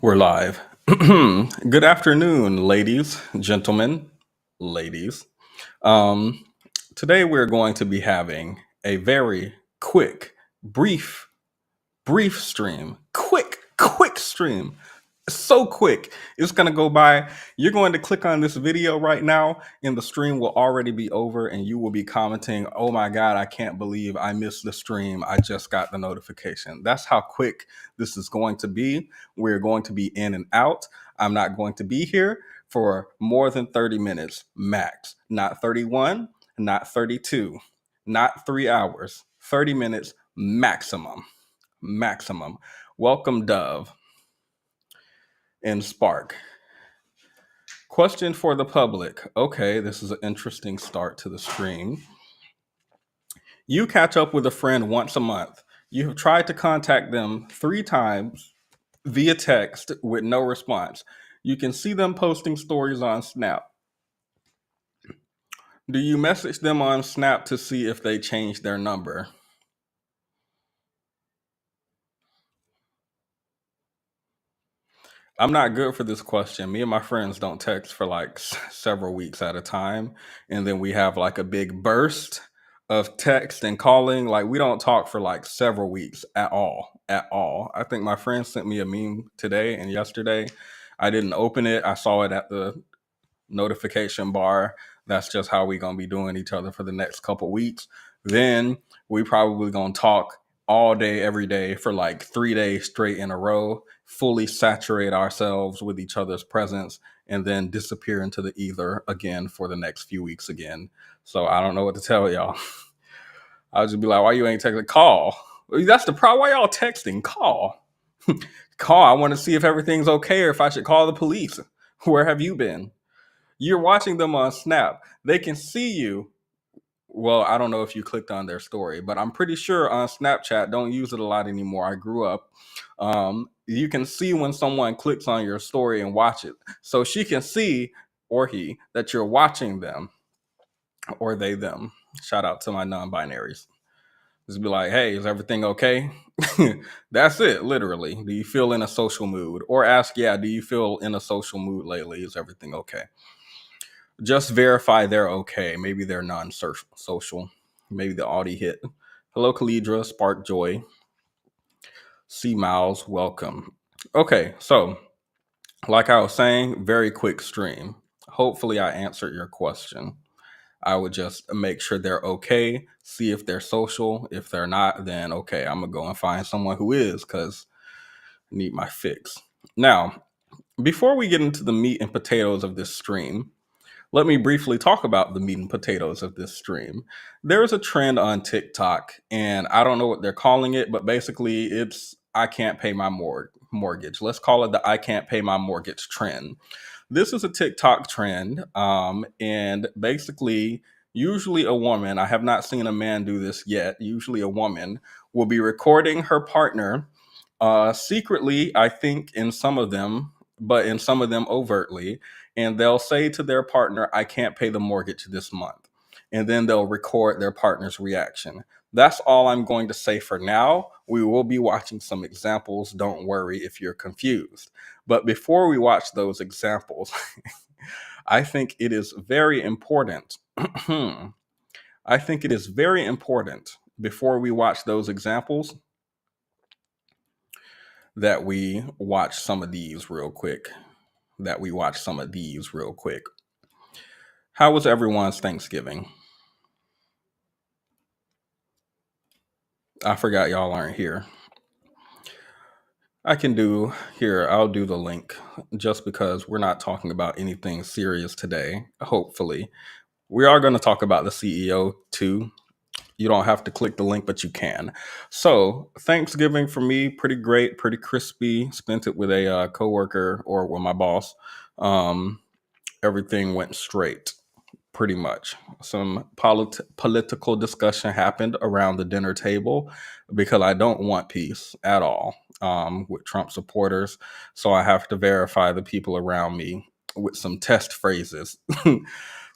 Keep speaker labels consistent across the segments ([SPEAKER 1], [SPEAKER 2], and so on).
[SPEAKER 1] We're live. Good afternoon, ladies, gentlemen, ladies. Um, Today we're going to be having a very quick, brief stream. Quick stream. So quick. It's going to go by. You're going to click on this video right now, and the stream will already be over, and you will be commenting, "Oh my God, I can't believe I missed the stream. I just got the notification." That's how quick this is going to be. We're going to be in and out. I'm not going to be here for more than 30 minutes max, not 31, not 32, not 3 hours, 30 minutes maximum. Maximum. Welcome, Dove and Spark. Question for the public. Okay, this is an interesting start to the stream. You catch up with a friend once a month. You have tried to contact them 3 times via text with no response. You can see them posting stories on Snap. Do you message them on Snap to see if they changed their number? I'm not good for this question. Me and my friends don't text for like several weeks at a time. And then we have like a big burst of text and calling. Like we don't talk for like several weeks at all. At all. I think my friend sent me a meme today and yesterday. I didn't open it. I saw it at the notification bar. That's just how we gonna be doing each other for the next couple weeks. Then we probably gonna talk all day, every day for like 3 days straight in a row, fully saturate ourselves with each other's presence, and then disappear into the ether again for the next few weeks again. So I don't know what to tell y'all. I'll just be like, why you ain't texting? Call. That's the problem. Why y'all texting? Call. Call. I want to see if everything's okay or if I should call the police. Where have you been? You're watching them on Snap. They can see you. Well, I don't know if you clicked on their story, but I'm pretty sure on Snapchat, don't use it a lot anymore. I grew up. You can see when someone clicks on your story and watch it. So she can see, or he, that you're watching them, or they, them. Shout out to my non binaries. Just be like, hey, is everything okay? That's it, literally. Do you feel in a social mood? Or ask, yeah, do you feel in a social mood lately? Is everything okay? Just verify they're okay. Maybe they're non-social. Maybe the Audi hit. Hello, Kalidra, Spark Joy, C Miles, welcome. Okay, so like I was saying, very quick stream. Hopefully, I answered your question. I would just make sure they're okay, see if they're social. If they're not, then okay, I'm gonna go and find someone who is because I need my fix. Now, before we get into the meat and potatoes of this stream, let me briefly talk about the meat and potatoes of this stream. There's a trend on TikTok, and I don't know what they're calling it, but basically it's I can't pay my mortgage. Let's call it the I can't pay my mortgage trend. This is a TikTok trend, and basically, usually a woman, I have not seen a man do this yet, usually a woman will be recording her partner secretly, I think, in some of them, but in some of them overtly, and they'll say to their partner, I can't pay the mortgage this month. And then they'll record their partner's reaction. That's all I'm going to say for now. We will be watching some examples. Don't worry if you're confused. But before we watch those examples, I think it is very important. I think it is very important before we watch those examples that we watch some of these real quick. How was everyone's Thanksgiving? I forgot y'all aren't here. I can do here, I'll do the link just because we're not talking about anything serious today, hopefully. We are going to talk about the CEO too. You don't have to click the link, but you can. So, Thanksgiving for me, pretty great, pretty crispy. Spent it with a coworker or with my boss. Everything went straight, pretty much. Some political discussion happened around the dinner table because I don't want peace at all with Trump supporters. So I have to verify the people around me with some test phrases.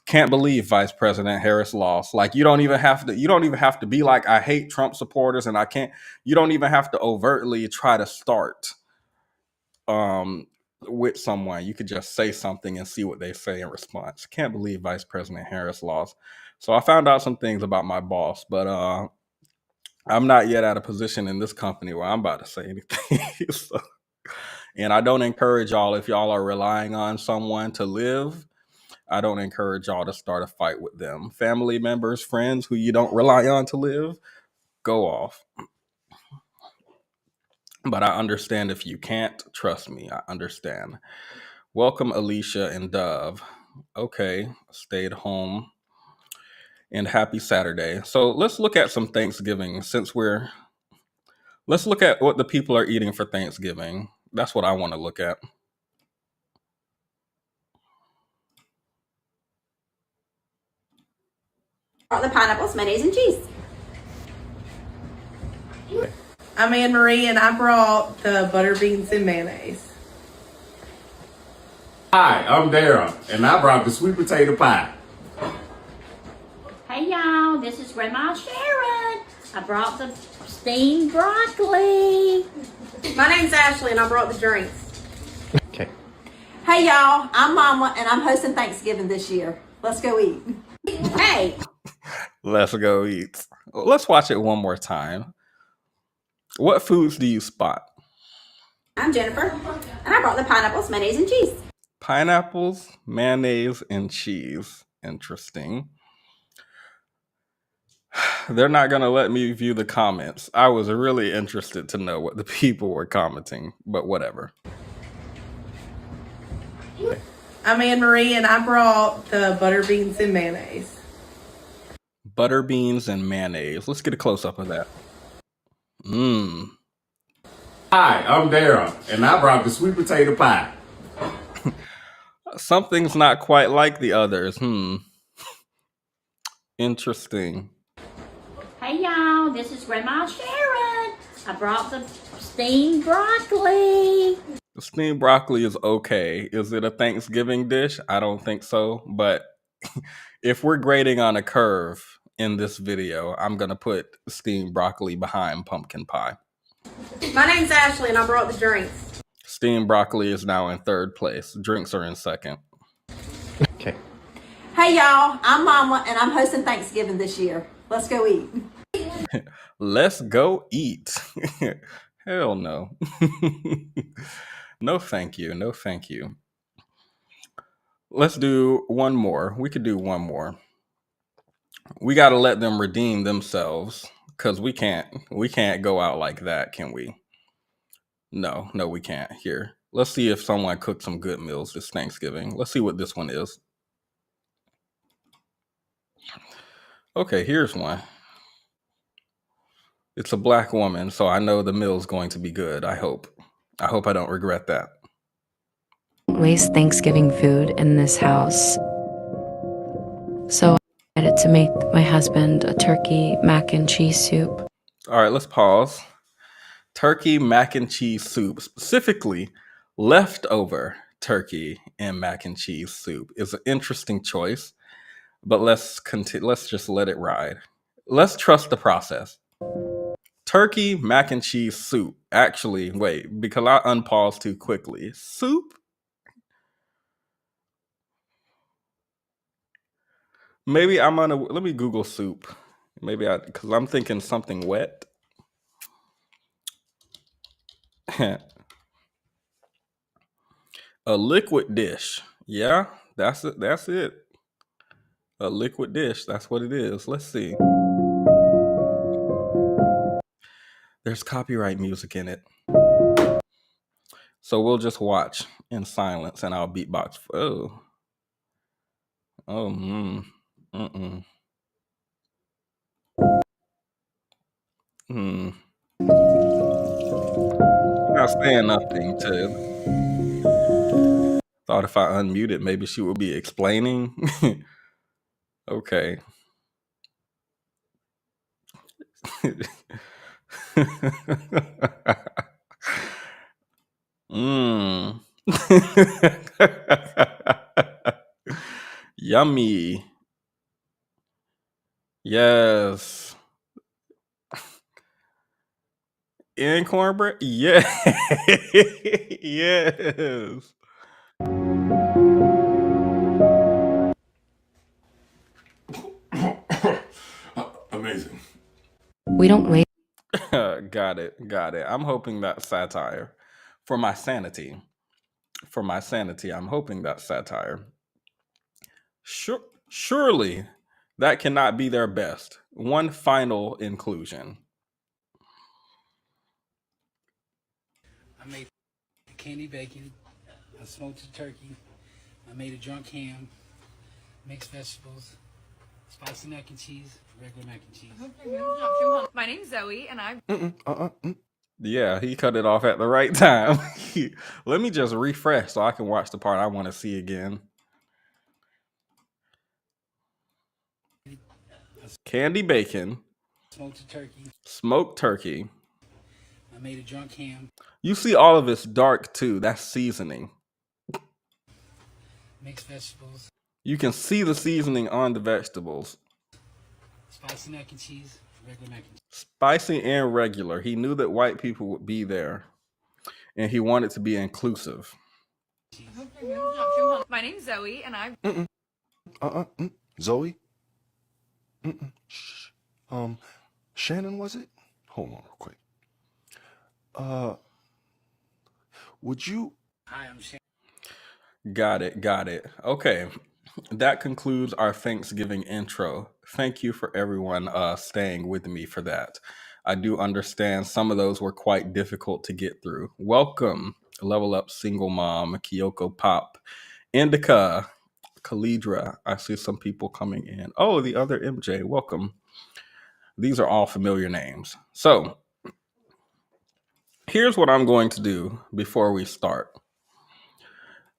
[SPEAKER 1] Can't believe Vice President Harris lost. Like you don't even have to be like I hate Trump supporters and I can't you don't even have to overtly try to start with someone, you could just say something and see what they say in response. Can't believe Vice President Harris lost. So I found out some things about my boss, but I'm not yet at a position in this company where I'm about to say anything. So, and I don't encourage y'all, if y'all are relying on someone to live, I don't encourage y'all to start a fight with them. Family members, friends who you don't rely on to live, go off. But I understand if you can't. Trust me, I understand. Welcome, Alicia and Dove. Okay, stayed home. And happy Saturday. So let's look at some Thanksgiving let's look at what the people are eating for Thanksgiving. That's what I want to look at.
[SPEAKER 2] The pineapples, mayonnaise, and cheese.
[SPEAKER 3] I'm Anne Marie, and I brought the butter beans and mayonnaise.
[SPEAKER 4] Hi, I'm Daryl, and I brought the sweet potato pie.
[SPEAKER 5] Hey y'all, this is Grandma Sharon. I brought the steamed broccoli.
[SPEAKER 2] My name's Ashley, and I brought the drinks.
[SPEAKER 4] Okay.
[SPEAKER 2] Hey y'all, I'm Mama, and I'm hosting Thanksgiving this year. Let's go eat.
[SPEAKER 5] Hey,
[SPEAKER 1] Let's go eat. Let's watch it one more time. What foods do you spot?
[SPEAKER 2] I'm Jennifer, and I brought the pineapples, mayonnaise, and cheese.
[SPEAKER 1] Pineapples, mayonnaise, and cheese. Interesting. They're not going to let me view the comments. I was really interested to know what the people were commenting, but whatever.
[SPEAKER 3] I'm Anne Marie, and I brought the butter beans and mayonnaise.
[SPEAKER 1] Butter beans and mayonnaise. Let's get a close-up of that. Mmm.
[SPEAKER 4] Hi, I'm Daryl, and I brought the sweet potato pie.
[SPEAKER 1] Something's not quite like the others. Interesting.
[SPEAKER 5] hey y'all, this is Grandma Sharon. I brought the steamed broccoli.
[SPEAKER 1] Steamed broccoli is okay. Is it a Thanksgiving dish? I don't think so. But if we're grading on a curve in this video, I'm going to put steamed broccoli behind pumpkin pie.
[SPEAKER 2] My name's Ashley, and I brought the drinks.
[SPEAKER 1] Steamed broccoli is now in third place. Drinks are in second.
[SPEAKER 4] Okay.
[SPEAKER 2] Hey y'all, I'm Mama, and I'm hosting Thanksgiving this year. Let's go eat.
[SPEAKER 1] Let's go eat. Hell no. No, thank you. No, thank you. Let's do one more. We could do one more. We got to let them redeem themselves because we can't go out like that, can we? No, we can't. Here, let's see if someone cooked some good meals this Thanksgiving. Let's see what this one is. Okay, here's one. It's a Black woman, so I know the meal's going to be good. I hope I don't regret that.
[SPEAKER 6] Waste Thanksgiving food in this house. So I decided to make my husband a turkey mac and cheese soup.
[SPEAKER 1] All right, let's pause. Turkey mac and cheese soup, specifically leftover turkey and mac and cheese soup, is an interesting choice. But let's just let it ride. Let's trust the process. Turkey mac and cheese soup. Actually, wait, because I unpaused too quickly. Soup? Maybe let me Google soup. Because I'm thinking something wet. A liquid dish. Yeah, that's it. That's it. A liquid dish. That's what it is. Let's see. There's copyright music in it. So we'll just watch in silence and I'll beatbox. Not saying nothing to. Thought if I unmuted, maybe she would be explaining. Okay. Yummy. Yes. In cornbread? Yeah. Yes.
[SPEAKER 4] Amazing.
[SPEAKER 6] We don't waste.
[SPEAKER 1] Got it. Got it. I'm hoping that's satire. For my sanity. For my sanity, I'm hoping that's satire. Surely that cannot be their best. One final inclusion.
[SPEAKER 7] I made candy bacon. I smoked a turkey. I made a drunk ham. Mixed vegetables. Spicy mac and cheese. Regular mac and cheese.
[SPEAKER 8] My name's Zoe, and I'm.
[SPEAKER 1] Yeah, he cut it off at the right time. Let me just refresh so I can watch the part I want to see again. Candy bacon.
[SPEAKER 7] Smoked a turkey.
[SPEAKER 1] Smoked turkey.
[SPEAKER 7] I made a drunk ham.
[SPEAKER 1] You see all of it's dark too. That's seasoning.
[SPEAKER 7] Mixed vegetables.
[SPEAKER 1] You can see the seasoning on the vegetables.
[SPEAKER 7] Spicy mac and cheese. Regular mac and cheese.
[SPEAKER 1] Spicy and regular. He knew that white people would be there. And he wanted to be inclusive.
[SPEAKER 8] My name's Zoe, and I'm.
[SPEAKER 9] Zoe? Shh. Shannon, was it? Hold on real quick. Would you?
[SPEAKER 7] Hi, I'm Shannon.
[SPEAKER 1] Got it. Got it. Okay. That concludes our Thanksgiving intro. Thank you for everyone staying with me for that. I do understand some of those were quite difficult to get through. Welcome, Level Up Single Mom, Kyoko Pop, Indica, Kalidra. I see some people coming in. Oh, the other MJ. Welcome. These are all familiar names. So here's what I'm going to do before we start.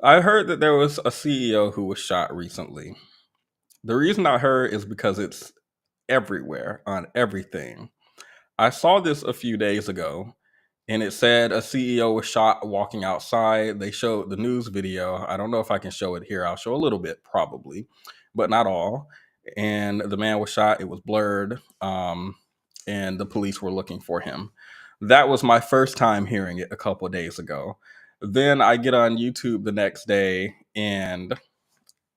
[SPEAKER 1] I heard that there was a CEO who was shot recently. The reason I heard is because it's everywhere on everything. I saw this a few days ago, and it said a CEO was shot walking outside. They showed the news video. I don't know if I can show it here. I'll show a little bit probably, but not all. And the man was shot. It was blurred, and the police were looking for him. That was my first time hearing it a couple of days ago. Then I get on YouTube the next day, and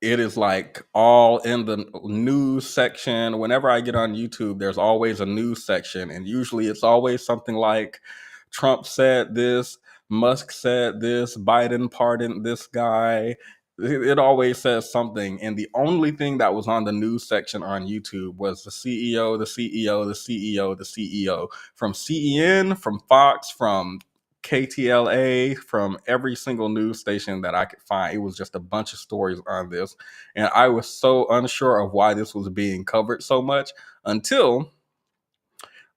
[SPEAKER 1] it is like all in the news section. Whenever I get on YouTube, there's always a news section, and usually it's always something like Trump said this, Musk said this, Biden pardoned this guy. It always says something, and the only thing that was on the news section on YouTube was the CEO, the CEO, the CEO, the CEO, from CEN, from Fox, from KTLA, from every single news station that I could find. It was just a bunch of stories on this, and I was so unsure of why this was being covered so much until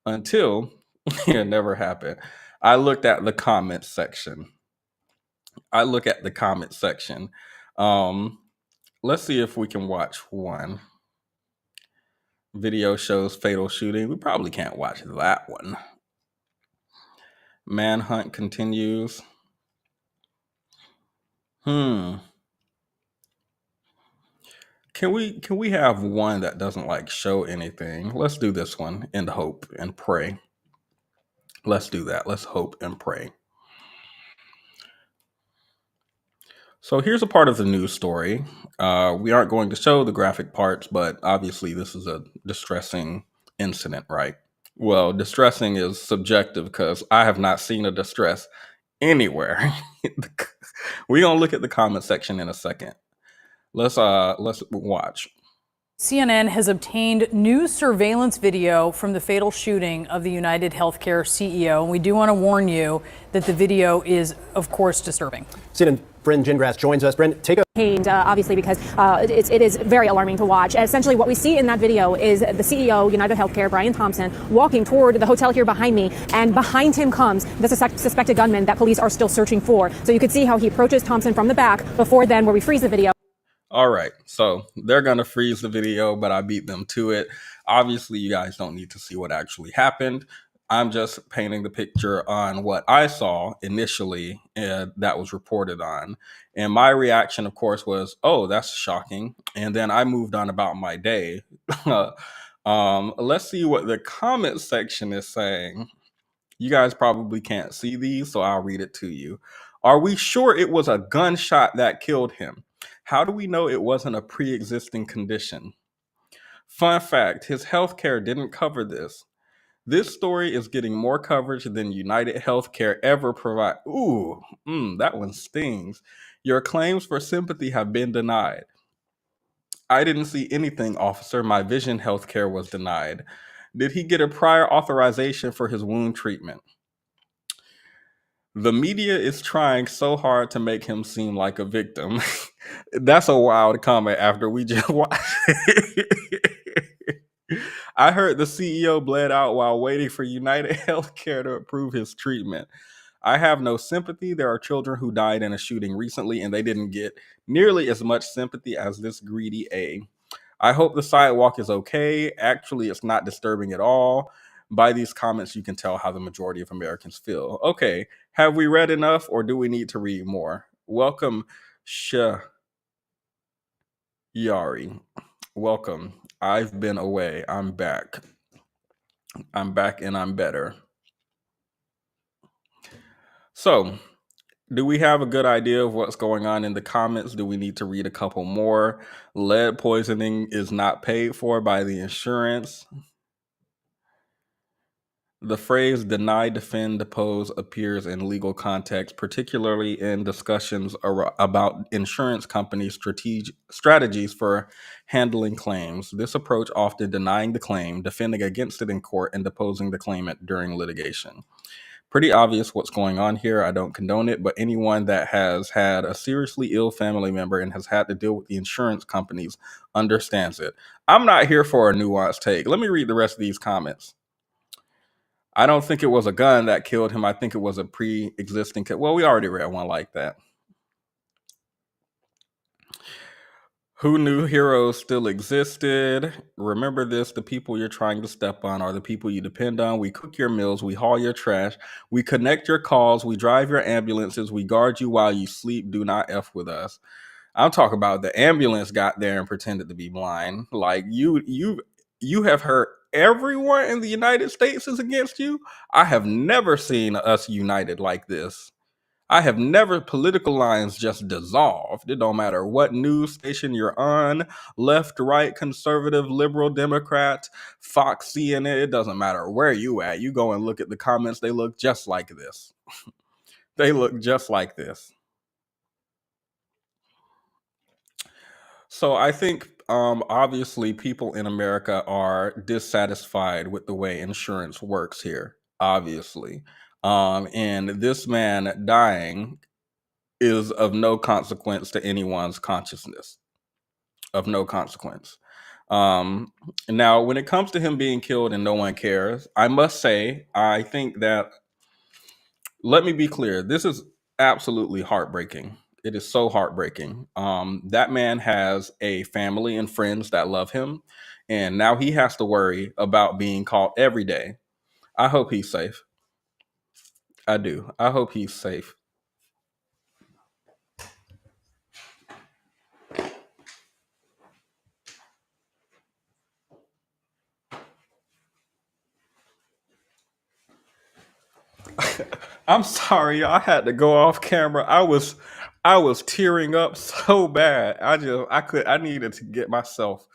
[SPEAKER 1] it never happened. I looked at the comment section. Let's see if we can watch one. Video shows fatal shooting. We probably can't watch that one. Manhunt continues. Can we have one that doesn't like show anything? Let's do this one and hope and pray. Let's do that. Let's hope and pray. So here's a part of the news story. We aren't going to show the graphic parts, but obviously this is a distressing incident, right? Well, distressing is subjective because I have not seen a distress anywhere. We're gonna look at the comment section in a second. Let's watch.
[SPEAKER 10] CNN has obtained new surveillance video from the fatal shooting of the United Healthcare CEO. And we do want to warn you that the video is, of course, disturbing.
[SPEAKER 11] CNN Bryn Gingras joins us. Bryn, take a...
[SPEAKER 12] Obviously, because it is very alarming to watch. Essentially, what we see in that video is the CEO, United Healthcare, Brian Thompson, walking toward the hotel here behind me, and behind him comes the suspected gunman that police are still searching for. So you could see how he approaches Thompson from the back before then, where we freeze the video.
[SPEAKER 1] All right, so they're going to freeze the video, but I beat them to it. Obviously, you guys don't need to see what actually happened. I'm just painting the picture on what I saw initially that was reported on. And my reaction, of course, was, oh, that's shocking. And then I moved on about my day. Let's see what the comment section is saying. You guys probably can't see these, so I'll read it to you. Are we sure it was a gunshot that killed him? How do we know it wasn't a pre-existing condition? Fun fact, his healthcare didn't cover this. This story is getting more coverage than United Healthcare ever provide. Ooh, that one stings. Your claims for sympathy have been denied. I didn't see anything, officer. My vision healthcare was denied. Did he get a prior authorization for his wound treatment? The media is trying so hard to make him seem like a victim. That's a wild comment after we just watched it. I heard the CEO bled out while waiting for United Healthcare to approve his treatment. I have no sympathy. There are children who died in a shooting recently, and they didn't get nearly as much sympathy as this greedy A. I hope the sidewalk is okay. Actually, it's not disturbing at all. By these comments, you can tell how the majority of Americans feel. Okay, have we read enough, or do we need to read more? Welcome, Yari. Welcome. I've been away. I'm back. I'm back and I'm better. So, do we have a good idea of what's going on in the comments? Do we need to read a couple more? Lead poisoning is not paid for by the insurance. The phrase deny, defend, depose appears in legal context, particularly in discussions about insurance companies' strategies for handling claims. This approach often denying the claim, defending against it in court, and deposing the claimant during litigation. Pretty obvious what's going on here. I don't condone it, but anyone that has had a seriously ill family member and has had to deal with the insurance companies understands it. I'm not here for a nuanced take. Let me read the rest of these comments. I don't think it was a gun that killed him. I think it was a pre-existing. Well, we already read one like that. Who knew heroes still existed? Remember this, the people you're trying to step on are the people you depend on. We cook your meals, we haul your trash, we connect your calls, we drive your ambulances, we guard you while you sleep. Do not F with us. I'm talking about the ambulance got there and pretended to be blind. Like you have heard everyone in the United States is against you. I have never seen us united like this. I have never political lines just dissolved. It don't matter what news station you're on, left, right, conservative, liberal, Democrat, Fox, CNN, it doesn't matter where you at. You go and look at the comments, they look just like this. They look just like this. So I think obviously people in America are dissatisfied with the way insurance works here, obviously. And this man dying is of no consequence to anyone's consciousness, of no consequence. Now, when it comes to him being killed and no one cares, I must say, I think that, let me be clear, this is absolutely heartbreaking. It is so heartbreaking. That man has a family and friends that love him, and now he has to worry about being caught every day. I hope he's safe. I do. I hope he's safe. I'm sorry, I had to go off camera. I was tearing up so bad. I needed to get myself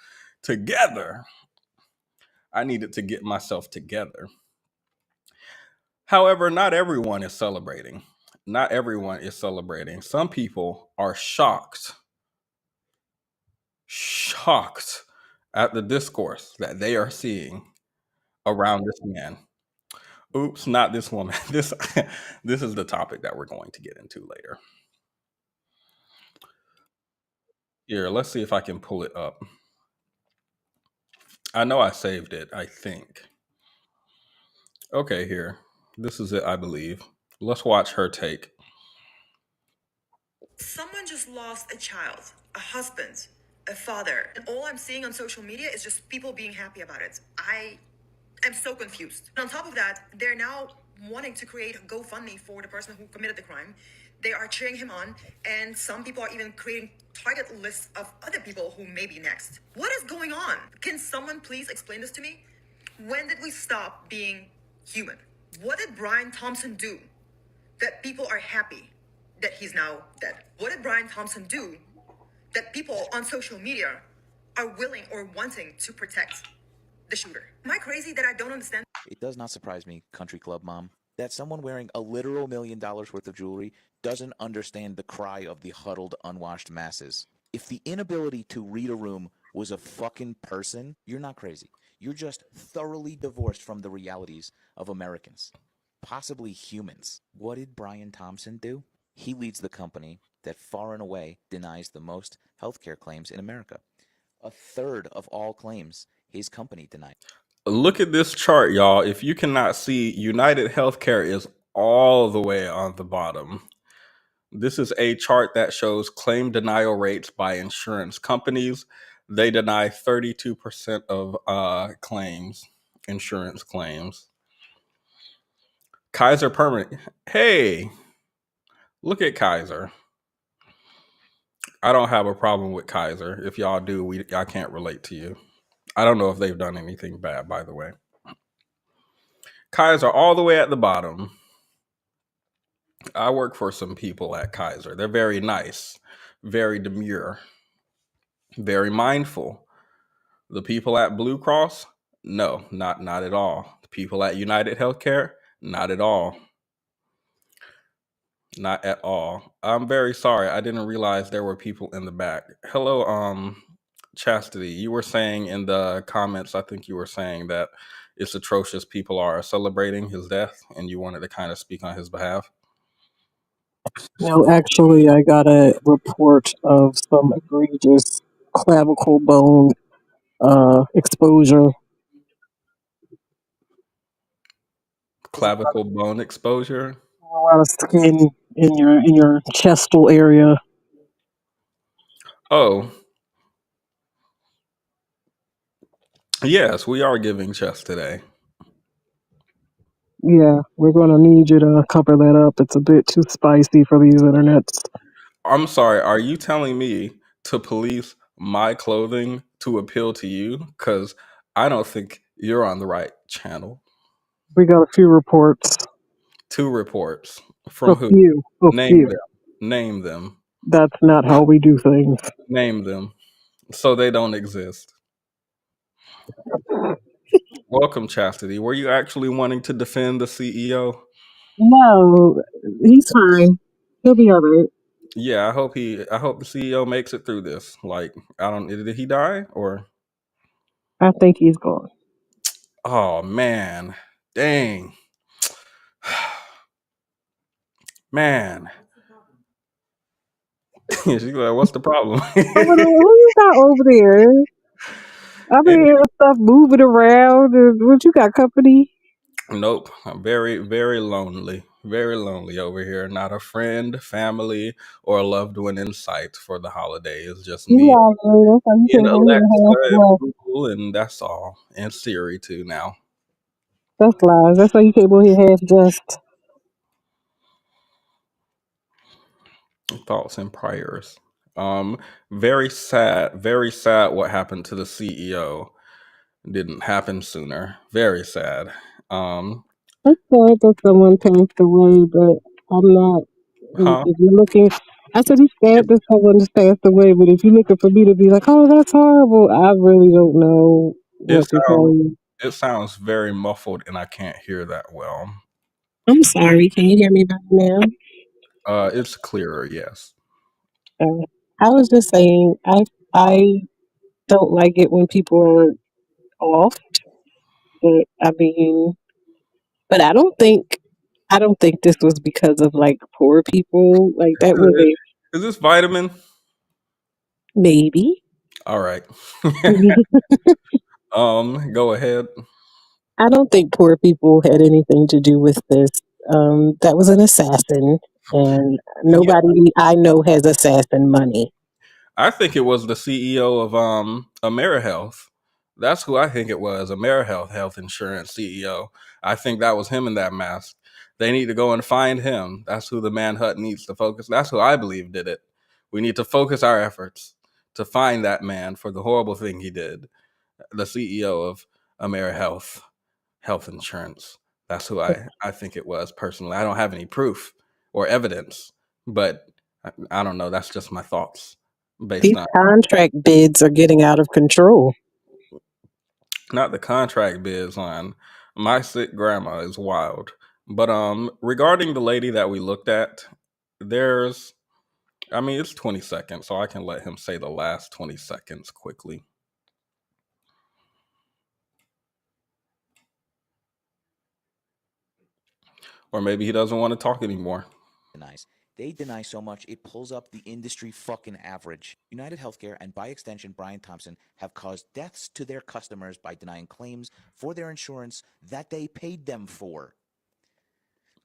[SPEAKER 1] together. I needed to get myself together. However, not everyone is celebrating. Not everyone is celebrating. Some people are shocked at the discourse that they are seeing around this man. Oops, not this woman. This is the topic that we're going to get into later. Here, let's see if I can pull it up. I know I saved it, I think. Okay, here. This is it, I believe. Let's watch her take.
[SPEAKER 13] Someone just lost a child, a husband, a father, and all I'm seeing on social media is just people being happy about it. I am so confused. And on top of that, they're now wanting to create a GoFundMe for the person who committed the crime. They are cheering him on, and some people are even creating target lists of other people who may be next. What is going on? Can someone please explain this to me? When did we stop being human? What did Brian Thompson do that people are happy that he's now dead? What did Brian Thompson do that people on social media are willing or wanting to protect the shooter? Am I crazy that I don't understand?
[SPEAKER 14] It does not surprise me, country club mom, that someone wearing a literal $1 million worth of jewelry doesn't understand the cry of the huddled, unwashed masses. If the inability to read a room was a fucking person, you're not crazy. You're just thoroughly divorced from the realities of Americans, possibly humans. What did Brian Thompson do? He leads the company that far and away denies the most healthcare claims in America. A third of all claims his company denied.
[SPEAKER 1] Look at this chart, y'all. If you cannot see, United Healthcare is all the way on the bottom. This is a chart that shows claim denial rates by insurance companies. They deny 32% of claims, insurance claims. Kaiser Permanent. Hey, look at Kaiser. I don't have a problem with Kaiser. If y'all do, I can't relate to you. I don't know if they've done anything bad, by the way. Kaiser all the way at the bottom. I work for some people at Kaiser. They're very nice, very demure, very mindful. The people at Blue Cross, no, not at all. The people at United Healthcare, not at all. Not at all. I'm very sorry. I didn't realize there were people in the back. Hello, Chastity. You were saying in the comments, I think you were saying that it's atrocious people are celebrating his death, and you wanted to kind of speak on his behalf.
[SPEAKER 15] No, actually, I got a report of some egregious clavicle bone exposure.
[SPEAKER 1] Clavicle bone exposure.
[SPEAKER 15] A lot of skin in your chestal area.
[SPEAKER 1] Oh, yes, we are giving chest today.
[SPEAKER 15] Yeah, we're gonna need you to cover that up. It's a bit too spicy for these internets.
[SPEAKER 1] I'm sorry, are you telling me to police my clothing to appeal to you? Because I don't think you're on the right channel.
[SPEAKER 15] We got a few reports.
[SPEAKER 1] 2 reports. From who?
[SPEAKER 15] A
[SPEAKER 1] Name
[SPEAKER 15] few.
[SPEAKER 1] them. Name them.
[SPEAKER 15] That's not how we do things.
[SPEAKER 1] Name them. So they don't exist. Welcome, Chastity. Were you actually wanting to defend the CEO?
[SPEAKER 15] No, he's fine. He'll be alright.
[SPEAKER 1] Yeah, I hope the CEO makes it through this. Like, did he die or?
[SPEAKER 15] I think he's gone.
[SPEAKER 1] Oh man. Dang. Man. She's like, what's the problem?
[SPEAKER 15] Over there, who you got over there? I'm hearing stuff moving around. What you got, company?
[SPEAKER 1] Nope. I'm very, very lonely. Very lonely over here. Not a friend, family, or a loved one in sight for the holidays. Just me and Alexa and Google, and that's all. And Siri too now.
[SPEAKER 15] That's lies. That's why you can't believe half just.
[SPEAKER 1] Thoughts and prayers. Very sad what happened to the CEO. Didn't happen sooner. Very sad.
[SPEAKER 15] It's sad that someone passed away, but I'm not.
[SPEAKER 1] Huh?
[SPEAKER 15] If you're looking, I said it's sad that someone just passed away, but if you're looking for me to be like, oh, that's horrible, I really don't know what to tell you.
[SPEAKER 1] It sounds very muffled, and I can't hear that well.
[SPEAKER 15] I'm sorry. Can you hear me better now?
[SPEAKER 1] It's clearer, yes.
[SPEAKER 15] I was just saying, I don't like it when people are off, but I don't think this was because of like poor people. Like that was a
[SPEAKER 1] Is this vitamin?
[SPEAKER 15] maybe.
[SPEAKER 1] All right. Go ahead.
[SPEAKER 15] I don't think poor people had anything to do with this. That was an assassin, and nobody I know has assassin money.
[SPEAKER 1] I think it was the CEO of AmeriHealth. That's who I think it was. AmeriHealth Health Insurance CEO. I think that was him in that mask. They need to go and find him. That's who the manhunt needs to focus. That's who I believe did it. We need to focus our efforts to find that man for the horrible thing he did. The CEO of AmeriHealth Health Insurance. That's who I think it was personally. I don't have any proof or evidence, but I don't know. That's just my thoughts based
[SPEAKER 15] These
[SPEAKER 1] on
[SPEAKER 15] contract bids are getting out of control.
[SPEAKER 1] not the contract bids on my sick grandma is wild. But regarding the lady that we looked at, there's I mean it's 20 seconds, so I can let him say the last 20 seconds quickly. Or maybe he doesn't want to talk anymore.
[SPEAKER 14] Denies. They deny so much it pulls up the industry fucking average. United Healthcare and by extension Brian Thompson have caused deaths to their customers by denying claims for their insurance that they paid them for.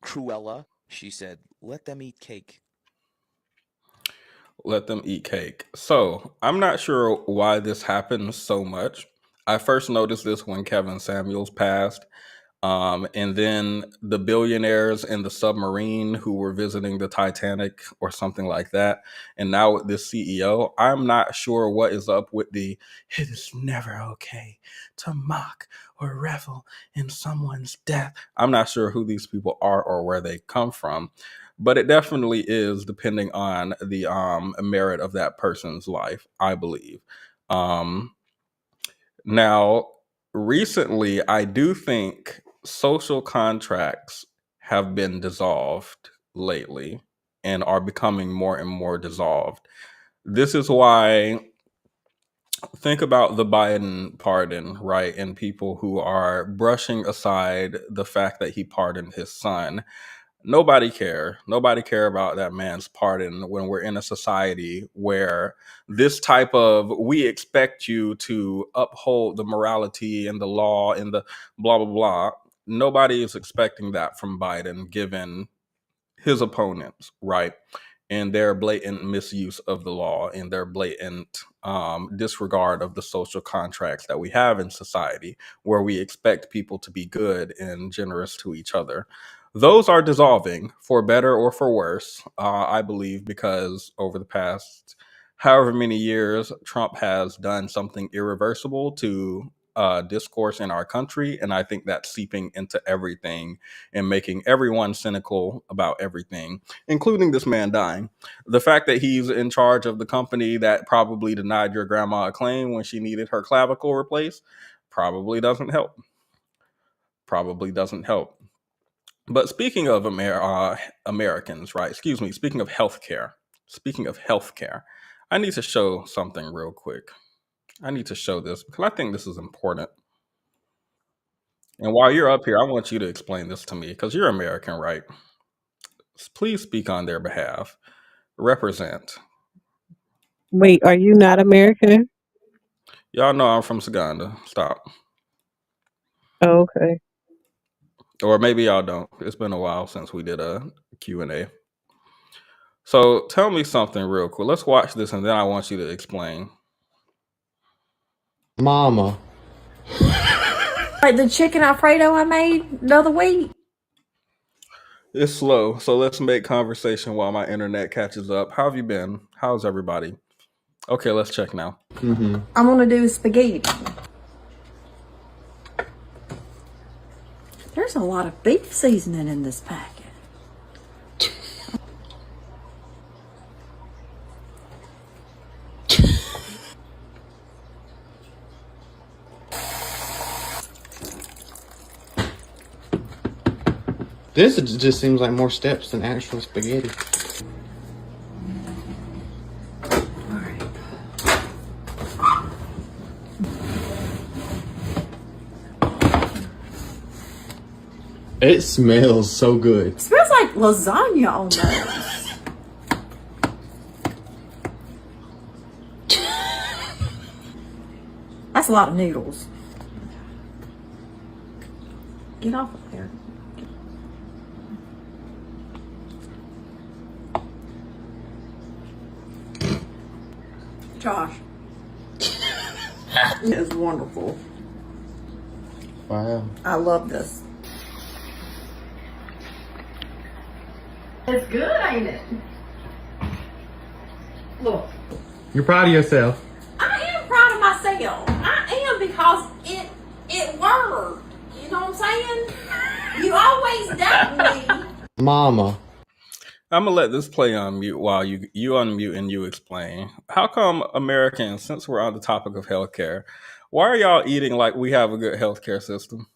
[SPEAKER 14] Cruella, she said, let them eat cake.
[SPEAKER 1] Let them eat cake. So I'm not sure why this happens so much. I first noticed this when Kevin Samuels passed. And then the billionaires in the submarine who were visiting the Titanic or something like that. And now with this CEO, I'm not sure what is up with the it is never okay to mock or revel in someone's death. I'm not sure who these people are or where they come from, but it definitely is depending on the merit of that person's life, I believe. Now, recently, I do think social contracts have been dissolved lately and are becoming more and more dissolved. This is why, think about the Biden pardon, right? And people who are brushing aside the fact that he pardoned his son. Nobody care. Nobody care about that man's pardon when we're in a society where this type of we expect you to uphold the morality and the law and the blah blah blah. Nobody is expecting that from Biden, given his opponents, right? And their blatant misuse of the law and their blatant disregard of the social contracts that we have in society, where we expect people to be good and generous to each other. Those are dissolving for better or for worse, I believe, because over the past however many years, Trump has done something irreversible to discourse in our country. And I think that's seeping into everything and making everyone cynical about everything, including this man dying. The fact that he's in charge of the company that probably denied your grandma a claim when she needed her clavicle replaced probably doesn't help. Probably doesn't help. But speaking of Americans, right? Excuse me. Speaking of healthcare, I need to show something real quick. I need to show this because I think this is important. And while you're up here, I want you to explain this to me because you're American, right? Please speak on their behalf. Represent.
[SPEAKER 15] Wait, are you not American?
[SPEAKER 1] Y'all know I'm from Saganda. Stop.
[SPEAKER 15] Oh, okay.
[SPEAKER 1] Or maybe y'all don't. It's been a while since we did a Q&A. So tell me something real quick. Let's watch this and then I want you to explain.
[SPEAKER 16] Mama.
[SPEAKER 2] Like the chicken Alfredo I made the other week.
[SPEAKER 1] It's slow, so let's make conversation while my internet catches up. How have you been? How's everybody? Okay, let's check now.
[SPEAKER 2] I'm gonna do spaghetti. There's a lot of beef seasoning in this packet.
[SPEAKER 16] This just seems like more steps than actual spaghetti. It smells so good.
[SPEAKER 2] It smells like lasagna almost. That's a lot of noodles. Get off of there. Josh. It is wonderful.
[SPEAKER 16] Wow.
[SPEAKER 2] I love this. It's good, ain't it? Look.
[SPEAKER 16] You're proud of yourself.
[SPEAKER 2] I am proud of myself. I am because it worked. You know what I'm saying? You always doubt me.
[SPEAKER 16] Mama.
[SPEAKER 1] I'm gonna let this play on mute while you unmute and you explain. How come Americans, since we're on the topic of healthcare, why are y'all eating like we have a good healthcare system?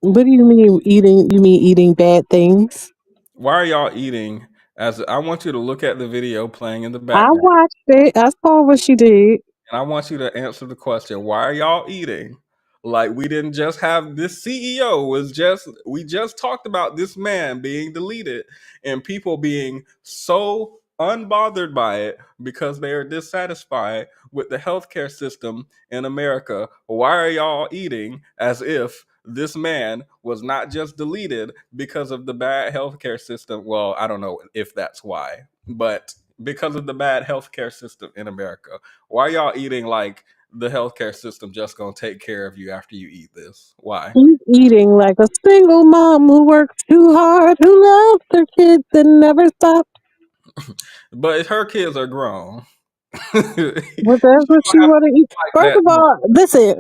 [SPEAKER 15] What do you mean eating? You mean eating bad things?
[SPEAKER 1] Why are y'all eating? As I want you to look at the video playing in the
[SPEAKER 15] I
[SPEAKER 1] background,
[SPEAKER 15] watched it. I saw what she did.
[SPEAKER 1] and I want you to answer the question: why are y'all eating like we didn't just have this CEO we just talked about this man being deleted and people being so unbothered by it because they are dissatisfied with the healthcare system in America. Why are y'all eating as if this man was not just deleted because of the bad healthcare system? Well, I don't know if that's why, but because of the bad healthcare system in America. Why are y'all eating like the healthcare system just gonna take care of you after you eat this? Why?
[SPEAKER 15] She's eating like a single mom who works too hard, who loves her kids and never stops.
[SPEAKER 1] But her kids are grown.
[SPEAKER 15] But that's what she want to eat.
[SPEAKER 1] Like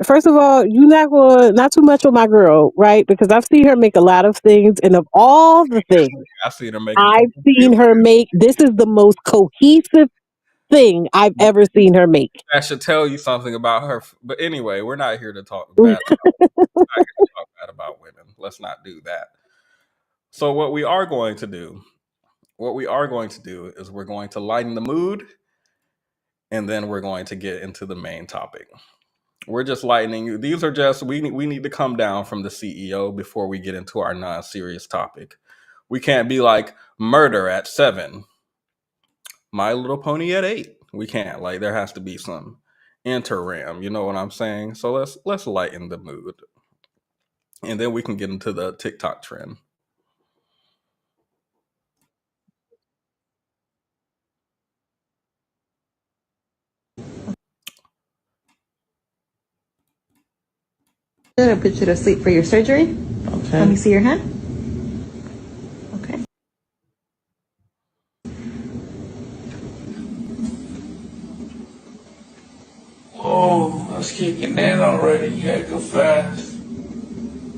[SPEAKER 15] First of all, you not too much on my girl, right? Because I've seen her make a lot of things, and of all the things
[SPEAKER 1] I seen her make
[SPEAKER 15] I've seen her make, this is the most cohesive thing I've ever seen her make.
[SPEAKER 1] that should tell you something about her. But anyway, we're not here to talk bad. We're not here to talk bad about women. Let's not do that. So what we are going to do is we're going to lighten the mood, and then we're going to get into the main topic. We're just lightening you. These are just we need to come down from the CEO before we get into our non-serious topic. We can't be like murder at 7, My Little Pony at 8. We can't. Like there has to be some interim. You know what I'm saying? So let's lighten the mood, and then we can get into the TikTok trend.
[SPEAKER 13] I put you to sleep for your surgery.
[SPEAKER 16] Okay.
[SPEAKER 13] Let me see your hand. Okay.
[SPEAKER 17] Oh, I was kicking in already. You gotta go fast.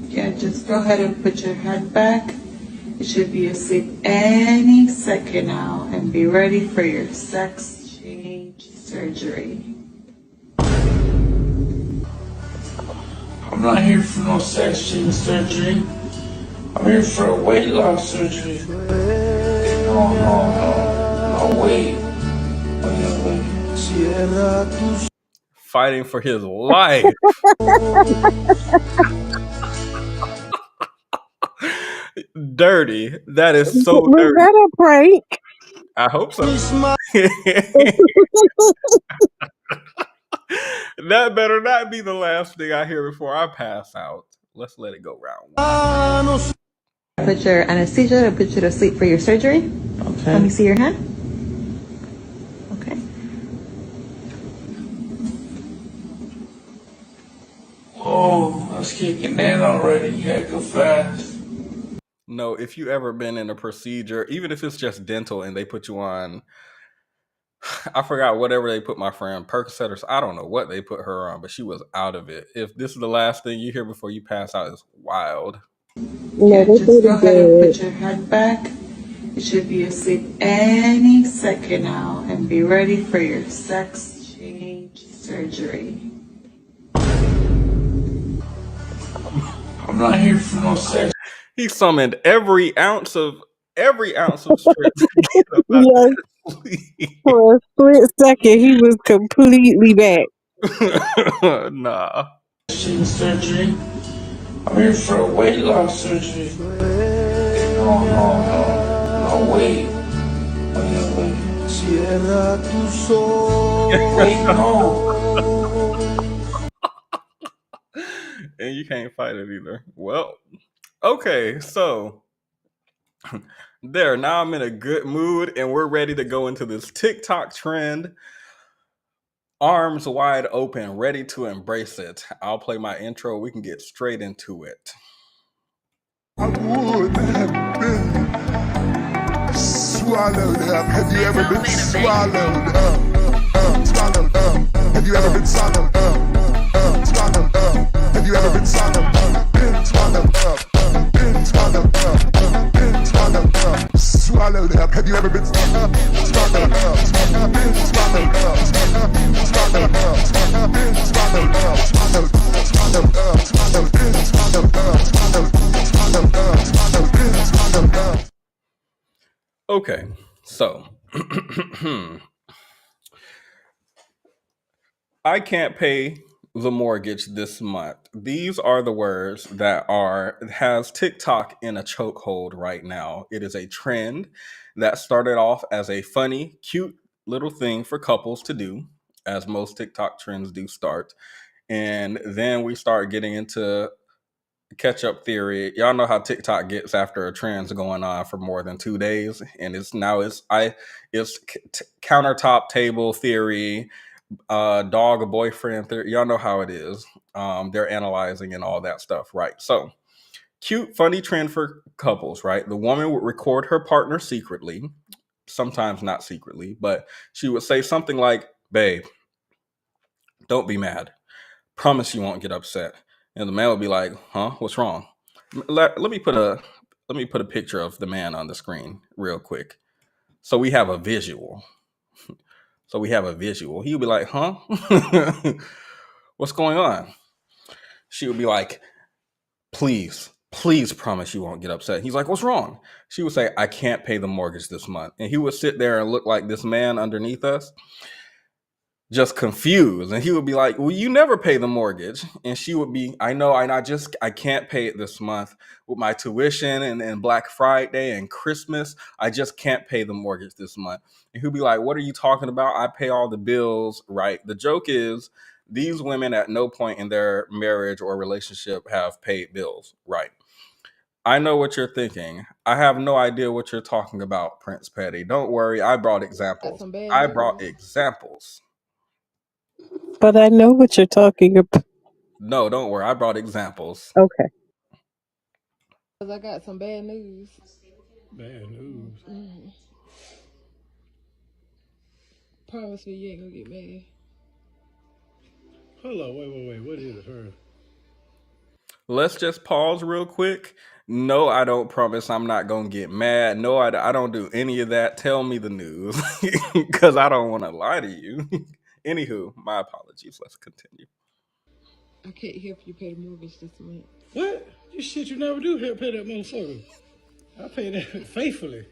[SPEAKER 13] Yeah, just go ahead and put your head back. You should be asleep any second now and be ready for your sex change surgery.
[SPEAKER 17] I'm not here for no sex change surgery. I'm here for a weight loss surgery. No, wait.
[SPEAKER 1] Fighting for his life. Dirty. That is so
[SPEAKER 15] Was
[SPEAKER 1] dirty.
[SPEAKER 15] that a prank?
[SPEAKER 1] I hope so. That better not be the last thing I hear before I pass out. Let's let it go round one.
[SPEAKER 13] Put your anesthesia to put you to sleep for your surgery.
[SPEAKER 16] Okay.
[SPEAKER 13] Let me see your hand. Okay.
[SPEAKER 17] Oh, I was kicking in already. You gotta go fast.
[SPEAKER 1] No, if you ever been in a procedure, even if it's just dental and they put you on, I forgot whatever they put my friend, Percocet or I don't know what they put her on, but she was out of it. If this is the last thing you hear before you pass out, it's wild.
[SPEAKER 13] Yeah, just go ahead and put your head back. You should be asleep any second now and be ready for your sex change surgery.
[SPEAKER 17] I'm not here for no sex.
[SPEAKER 1] He summoned every ounce of strength.
[SPEAKER 15] Yes. For a split second, he was completely back.
[SPEAKER 1] Nah.
[SPEAKER 17] Change surgery. I'm here for a weight loss surgery. No, wait. Wait, no.
[SPEAKER 1] And you can't fight it either. Well, okay, so now I'm in a good mood and we're ready to go into this TikTok trend. Arms wide open, ready to embrace it. I'll play my intro. We can get straight into it.
[SPEAKER 18] I would have been swallowed up. Have you ever been swallowed up? Swallowed up. Have you ever been swallowed up? Swallowed up. Have you you ever been swallowed up? Been swallowed up. Been swallowed up. Been swallowed up. Swallowed up. Have you ever been swallowed up? Swallowed up. Been swallowed up. Swallowed up. Been swallowed up. Swallowed up. Swallowed up. Swallowed. Been swallowed up. Swallowed. Swallowed up. Swallowed. Been swallowed up.
[SPEAKER 1] Okay, so I can't pay the mortgage this month. These are the words that has TikTok in a chokehold right now. It is a trend that started off as a funny, cute little thing for couples to do, as most TikTok trends do start. And then we start getting into catch up theory. Y'all know how TikTok gets after a trend's going on for more than 2 days, and it's countertop table theory, dog boyfriend theory. Y'all know how it is. They're analyzing and all that stuff, right? So cute, funny trend for couples, right? The woman would record her partner secretly, sometimes not secretly, but she would say something like, "Babe, don't be mad. Promise you won't get upset." And the man would be like, "Huh? What's wrong?" Let me put a picture of the man on the screen real quick. So we have a visual. He would be like, "Huh? What's going on?" She would be like, please promise you won't get upset." He's like, "What's wrong?" She would say, "I can't pay the mortgage this month." And he would sit there and look like this man underneath us, just confused. And he would be like, "Well, you never pay the mortgage." And she would be, "I know, I can't pay it this month with my tuition and Black Friday and Christmas. I just can't pay the mortgage this month." And he'll be like, "What are you talking about? I pay all the bills," right? The joke is, these women at no point in their marriage or relationship have paid bills, right? I know what you're thinking. I have no idea what you're talking about, Prince Petty. Don't worry, I brought examples.
[SPEAKER 15] But I know what you're talking about.
[SPEAKER 1] No, don't worry. I brought examples.
[SPEAKER 15] Okay.
[SPEAKER 19] I got some bad news.
[SPEAKER 20] Bad news.
[SPEAKER 19] Promise me you ain't gonna get mad.
[SPEAKER 20] Hold on, wait. What is her?
[SPEAKER 1] Let's just pause real quick. No, I don't promise I'm not going to get mad. No, I don't do any of that. Tell me the news because I don't want to lie to you. Anywho, my apologies. Let's continue.
[SPEAKER 19] I can't help you pay the mortgage this month.
[SPEAKER 20] What? You shit you never do help pay that motherfucker. I pay that faithfully.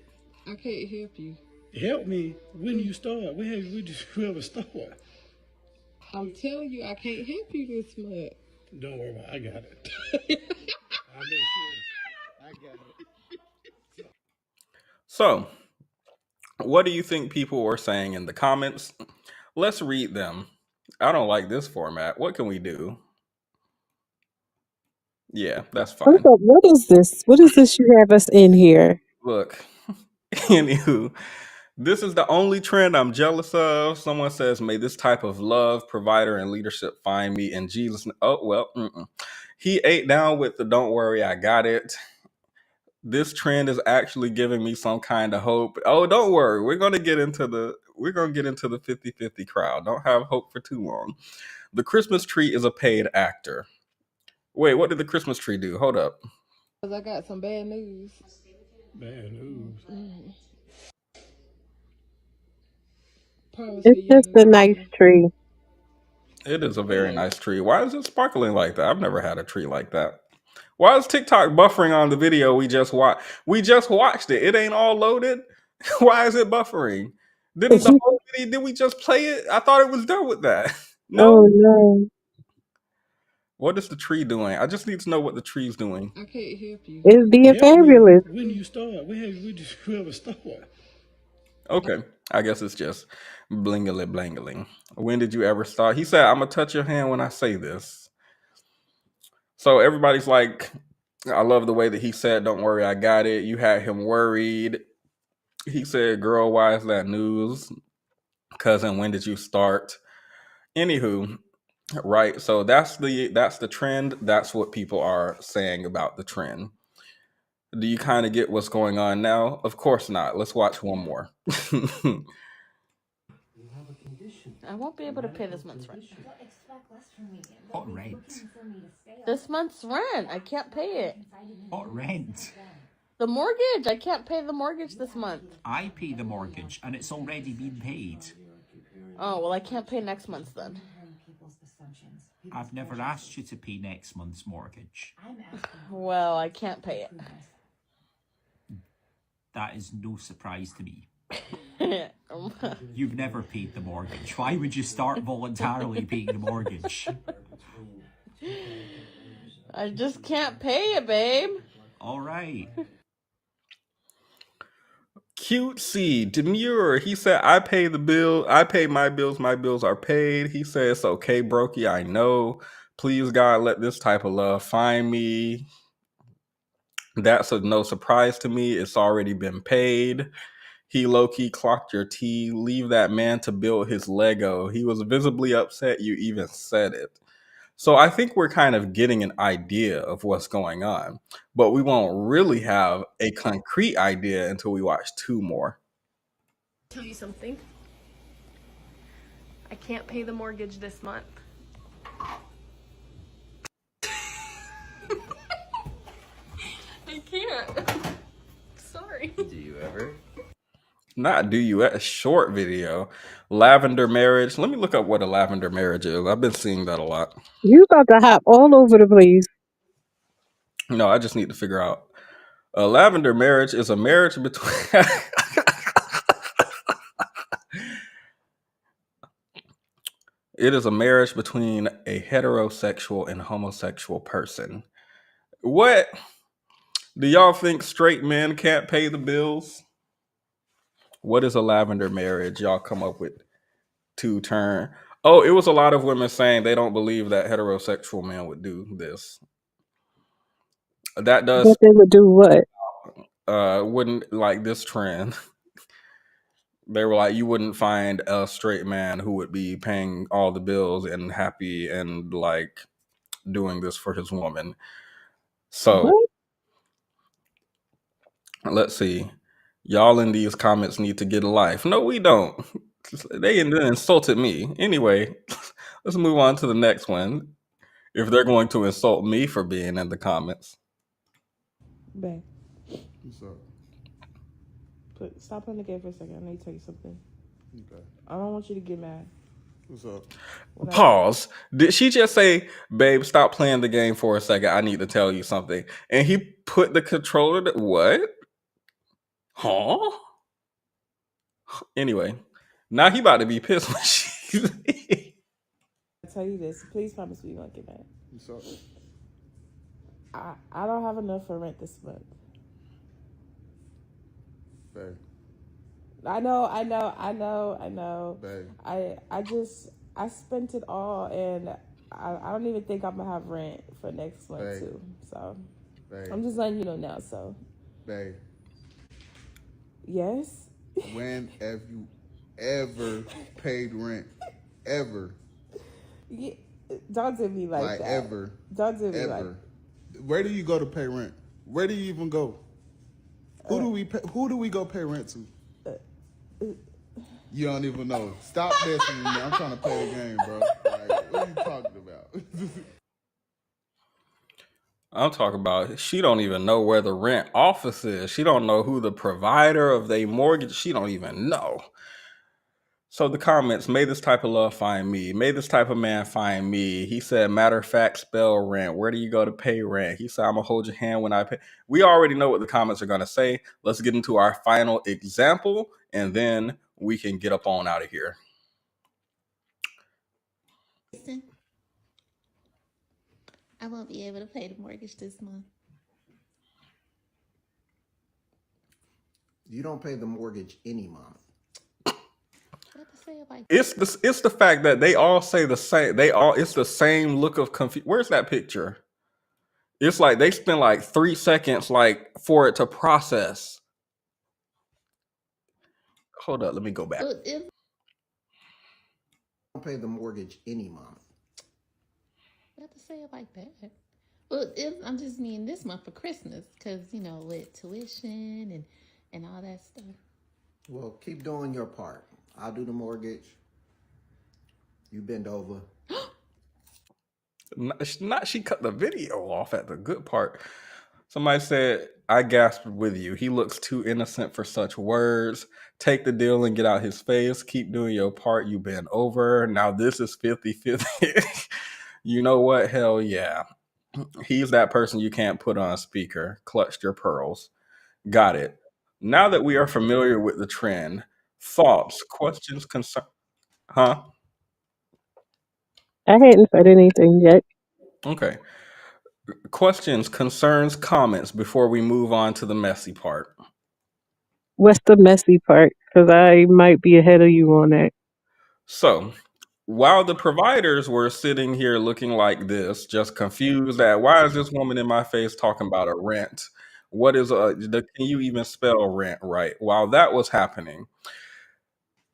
[SPEAKER 19] I can't help you.
[SPEAKER 20] Help me when you start. When have we ever start?
[SPEAKER 19] I'm telling you, I can't help you this month.
[SPEAKER 20] Don't worry about it. I got it. I make sure. I got it.
[SPEAKER 1] So, what do you think people were saying in the comments? Let's read them. I don't like this format. What can we do? Yeah, that's fine.
[SPEAKER 15] What is this? What is this you have us in here?
[SPEAKER 1] Look, anywho, this is the only trend I'm jealous of. Someone says, "May this type of love, provider, and leadership find me in Jesus." Oh, well, he ate down with the "don't worry, I got it." This trend is actually giving me some kind of hope. Oh, don't worry. We're going to get into the 50-50 crowd. Don't have hope for too long. The Christmas tree is a paid actor. Wait, what did the Christmas tree do? Hold up.
[SPEAKER 19] I got some bad news.
[SPEAKER 20] Bad news.
[SPEAKER 15] It's just a nice tree.
[SPEAKER 1] It is a very nice tree. Why is it sparkling like that? I've never had a tree like that. Why is TikTok buffering on the video we just watched? We just watched it. It ain't all loaded. Why is it buffering? Didn't the whole video, did we just play it? I thought it was done with that. No?
[SPEAKER 15] Oh, no.
[SPEAKER 1] What is the tree doing? I just need to know what the tree's doing.
[SPEAKER 19] I can't help you.
[SPEAKER 15] It's being fabulous.
[SPEAKER 20] When you start, when have we ever start?
[SPEAKER 1] Okay. I guess it's just blingly blangling. When did you ever start? He said, "I'm going to touch your hand when I say this." So everybody's like, I love the way that he said, "Don't worry, I got it." You had him worried. He said, "Girl, why is that news? Cousin, when did you start?" Anywho, right. So that's the trend. That's what people are saying about the trend. Do you kind of get what's going on now? Of course not. Let's watch one more.
[SPEAKER 21] I won't be able to pay this month's rent.
[SPEAKER 22] What rent?
[SPEAKER 21] This month's rent. I can't pay it.
[SPEAKER 22] What rent?
[SPEAKER 21] The mortgage. I can't pay the mortgage this month.
[SPEAKER 22] I pay the mortgage and it's already been paid.
[SPEAKER 21] Oh, well, I can't pay next month's then.
[SPEAKER 22] I've never asked you to pay next month's mortgage.
[SPEAKER 21] Well, I can't pay it.
[SPEAKER 22] That is no surprise to me. You've never paid the mortgage. Why would you start voluntarily paying the mortgage?
[SPEAKER 21] I just can't pay it, babe.
[SPEAKER 22] All right.
[SPEAKER 1] Cutesy, demure. He said, I pay the bill. I pay my bills. My bills are paid. He says, okay, brokey, I know. Please, God, let this type of love find me. That's no surprise to me. It's already been paid. He low-key clocked your tea. Leave that man to build his Lego. He was visibly upset you even said it. So I think we're kind of getting an idea of what's going on, but we won't really have a concrete idea until we watch 2 more.
[SPEAKER 23] Tell you something. I can't pay the mortgage this month. I can't. Sorry.
[SPEAKER 24] Do you ever?
[SPEAKER 1] Not do you, a short video. Lavender marriage. Let me look up what a lavender marriage is. I've been seeing that a lot.
[SPEAKER 15] You about to hop all over the place.
[SPEAKER 1] No, I just need to figure out. A lavender marriage is a marriage between... It is a marriage between a heterosexual and homosexual person. What? Do y'all think straight men can't pay the bills? What is a lavender marriage? Y'all come up with 2 terms. Oh, it was a lot of women saying they don't believe that heterosexual men would do this. That does.
[SPEAKER 15] But they would do what?
[SPEAKER 1] Wouldn't like this trend. They were like, you wouldn't find a straight man who would be paying all the bills and happy and like doing this for his woman. So let's see. Y'all in these comments need to get a life. No, we don't. They insulted me. Anyway, let's move on to the next one. If they're going to insult me for being in the comments.
[SPEAKER 3] Babe.
[SPEAKER 4] What's up?
[SPEAKER 3] Stop playing the game for a second. I need to tell you something.
[SPEAKER 4] Okay.
[SPEAKER 3] I don't want you to get mad.
[SPEAKER 4] What's up?
[SPEAKER 1] Pause. Did she just say, babe, stop playing the game for a second. I need to tell you something. And he put the controller to what? Huh? Anyway, now he about to be pissed when she...
[SPEAKER 3] I'll tell you this. Please promise me you won't get mad.
[SPEAKER 4] What's up?
[SPEAKER 3] I don't have enough for rent this month.
[SPEAKER 4] Babe.
[SPEAKER 3] I know.
[SPEAKER 4] Babe.
[SPEAKER 3] I spent it all, and I don't even think I'm gonna have rent for next month
[SPEAKER 4] Babe.
[SPEAKER 3] too. So
[SPEAKER 4] Babe.
[SPEAKER 3] I'm just letting you know now. So.
[SPEAKER 4] Babe.
[SPEAKER 3] Yes.
[SPEAKER 4] When have you ever paid rent? Ever?
[SPEAKER 3] Yeah, don't do me like that.
[SPEAKER 4] Ever.
[SPEAKER 3] Don't do me
[SPEAKER 4] ever. Where do you go to pay rent? Where do you even go? Who do we go pay rent to? You don't even know. Stop messing with me. I'm trying to play the game, bro. Like, what are you talking about?
[SPEAKER 1] I'm talking about she don't even know where the rent office is. She don't know who the provider of their mortgage. She don't even know. So the comments, may this type of love find me. May this type of man find me. He said, matter of fact, spell rent. Where do you go to pay rent? He said, I'm going to hold your hand when I pay. We already know what the comments are going to say. Let's get into our final example, and then we can get up on out of here.
[SPEAKER 25] I won't be able to pay the mortgage this month.
[SPEAKER 11] You don't pay the mortgage any month.
[SPEAKER 1] It's the fact that they all say the same. It's the same look of confusion. Where's that picture? It's like they spend like 3 seconds like for it to process. Hold up, let me go back.
[SPEAKER 11] You don't pay the mortgage any month.
[SPEAKER 25] You have to say it like that. Well, I'm just mean this month for Christmas, because, you know, with tuition and all that stuff.
[SPEAKER 11] Well, keep doing your part. I'll do the mortgage. You bend over.
[SPEAKER 1] Not she cut the video off at the good part. Somebody said, I gasped with you. He looks too innocent for such words. Take the deal and get out his face. Keep doing your part. You been over. Now this is 50-50. You know what? Hell yeah. He's that person you can't put on a speaker. Clutched your pearls. Got it. Now that we are familiar with the trend, thoughts, questions, concern. Huh?
[SPEAKER 15] I hadn't said anything yet.
[SPEAKER 1] Okay. Questions, concerns, comments before we move on to the messy part.
[SPEAKER 15] What's the messy part? Because I might be ahead of you on that.
[SPEAKER 1] So, while the providers were sitting here looking like this, just confused at why is this woman in my face talking about a rent? What is can you even spell rent right? While that was happening,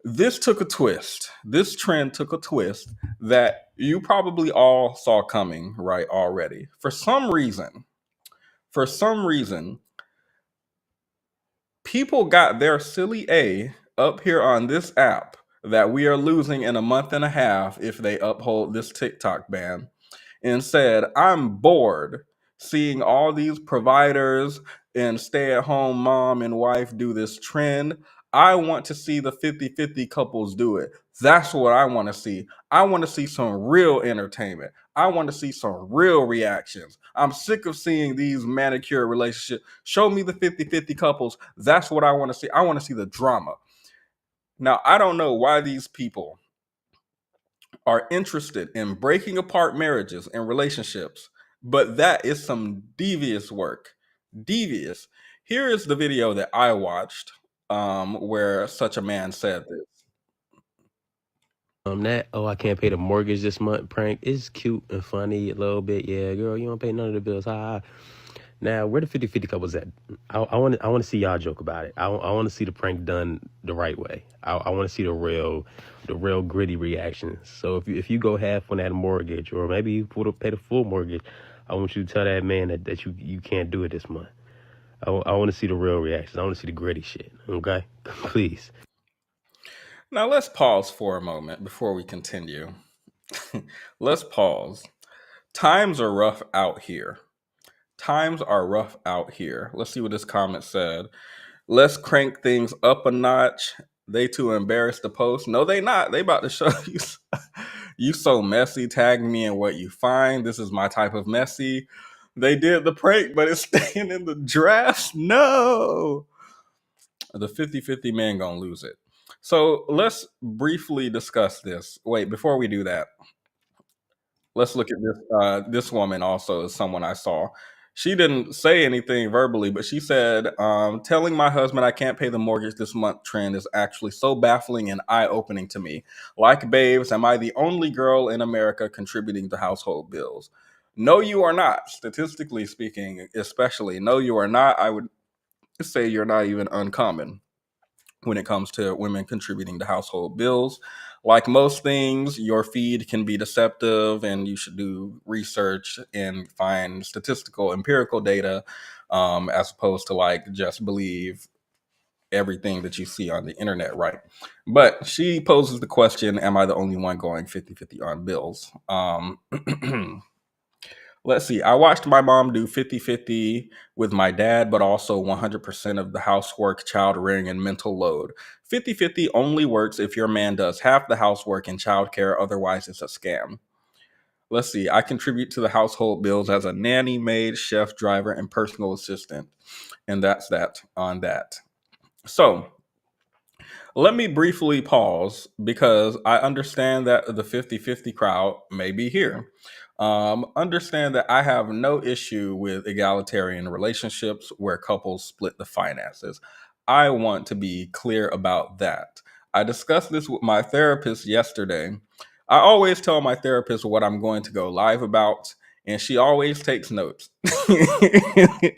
[SPEAKER 1] this took a twist. This trend took a twist that you probably all saw coming, right, already. For some reason, people got their silly A up here on this app that we are losing in a month and a half if they uphold this TikTok ban, and said, I'm bored seeing all these providers and stay-at-home mom and wife do this trend. I want to see the 50-50 couples do it. That's what I want to see. I want to see some real entertainment. I want to see some real reactions. I'm sick of seeing these manicure relationships. Show me the 50-50 couples. That's what I want to see. I want to see the drama. Now, I don't know why these people are interested in breaking apart marriages and relationships, but that is some devious work. Devious. Here is the video that I watched where such a man said this.
[SPEAKER 5] That I can't pay the mortgage this month prank is cute and funny a little bit. Yeah, girl, you don't pay none of the bills. Ha. Now, where the 50-50 couples at? I want to see y'all joke about it. I want to see the prank done the right way. I want to see the real gritty reactions. So if you go half on that mortgage, or maybe you pay the full mortgage, I want you to tell that man that you can't do it this month. I want to see the real reactions. I want to see the gritty shit. Okay, please.
[SPEAKER 1] Now let's pause for a moment before we continue. Let's pause. Times are rough out here. Times are rough out here. Let's see what this comment said. Let's crank things up a notch. They too embarrassed to post. No, they not. They about to show you. You so messy. Tag me in what you find. This is my type of messy. They did the prank, but it's staying in the drafts. No. The 50-50 man gonna lose it. So let's briefly discuss this. Wait, before we do that, let's look at this. This woman also is someone I saw. She didn't say anything verbally, but she said, telling my husband I can't pay the mortgage this month trend is actually so baffling and eye-opening to me. Like babes, am I the only girl in America contributing to household bills? No, you are not. Statistically speaking, especially, no, you are not. I would say you're not even uncommon when it comes to women contributing to household bills. Like most things, your feed can be deceptive, and you should do research and find statistical, empirical data, as opposed to like just believe everything that you see on the internet, right? But she poses the question, am I the only one going 50-50 on bills? Let's see. I watched my mom do 50-50 with my dad, but also 100% of the housework, child rearing, and mental load. 50-50 only works if your man does half the housework and childcare. Otherwise, it's a scam. Let's see. I contribute to the household bills as a nanny, maid, chef, driver, and personal assistant. And that's that on that. So let me briefly pause because I understand that the 50-50 crowd may be here. Understand that I have no issue with egalitarian relationships where couples split the finances. I want to be clear about that. I discussed this with my therapist yesterday. I always tell my therapist what I'm going to go live about, and she always takes notes.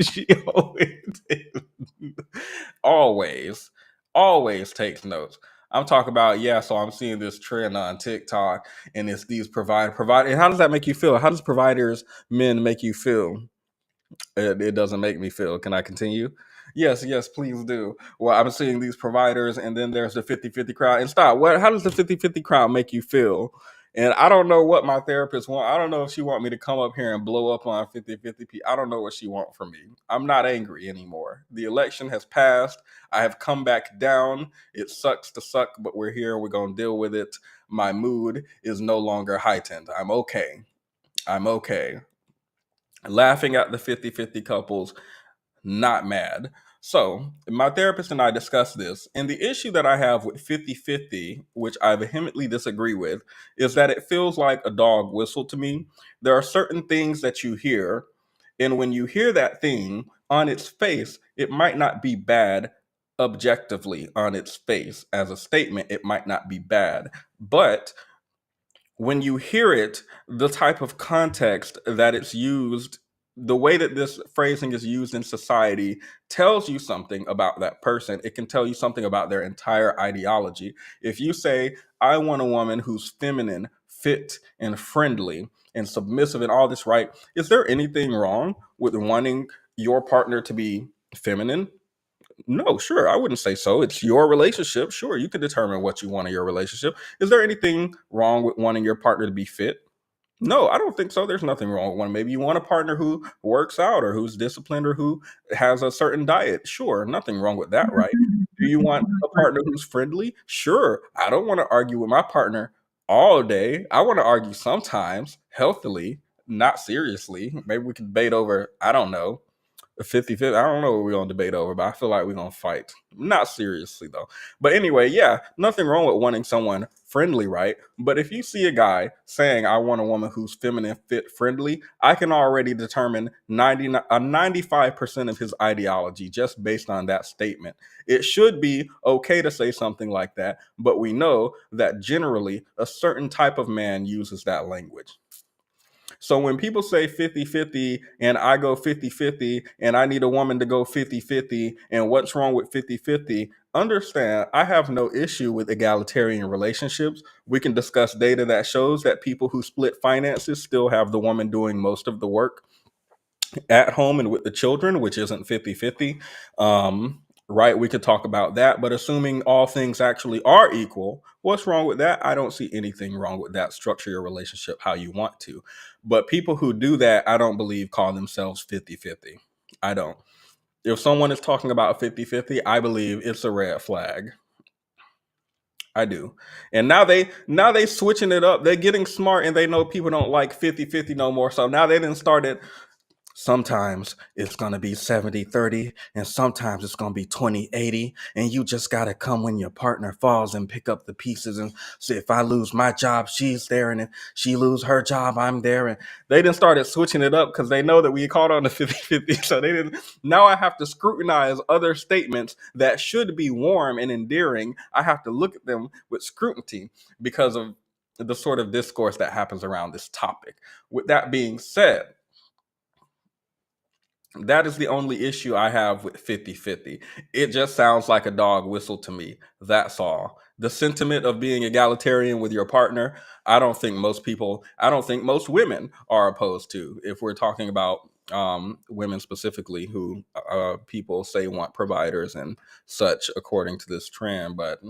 [SPEAKER 1] She always takes notes. I'm talking about, yeah, so I'm seeing this trend on TikTok, and it's these provide. And how does that make you feel? How does providers, men, make you feel? It doesn't make me feel. Can I continue? Yes, please do. Well, I'm seeing these providers, and then there's the 50-50 crowd. And stop. How does the 50-50 crowd make you feel? And I don't know what my therapist want. I don't know if she want me to come up here and blow up on 50-50. I don't know what she want from me. I'm not angry anymore. The election has passed. I have come back down. It sucks to suck, but we're here. We're going to deal with it. My mood is no longer heightened. I'm okay. I'm okay. Laughing at the 50-50 couples, not mad. So, my therapist and I discussed this, and the issue that I have with 50-50, which I vehemently disagree with, is that it feels like a dog whistle to me. There are certain things that you hear, and when you hear that thing on its face, it might not be bad objectively on its face. As a statement, it might not be bad. But when you hear it, the type of context that it's used, the way that this phrasing is used in society tells you something about that person. It can tell you something about their entire ideology. If you say, I want a woman who's feminine, fit, and friendly, and submissive and all this, right? Is there anything wrong with wanting your partner to be feminine? No, sure. I wouldn't say so. It's your relationship. Sure, you can determine what you want in your relationship. Is there anything wrong with wanting your partner to be fit? No, I don't think so. There's nothing wrong with one. Maybe you want a partner who works out or who's disciplined or who has a certain diet. Sure, nothing wrong with that, right? Do you want a partner who's friendly? Sure. I don't want to argue with my partner all day. I want to argue sometimes, healthily, not seriously. Maybe we can debate over, I don't know, 50-50. I don't know what we're going to debate over, but I feel like we're going to fight. Not seriously, though. But anyway, yeah, nothing wrong with wanting someone friendly, right? But if you see a guy saying, I want a woman who's feminine, fit, friendly, I can already determine 95% of his ideology just based on that statement. It should be okay to say something like that, but we know that generally a certain type of man uses that language. So when people say 50-50 and I go 50-50 and I need a woman to go 50-50 and what's wrong with 50-50, understand I have no issue with egalitarian relationships. We can discuss data that shows that people who split finances still have the woman doing most of the work at home and with the children, which isn't 50-50. Right, we could talk about that, but assuming all things actually are equal, what's wrong with that? I don't see anything wrong with that. Structure your relationship how you want to. But people who do that, I don't believe call themselves 50-50. I don't. If someone is talking about 50-50, I believe it's a red flag. I do. And now they switching it up. They're getting smart and they know people don't like 50-50 no more. So now they didn't started. Sometimes it's going to be 70-30 and sometimes it's going to be 20-80, and you just got to come when your partner falls and pick up the pieces and say, if I lose my job, she's there, and if she lose her job, I'm there. And they didn't started switching it up because they know that we caught on the 50-50. So they didn't. Now I have to scrutinize other statements that should be warm and endearing. I have to look at them with scrutiny because of the sort of discourse that happens around this topic. With that being said, that is the only issue I have with 50-50. It just sounds like a dog whistle to me. That's all. The sentiment of being egalitarian with your partner, I don't think most women are opposed to. If we're talking about women specifically who people say want providers and such according to this trend. But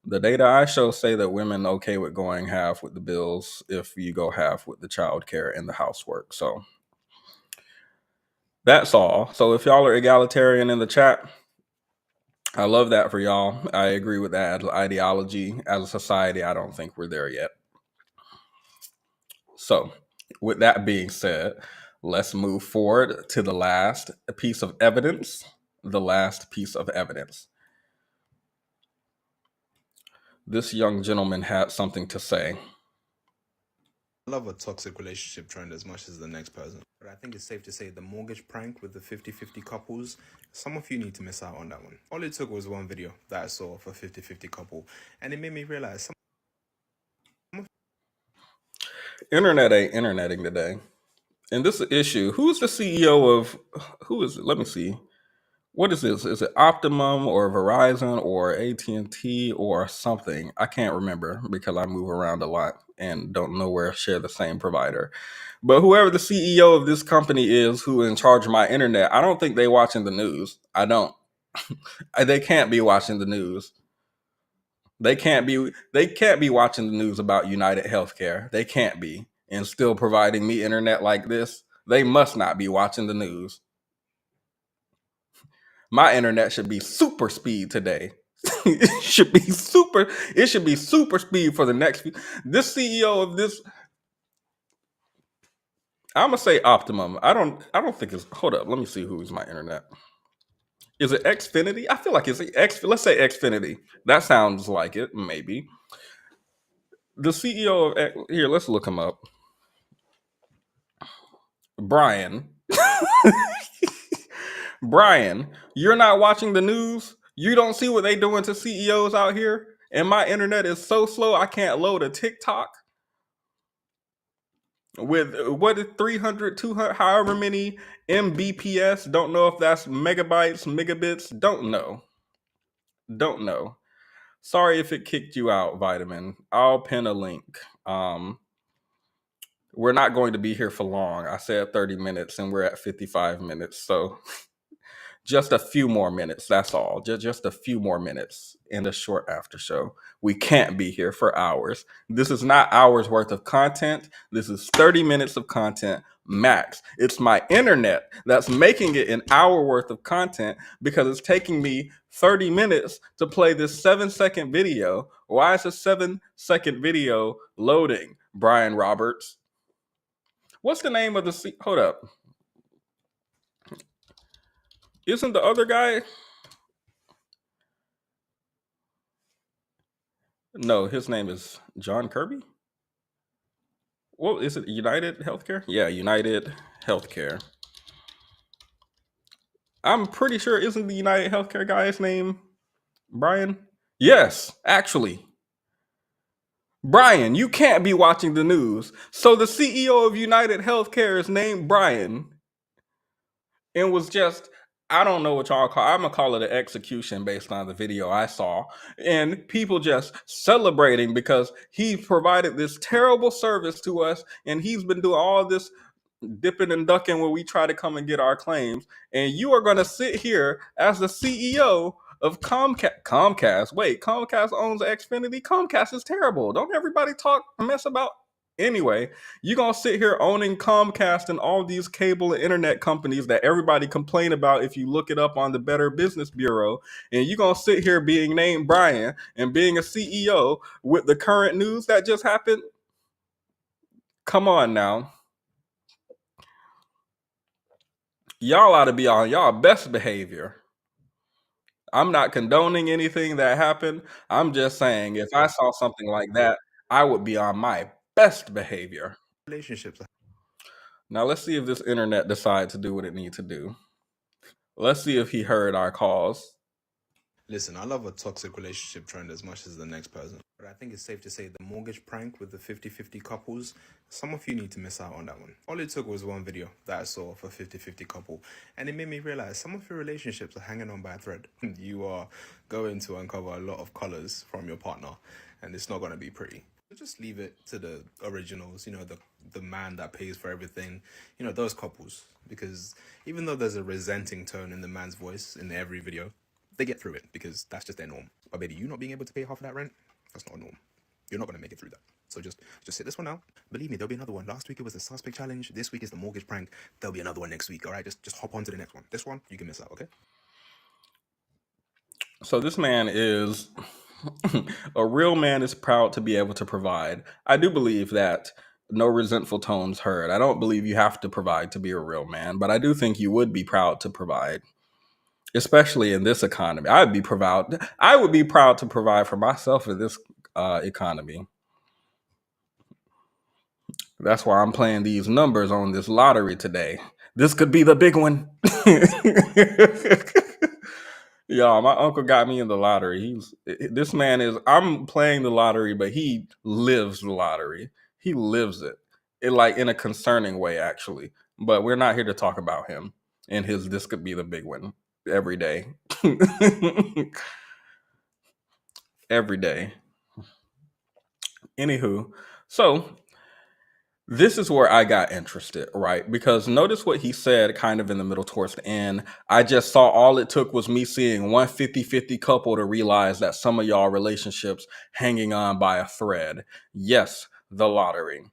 [SPEAKER 1] the data I show say that women okay with going half with the bills if you go half with the child care and the housework. So that's all. So if y'all are egalitarian in the chat, I love that for y'all. I agree with that ideology. As a society, I don't think we're there yet. So with that being said, let's move forward to the last piece of evidence. The last piece of evidence. This young gentleman had something to say.
[SPEAKER 6] I love a toxic relationship trend as much as the next person. But I think it's safe to say the mortgage prank with the 50-50 couples, some of you need to miss out on that one. All it took was one video that I saw of a 50-50 couple, and it made me realize
[SPEAKER 1] Internet ain't interneting today. And this is an issue. Who's the CEO of, who is it? Let me see. What is this? Is it Optimum or Verizon or AT&T or something? I can't remember because I move around a lot and don't know where I share the same provider. But whoever the CEO of this company is who in charge of my internet, I don't think they watching the news. I don't. They can't be watching the news. They can't be watching the news about United Healthcare. They can't be, and still providing me internet like this. They must not be watching the news. My internet should be super speed today. It should be super speed for the next few. This CEO of this, I'm gonna say Optimum. I don't think it's, hold up, let me see who's my internet. Is it Xfinity? I feel like it's let's say Xfinity. That sounds like it, maybe. The CEO of, here, let's look him up. Brian. Brian, you're not watching the news? You don't see what they doing to CEOs out here? And my internet is so slow I can't load a TikTok with what is 300, 200, however many Mbps. Don't know if that's megabytes, megabits. Don't know. Sorry if it kicked you out, Vitamin. I'll pin a link. We're not going to be here for long. I said 30 minutes and we're at 55 minutes. So just a few more minutes. That's all. Just a few more minutes in the short after show. We can't be here for hours. This is not hours worth of content. This is 30 minutes of content max. It's my internet that's making it an hour worth of content because it's taking me 30 minutes to play this 7-second video. Why is a 7-second video loading, Brian Roberts? What's the name of the hold up. Isn't the other guy? No, his name is John Kirby. Well, is it United Healthcare? Yeah, United Healthcare. I'm pretty sure, isn't the United Healthcare guy's name Brian? Yes, actually. Brian, you can't be watching the news. So the CEO of United Healthcare is named Brian and was just, I don't know what y'all call, I'm gonna call it an execution based on the video I saw, and people just celebrating because he provided this terrible service to us and he's been doing all this dipping and ducking when we try to come and get our claims, and you are going to sit here as the CEO of Comcast. Wait, Comcast owns Xfinity? Comcast is terrible. Don't everybody talk mess about? Anyway, you're going to sit here owning Comcast and all these cable and internet companies that everybody complain about if you look it up on the Better Business Bureau, and you're going to sit here being named Brian and being a CEO with the current news that just happened? Come on now. Y'all ought to be on y'all best behavior. I'm not condoning anything that happened. I'm just saying if I saw something like that, I would be on my best behavior.
[SPEAKER 6] Relationships.
[SPEAKER 1] Now let's see if this internet decides to do what it needs to do. Let's see if he heard our calls.
[SPEAKER 6] Listen, I love a toxic relationship trend as much as the next person. But I think it's safe to say the mortgage prank with the 50-50 couples, some of you need to miss out on that one. All it took was one video that I saw of a 50-50 couple, and it made me realize some of your relationships are hanging on by a thread. You are going to uncover a lot of colors from your partner, and it's not going to be pretty. Just leave it to the originals, the man that pays for everything, those couples. Because even though there's a resenting tone in the man's voice in every video, they get through it because that's just their norm. But baby, you not being able to pay half of that rent, that's not a norm. You're not going to make it through that. So just sit this one out. Believe me, there'll be another one. Last week it was the suspect challenge. This week is the mortgage prank. There'll be another one next week. All right, just hop on to the next one. This one, you can miss out, okay?
[SPEAKER 1] So this man is a real man is proud to be able to provide. I do believe that no resentful tones heard. I don't believe you have to provide to be a real man, but I do think you would be proud to provide. Especially in this economy. I would be proud to provide for myself in this economy. That's why I'm playing these numbers on this lottery today. This could be the big one. Y'all, my uncle got me in the lottery. I'm playing the lottery, but he lives the lottery. He lives it. In a concerning way, actually. But we're not here to talk about him and this could be the big one. Every day. Every day. Anywho, so This is where I got interested, right? Because notice what he said kind of in the middle towards the end. I just saw all it took was me seeing one 50-50 couple to realize that some of y'all relationships hanging on by a thread. Yes, the lottery.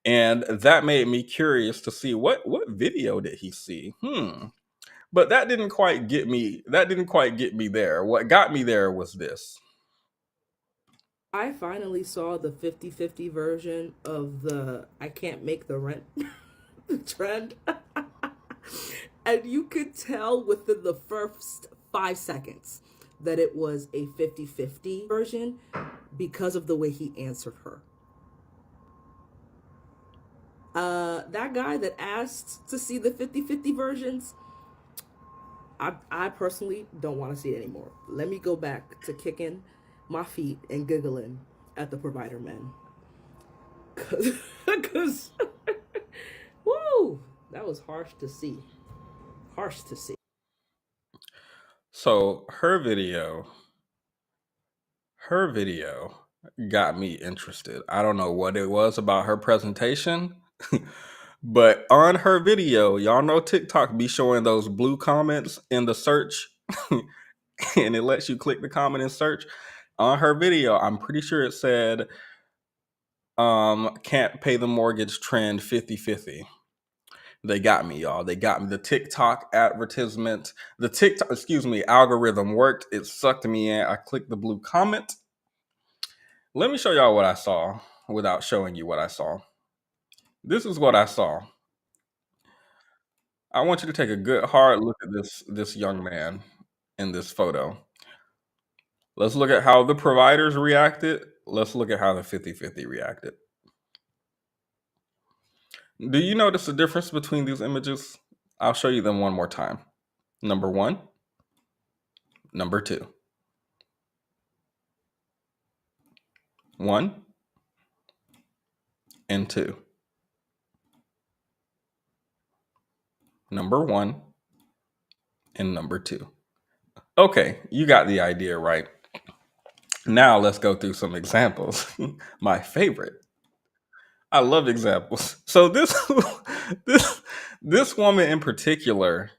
[SPEAKER 1] And that made me curious to see what video did he see? But that didn't quite get me. That didn't quite get me there. What got me there was this.
[SPEAKER 3] I finally saw the 50-50 version of the I can't make the rent trend. And you could tell within the first 5 seconds that it was a 50-50 version because of the way he answered her. That guy that asked to see the 50-50 versions, I personally don't want to see it anymore. Let me go back to kicking my feet and giggling at the provider men. Because, woo, that was harsh to see. Harsh to see.
[SPEAKER 1] So her video got me interested. I don't know what it was about her presentation, but on her video, y'all know TikTok be showing those blue comments in the search and it lets you click the comment and search. On her video, I'm pretty sure it said, can't pay the mortgage trend 50-50. They got me, y'all. They got me. The TikTok advertisement, algorithm worked. It sucked me in. I clicked the blue comment. Let me show y'all what I saw without showing you what I saw. This is what I saw. I want you to take a good hard look at this young man in this photo. Let's look at how the providers reacted. Let's look at how the 50-50 reacted. Do you notice the difference between these images? I'll show you them one more time. Number 1, number 2. 1 and 2. Number 1 and number 2. Okay, you got the idea, right? Now let's go through some examples. My favorite. I love examples. So this woman in particular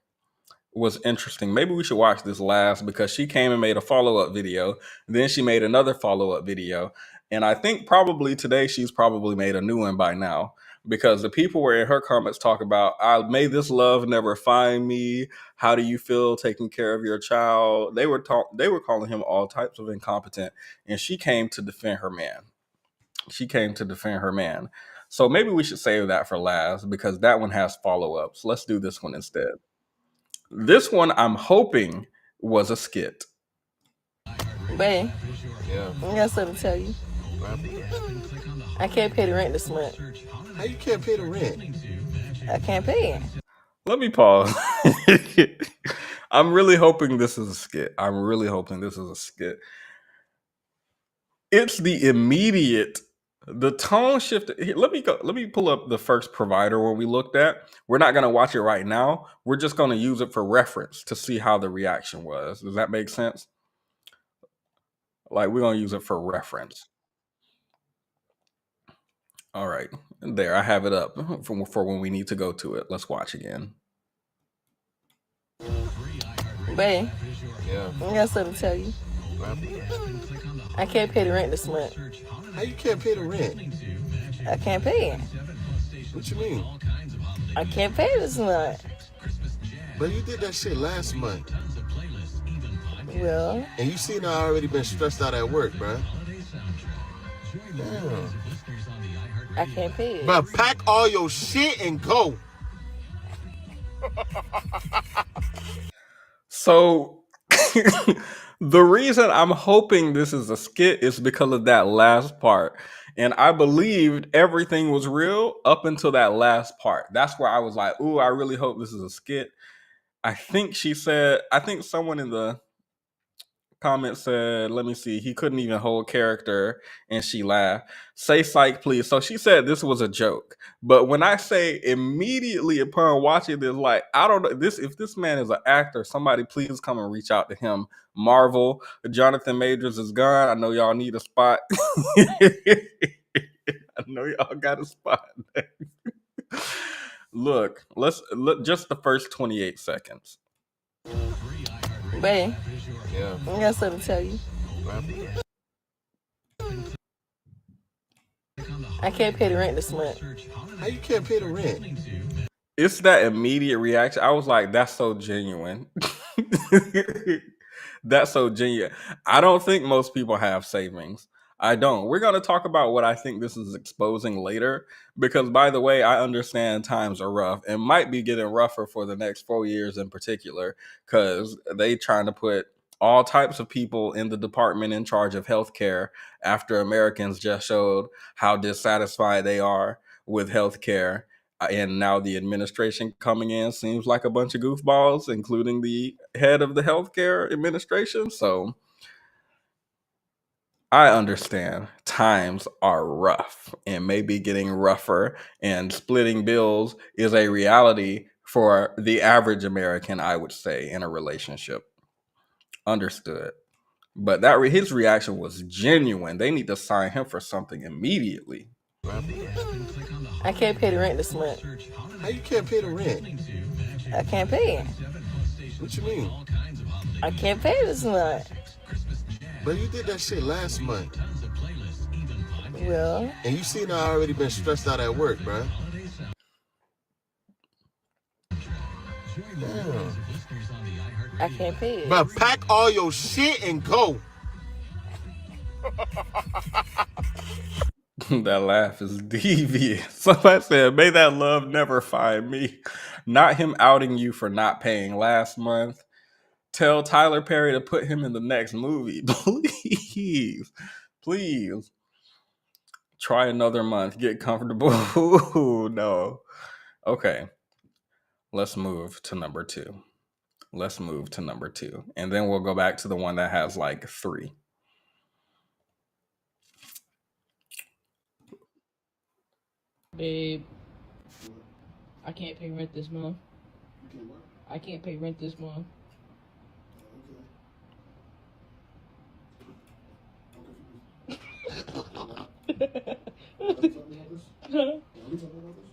[SPEAKER 1] was interesting. Maybe we should watch this last because she came and made a follow-up video. Then she made another follow-up video. And I think probably today she's probably made a new one by now because the people were in her comments talk about, may this love never find me. How do you feel taking care of your child? They were calling him all types of incompetent. And she came to defend her man. So maybe we should save that for last because that one has follow-ups. Let's do this one instead. This one I'm hoping was a skit.
[SPEAKER 21] Babe, I got something to tell you. I can't pay the rent this month.
[SPEAKER 20] How you can't pay the rent?
[SPEAKER 21] I can't pay it.
[SPEAKER 1] Let me pause. I'm really hoping this is a skit. It's the tone shift. Let me pull up the first provider one we looked at. We're not going to watch it right now. We're just going to use it for reference to see how the reaction was. Does that make sense? Like, we're going to use it for reference. All right. There, I have it up for when we need to go to it. Let's watch again.
[SPEAKER 21] Babe, I got something to tell you. I can't pay the rent this month.
[SPEAKER 20] How you can't pay the rent?
[SPEAKER 21] I can't pay it.
[SPEAKER 20] What you mean?
[SPEAKER 21] I can't pay this month.
[SPEAKER 20] But you did that shit last month.
[SPEAKER 21] Well.
[SPEAKER 20] And you seen I already been stressed out at work, bruh. Damn.
[SPEAKER 21] I can't pay it.
[SPEAKER 20] But pack all your shit and go.
[SPEAKER 1] So the reason I'm hoping this is a skit is because of that last part. And I believed everything was real up until that last part. That's where I was like, ooh, I really hope this is a skit. I think someone in the comment said, let me see, he couldn't even hold character, and she laughed. Say psych, please. So she said this was a joke. But when I say immediately upon watching this, like, I don't know, if this man is an actor, somebody please come and reach out to him. Marvel, Jonathan Majors is gone. I know y'all need a spot. I know y'all got a spot. Look, let's look just the first 28 seconds.
[SPEAKER 21] Babe,
[SPEAKER 5] Yeah.
[SPEAKER 21] I got something to tell you. I can't pay the rent this month.
[SPEAKER 20] How you can't pay the rent?
[SPEAKER 1] It's that immediate reaction. I was like, that's so genuine. That's so genuine. I don't think most people have savings. I don't. We're going to talk about what I think this is exposing later. Because, by the way, I understand times are rough and might be getting rougher for the next 4 years in particular, because they trying to put all types of people in the department in charge of healthcare after Americans just showed how dissatisfied they are with healthcare. And now the administration coming in seems like a bunch of goofballs, including the head of the healthcare administration. So I understand times are rough and maybe getting rougher, and splitting bills is a reality for the average American, I would say, in a relationship. Understood. But his reaction was genuine. They need to sign him for something immediately.
[SPEAKER 21] I can't pay the rent this month.
[SPEAKER 20] How you can't pay the rent?
[SPEAKER 21] I can't pay it.
[SPEAKER 20] What you mean?
[SPEAKER 21] I can't pay this month.
[SPEAKER 20] Bro, you did that shit last month.
[SPEAKER 21] Well,
[SPEAKER 20] And you seen I already been stressed out at work, bro. Damn.
[SPEAKER 21] I can't pay it.
[SPEAKER 20] Bro, pack all your shit and go.
[SPEAKER 1] That laugh is devious. Somebody said, may that love never find me. Not him outing you for not paying last month. Tell Tyler Perry to put him in the next movie. Please. Please. Try another month. Get comfortable. No. Okay. Let's move to number 2. And then we'll go back to the one that has like 3.
[SPEAKER 3] Babe, I can't pay rent this month. I can't pay rent this month.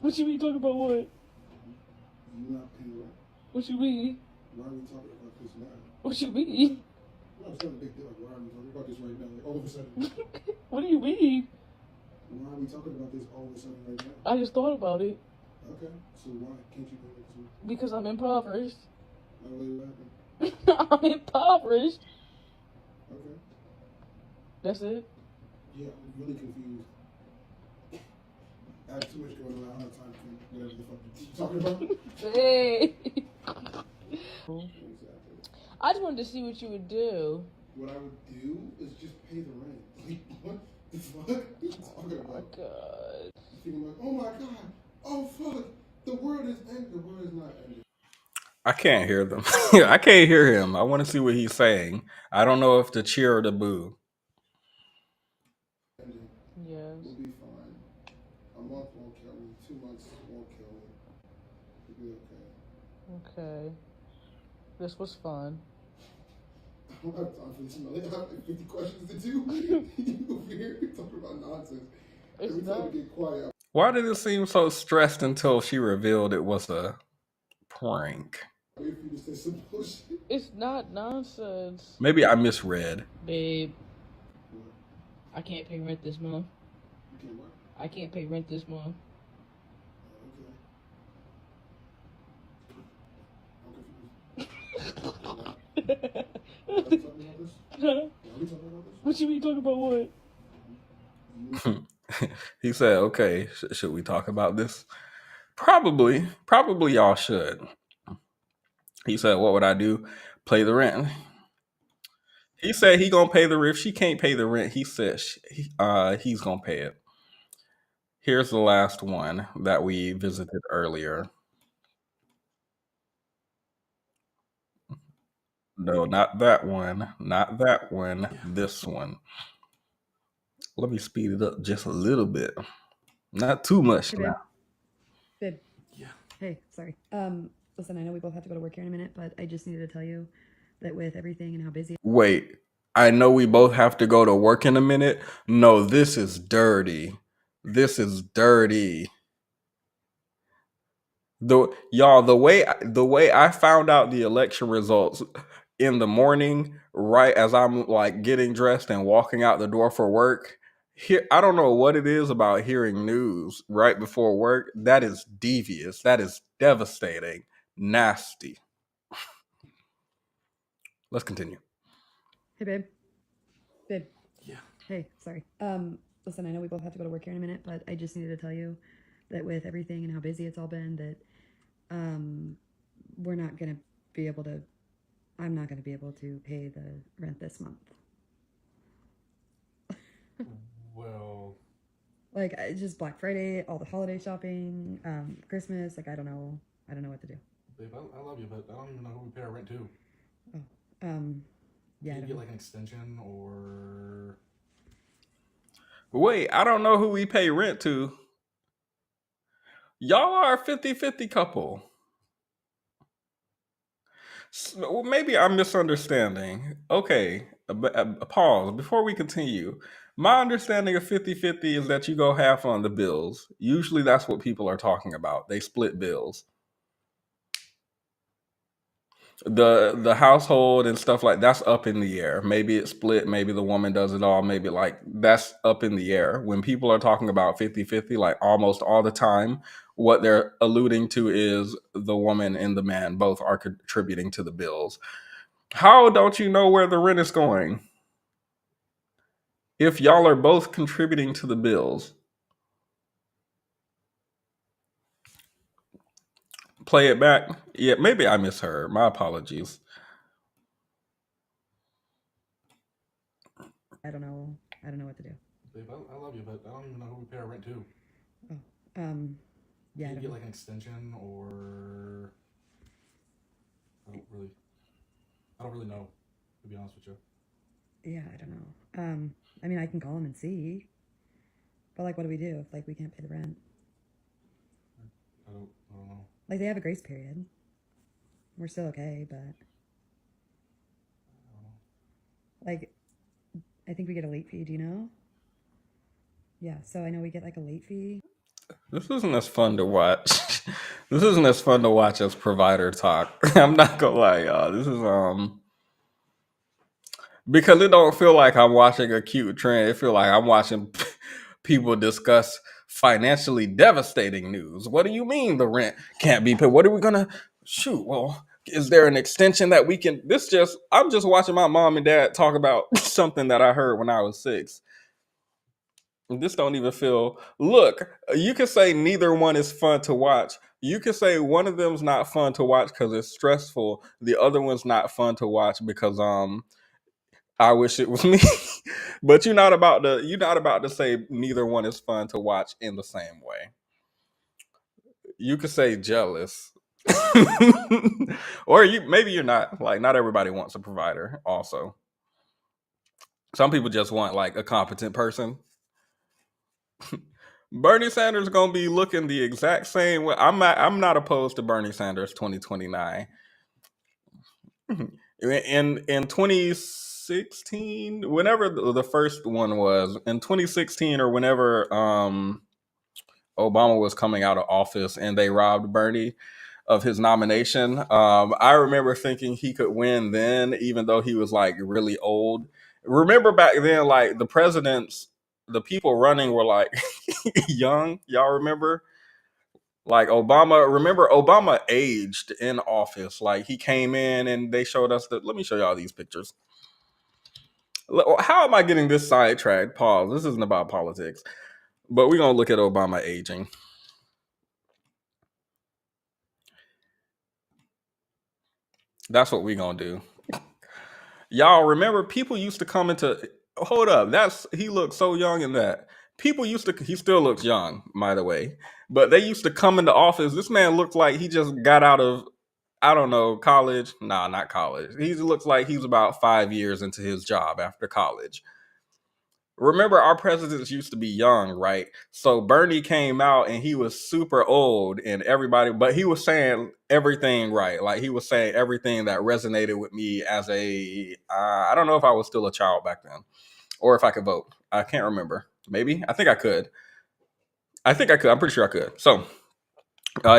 [SPEAKER 3] What you mean talking about what? What you mean?
[SPEAKER 4] Why are we talking about this now?
[SPEAKER 3] What you mean?
[SPEAKER 4] No, it's not a big deal. Like, why are we talking about this right now? Like, all of a sudden.
[SPEAKER 3] What do you mean?
[SPEAKER 4] Why are we talking about this all of a sudden right now?
[SPEAKER 3] I just thought about it.
[SPEAKER 4] Okay, so why can't you pay this?
[SPEAKER 3] Because I'm impoverished.
[SPEAKER 4] Like, what happened?
[SPEAKER 3] I'm impoverished.
[SPEAKER 4] Okay.
[SPEAKER 3] That's it?
[SPEAKER 4] Yeah, I'm really confused. I have too much going on. I don't have time for whatever the fuck you're talking about.
[SPEAKER 3] Hey. I just wanted to see what you would do.
[SPEAKER 4] What I would do is just pay the rent. Like, what the fuck are you talking about?
[SPEAKER 3] Oh, God.
[SPEAKER 4] You're thinking like, oh my God, oh fuck, the world is ending. The world is not ending.
[SPEAKER 1] I can't hear them. I can't hear him. I want to see what he's saying. I don't know if to cheer or to boo.
[SPEAKER 3] Yes.
[SPEAKER 4] We'll be fine. A month won't kill me. 2 months won't kill me. We'll be okay.
[SPEAKER 3] Okay. This was fun.
[SPEAKER 4] I don't have time for this. I have 50 questions to do. You over here talking about nonsense. Every time we get quiet.
[SPEAKER 1] Why did it seem so stressed until she revealed it was a prank?
[SPEAKER 4] Wait for you to say some bullshit.
[SPEAKER 3] It's not nonsense.
[SPEAKER 1] Maybe I misread.
[SPEAKER 3] Babe, I can't pay rent this month.
[SPEAKER 4] You can't what?
[SPEAKER 3] I can't pay rent this month. What you mean talking about what?
[SPEAKER 1] He said, okay, should we talk about this? Probably y'all should. He said, what would I do? Pay the rent. He said he gonna pay the rent. If she can't pay the rent, he said he's gonna pay it. Here's the last one that we visited earlier. No, not that one. Not that one. This one. Let me speed it up just a little bit. Not too much now.
[SPEAKER 7] Babe. Yeah. Hey, sorry. Listen, I know we both have to go to work here in a minute, but I just needed to tell you that with everything and how busy.
[SPEAKER 1] Wait, I know we both have to go to work in a minute. No, this is dirty. This is dirty. The way I found out the election results in the morning, right as I'm like getting dressed and walking out the door for work. Here, I don't know what it is about hearing news right before work. That is devious. That is devastating. Nasty. Let's continue.
[SPEAKER 7] Hey, babe. Babe. Yeah. Hey, sorry. Listen, I know we both have to go to work here in a minute, but I just needed to tell you that with everything and how busy it's all been, that we're not gonna be able to. I'm not gonna be able to pay the rent this month.
[SPEAKER 20] Well,
[SPEAKER 7] like it's just Black Friday, all the holiday shopping, Christmas. Like I don't know what to do.
[SPEAKER 20] babe, I love you, but I don't even know who we pay our rent to.
[SPEAKER 7] Oh, yeah.
[SPEAKER 20] Can you get like an extension or?
[SPEAKER 1] Wait, I don't know who we pay rent to. Y'all are a 50-50 couple. Well, maybe I'm misunderstanding. Okay, pause. Before we continue, my understanding of 50-50 is that you go half on the bills. Usually that's what people are talking about. They split bills. The household and stuff like that's up in the air. Maybe it's split, maybe the woman does it all, maybe like that's up in the air. When people are talking about 50-50, like almost all the time, what they're alluding to is the woman and the man both are contributing to the bills. How don't you know where the rent is going? If y'all are both contributing to the bills. Play it back. Yeah, maybe I misheard. My apologies.
[SPEAKER 7] I don't know what to do.
[SPEAKER 20] Babe, I love you, but I don't even know who we pay our rent to.
[SPEAKER 7] Oh, yeah.
[SPEAKER 20] Can you get like an extension or? I don't really know, to be honest with you.
[SPEAKER 7] Yeah, I don't know. I mean, I can call them and see. But like, what do we do if like we can't pay the rent?
[SPEAKER 20] I don't know.
[SPEAKER 7] Like they have a grace period. We're still okay, but like I think we get a late fee, do you know? Yeah, so I know we get like a late fee.
[SPEAKER 1] This isn't as fun to watch. This isn't as fun to watch as provider talk. I'm not gonna lie, y'all. This is because it don't feel like I'm watching a cute trend. It feel like I'm watching people discuss financially devastating news. What do you mean the rent can't be paid? What are we gonna shoot? Well, is there an extension that we can? I'm just watching my mom and dad talk about something that I heard when I was 6. This don't even feel. Look, you can say neither one is fun to watch. You can say one of them's not fun to watch because it's stressful. The other one's not fun to watch because I wish it was me. But you're not about to say neither one is fun to watch in the same way. You could say jealous. Or maybe you're not. Like not everybody wants a provider also. Some people just want like a competent person. Bernie Sanders gonna be looking the exact same way. I'm not opposed to Bernie Sanders 2029. In 2016, whenever the first one was, in 2016 or whenever Obama was coming out of office and they robbed Bernie of his nomination, I remember thinking he could win then, even though he was like really old. Remember back then, like the people running were like young. Y'all remember? Like Obama aged in office. Like he came in and they showed us let me show y'all these pictures. How am I getting this sidetracked? Pause. This isn't about politics. But we're going to look at Obama aging. That's what we're going to do. Y'all remember people used to come into... Hold up. He looks so young in that. He still looks young, by the way. But they used to come into office. This man looked like he just got out of, I don't know, college. Nah, not college. He looks like he's about 5 years into his job after college. Remember, our presidents used to be young, right? So Bernie came out and he was super old and but he was saying everything right. Like he was saying everything that resonated with me as I don't know if I was still a child back then or if I could vote. I can't remember. Maybe. I think I could. I think I could. I'm pretty sure I could. So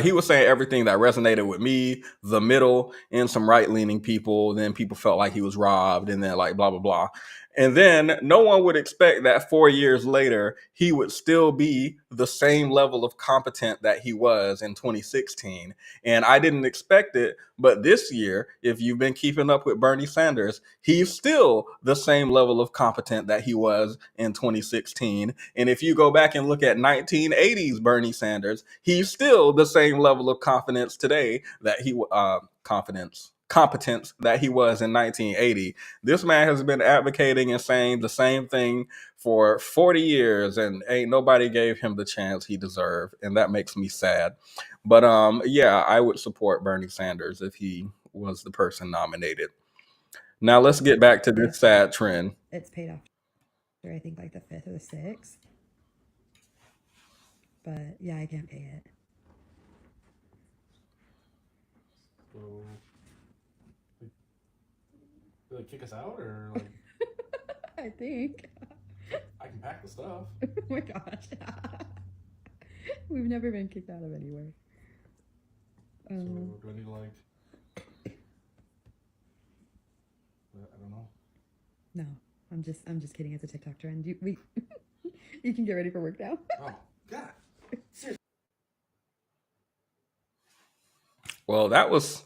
[SPEAKER 1] he was saying everything that resonated with me, the middle, and some right-leaning people. Then people felt like he was robbed, and then like blah blah blah. And then no one would expect that 4 years later he would still be the same level of competent that he was in 2016. And I didn't expect it, but this year, if you've been keeping up with Bernie Sanders, he's still the same level of competent that he was in 2016. And if you go back and look at 1980s Bernie Sanders, he's still the same level of confidence today that he competence that he was in 1980. This man has been advocating and saying the same thing for 40 years, and ain't nobody gave him the chance he deserved, and that makes me sad. But yeah, I would support Bernie Sanders if he was the person nominated. Now let's get back to this sad trend.
[SPEAKER 7] It's paid off. I think like the 5th or the 6th. But yeah, I can't pay it.
[SPEAKER 20] So, do they kick us out or like?
[SPEAKER 7] I think.
[SPEAKER 20] I can pack the stuff.
[SPEAKER 7] Oh my gosh. We've never been kicked out of anywhere.
[SPEAKER 20] So do I need to like? I don't know.
[SPEAKER 7] No, I'm just kidding. It's a TikTok trend. You can get ready for work now.
[SPEAKER 20] Oh God. Seriously.
[SPEAKER 1] Well, that was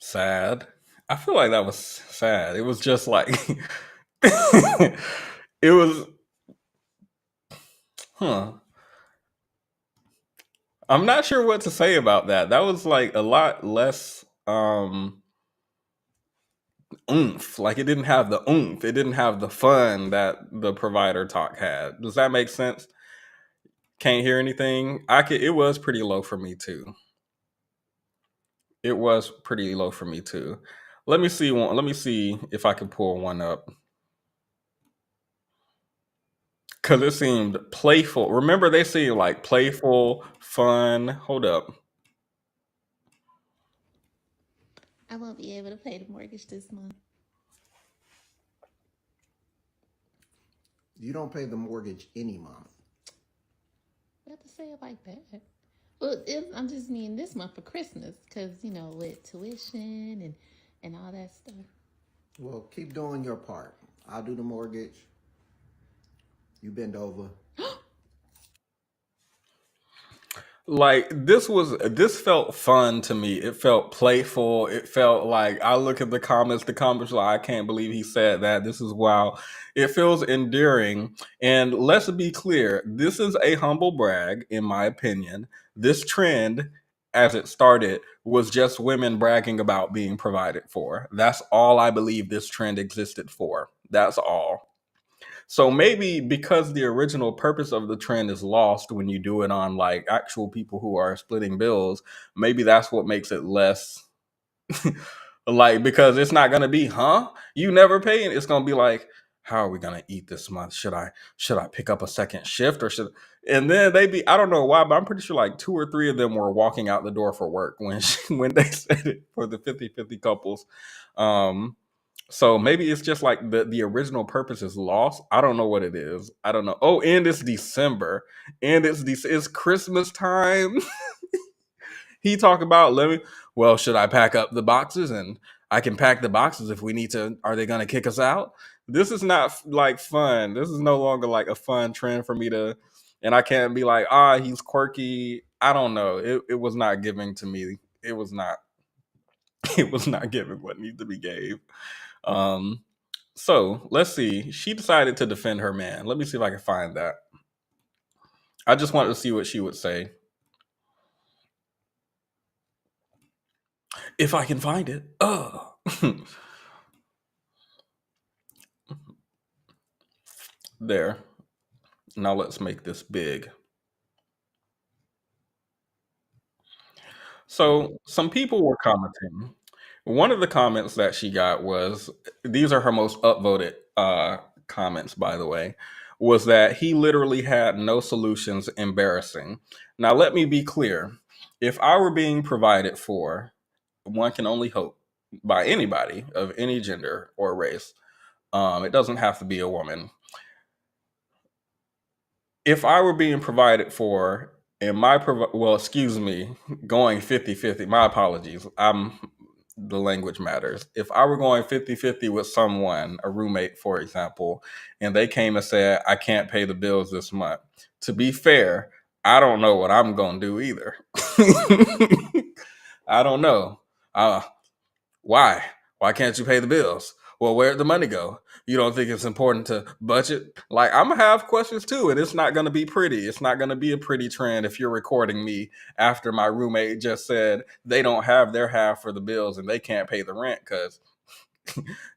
[SPEAKER 1] sad. I feel like that was sad. It was just like it was I'm not sure what to say about that. That was like a lot less oomph. Like it didn't have the oomph. It didn't have the fun that the provider talk had. Does that make sense? Can't hear anything. It was pretty low for me too. It was pretty low for me too. Let me see one. Let me see if I can pull one up. Cause it seemed playful. Remember they seemed like playful, fun. Hold up.
[SPEAKER 25] I won't be able to pay the mortgage this month.
[SPEAKER 11] You don't pay the mortgage any month.
[SPEAKER 25] You have to say it like that. Well, I'm just mean this month for Christmas, because, you know, with tuition and all that stuff.
[SPEAKER 11] Well, keep doing your part. I'll do the mortgage. You bend over.
[SPEAKER 1] Like this felt fun to me. It felt playful. It felt like I look at the comments are like, I can't believe he said that. This is wow. It feels endearing. And let's be clear, this is a humble brag, in my opinion. This trend, as it started, was just women bragging about being provided for. That's all I believe this trend existed for. That's all. So maybe because the original purpose of the trend is lost when you do it on like actual people who are splitting bills, maybe that's what makes it less like, because it's not going to be, you never pay it. It's going to be like, how are we going to eat this month? Should I pick up a second shift or should, and then I don't know why, but I'm pretty sure like 2 or 3 of them were walking out the door for work when they said it for the 50-50 couples. So maybe it's just like the original purpose is lost. I don't know what it is. I don't know. Oh, and it's December. And it's Christmas time. He talked about should I pack up the boxes? And I can pack the boxes if we need to. Are they going to kick us out? This is not like fun. This is no longer like a fun trend for me to, and I can't be like, he's quirky. I don't know. It was not giving to me. It was not giving what needs to be gave. So let's see. She decided to defend her man. Let me see if I can find that. I just wanted to see what she would say. If I can find it. There. Now let's make this big. So some people were commenting. One of the comments that she got was, these are her most upvoted comments, by the way, was that he literally had no solutions. Embarrassing. Now, let me be clear. If I were being provided for, one can only hope, by anybody of any gender or race, it doesn't have to be a woman. if I were being provided for and excuse me, going 50-50, my apologies. The language matters. If I were going 50-50 with someone, a roommate, for example, and they came and said, I can't pay the bills this month, to be fair, I don't know what I'm going to do either. I don't know. Why? Why can't you pay the bills? Well, where'd the money go? You don't think it's important to budget? Like, I'm gonna have questions too, and it's not gonna be pretty. It's not gonna be a pretty trend if you're recording me after my roommate just said they don't have their half for the bills and they can't pay the rent because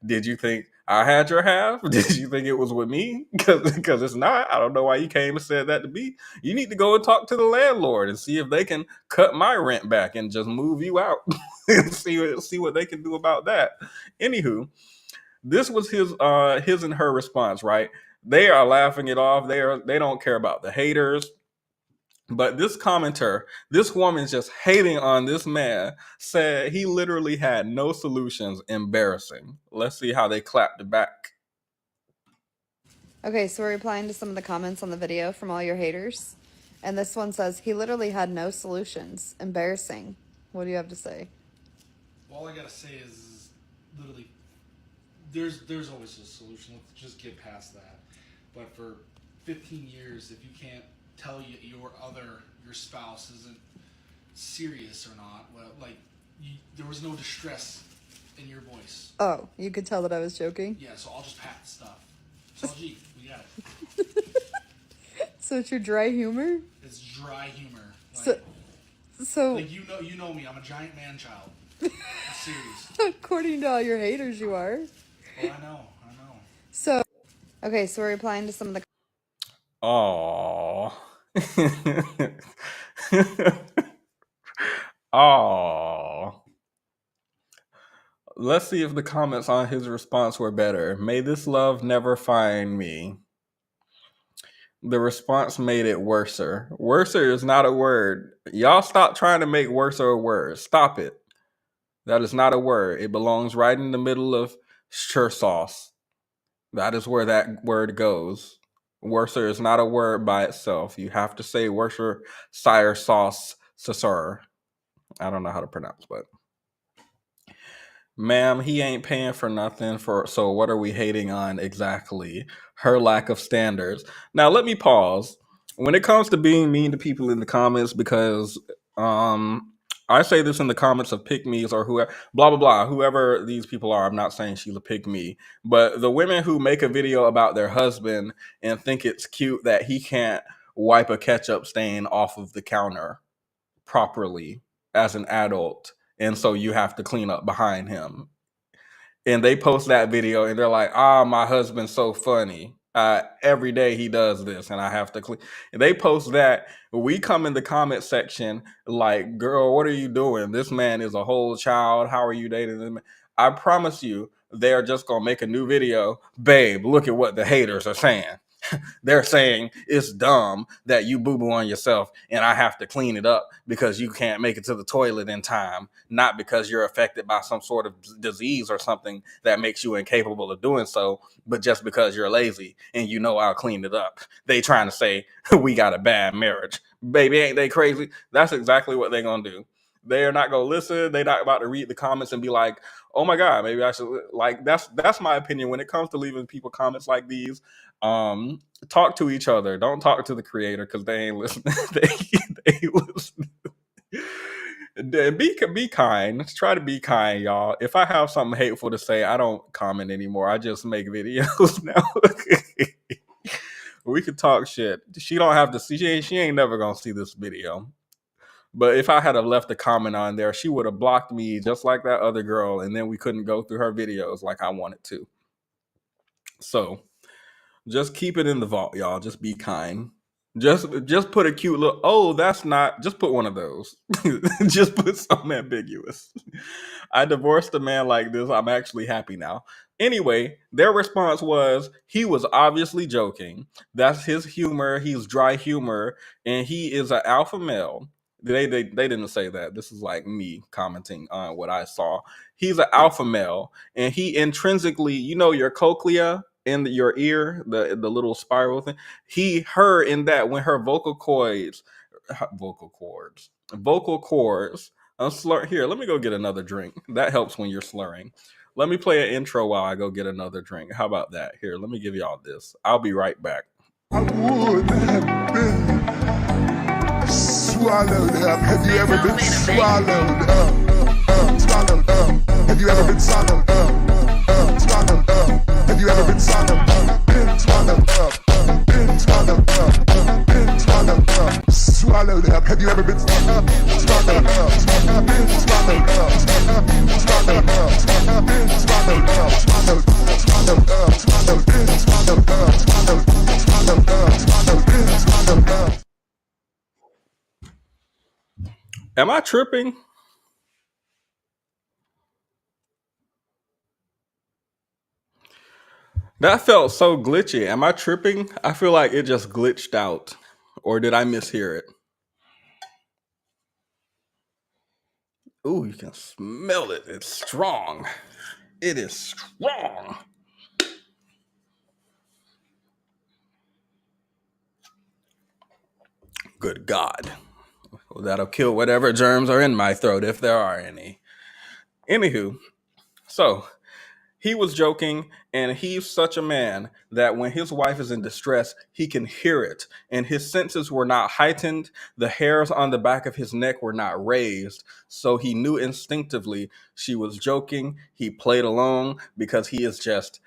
[SPEAKER 1] did you think I had your half? Did you think it was with me? Because it's not. I don't know why you came and said that to me. You need to go and talk to the landlord and see if they can cut my rent back and just move you out and see what they can do about that. Anywho, this was his and her response, right? They are laughing it off. They don't care about the haters. But this commenter, this woman's just hating on this man, said he literally had no solutions. Embarrassing. Let's see how they clapped it back.
[SPEAKER 7] Okay, so we're replying to some of the comments on the video from all your haters. And this one says, he literally had no solutions. Embarrassing. What do you have to say?
[SPEAKER 20] All I gotta say is, literally, there's always a solution. Let's just get past that. But for 15 years, if you can't tell your spouse isn't serious or not, well, like, there was no distress in your voice.
[SPEAKER 7] Oh, you could tell that I was joking?
[SPEAKER 20] Yeah, so I'll just pat the stuff. So, gee, we got it.
[SPEAKER 7] So it's your dry humor?
[SPEAKER 20] It's dry humor. Like,
[SPEAKER 7] so
[SPEAKER 20] like you know me. I'm a giant man child. I'm serious.
[SPEAKER 7] According to all your haters, you are.
[SPEAKER 20] Well, I know.
[SPEAKER 7] So, okay, so we're replying to some of the.
[SPEAKER 1] Aww. Aww. Let's see if the comments on his response were better. May this love never find me. The response made it worser. Worser is not a word. Y'all stop trying to make worser a word. Stop it. That is not a word. It belongs right in the middle of sure sauce. That is where that word goes. Worser is not a word by itself. You have to say Worcer, sire, sauce, sir. I don't know how to pronounce, but ma'am, he ain't paying for nothing so what are we hating on exactly? Her lack of standards. Now let me pause. When it comes to being mean to people in the comments, because I say this in the comments of pick-me's or whoever, blah, blah, blah, whoever these people are. I'm not saying she's a pick-me, but the women who make a video about their husband and think it's cute that he can't wipe a ketchup stain off of the counter properly as an adult, and so you have to clean up behind him. And they post that video and they're like, my husband's so funny. Every day he does this and I have to clean. And they post that. We come in the comment section like, girl, what are you doing? This man is a whole child. How are you dating him? I promise you, they're just going to make a new video. Babe, look at what the haters are saying. They're saying it's dumb that you boo-boo on yourself and I have to clean it up because you can't make it to the toilet in time, not because you're affected by some sort of disease or something that makes you incapable of doing so, but just because you're lazy and you know I'll clean it up. They trying to say we got a bad marriage. Baby, ain't they crazy? That's exactly what they're going to do. They're not going to listen. They're not about to read the comments and be like, oh my God, maybe I should. Like, that's my opinion when it comes to leaving people comments like these. Talk to each other. Don't talk to the creator because they ain't listening. they ain't listening. Be kind. Try to be kind, y'all. If I have something hateful to say, I don't comment anymore. I just make videos now. We could talk shit. She don't have to see. She ain't never gonna see this video. But if I had have left a comment on there, she would have blocked me just like that other girl, and then we couldn't go through her videos like I wanted to. So just keep it in the vault, y'all. Just be kind. Just put a cute little, that's not, just put one of those. Just put something ambiguous. I divorced a man like this. I'm actually happy now. Anyway, their response was, he was obviously joking. That's his humor. He's dry humor. And he is an alpha male. They didn't say that. This is like me commenting on what I saw. He's an alpha male. And he intrinsically, your cochlea in your ear, the little spiral thing. Her in that when her vocal cords. I'm here. Let me go get another drink. That helps when you're slurring. Let me play an intro while I go get another drink. How about that? Here, let me give y'all this. I'll be right back.
[SPEAKER 18] I would have been swallowed up. Have you ever been swallowed up? Swallowed up. Have you ever been swallowed up? Swallowed up. Have you ever been swallowed up? Been swallowed up. Been swallowed up. Been swallowed up. Swallowed up. Have you ever been swallowed up? Swallowed up. Been swallowed up. Swallowed up. Been swallowed up. Swallowed up. Swallowed up. Swallowed. Been swallowed up. Swallowed up.
[SPEAKER 1] Am I tripping? That felt so glitchy. Am I tripping? I feel like it just glitched out. Or did I mishear it? Ooh, you can smell it. It's strong. It is strong. Good God. Well, that'll kill whatever germs are in my throat, if there are any. Anywho, so he was joking, and he's such a man that when his wife is in distress, he can hear it, and his senses were not heightened. The hairs on the back of his neck were not raised, so he knew instinctively she was joking. He played along because he is just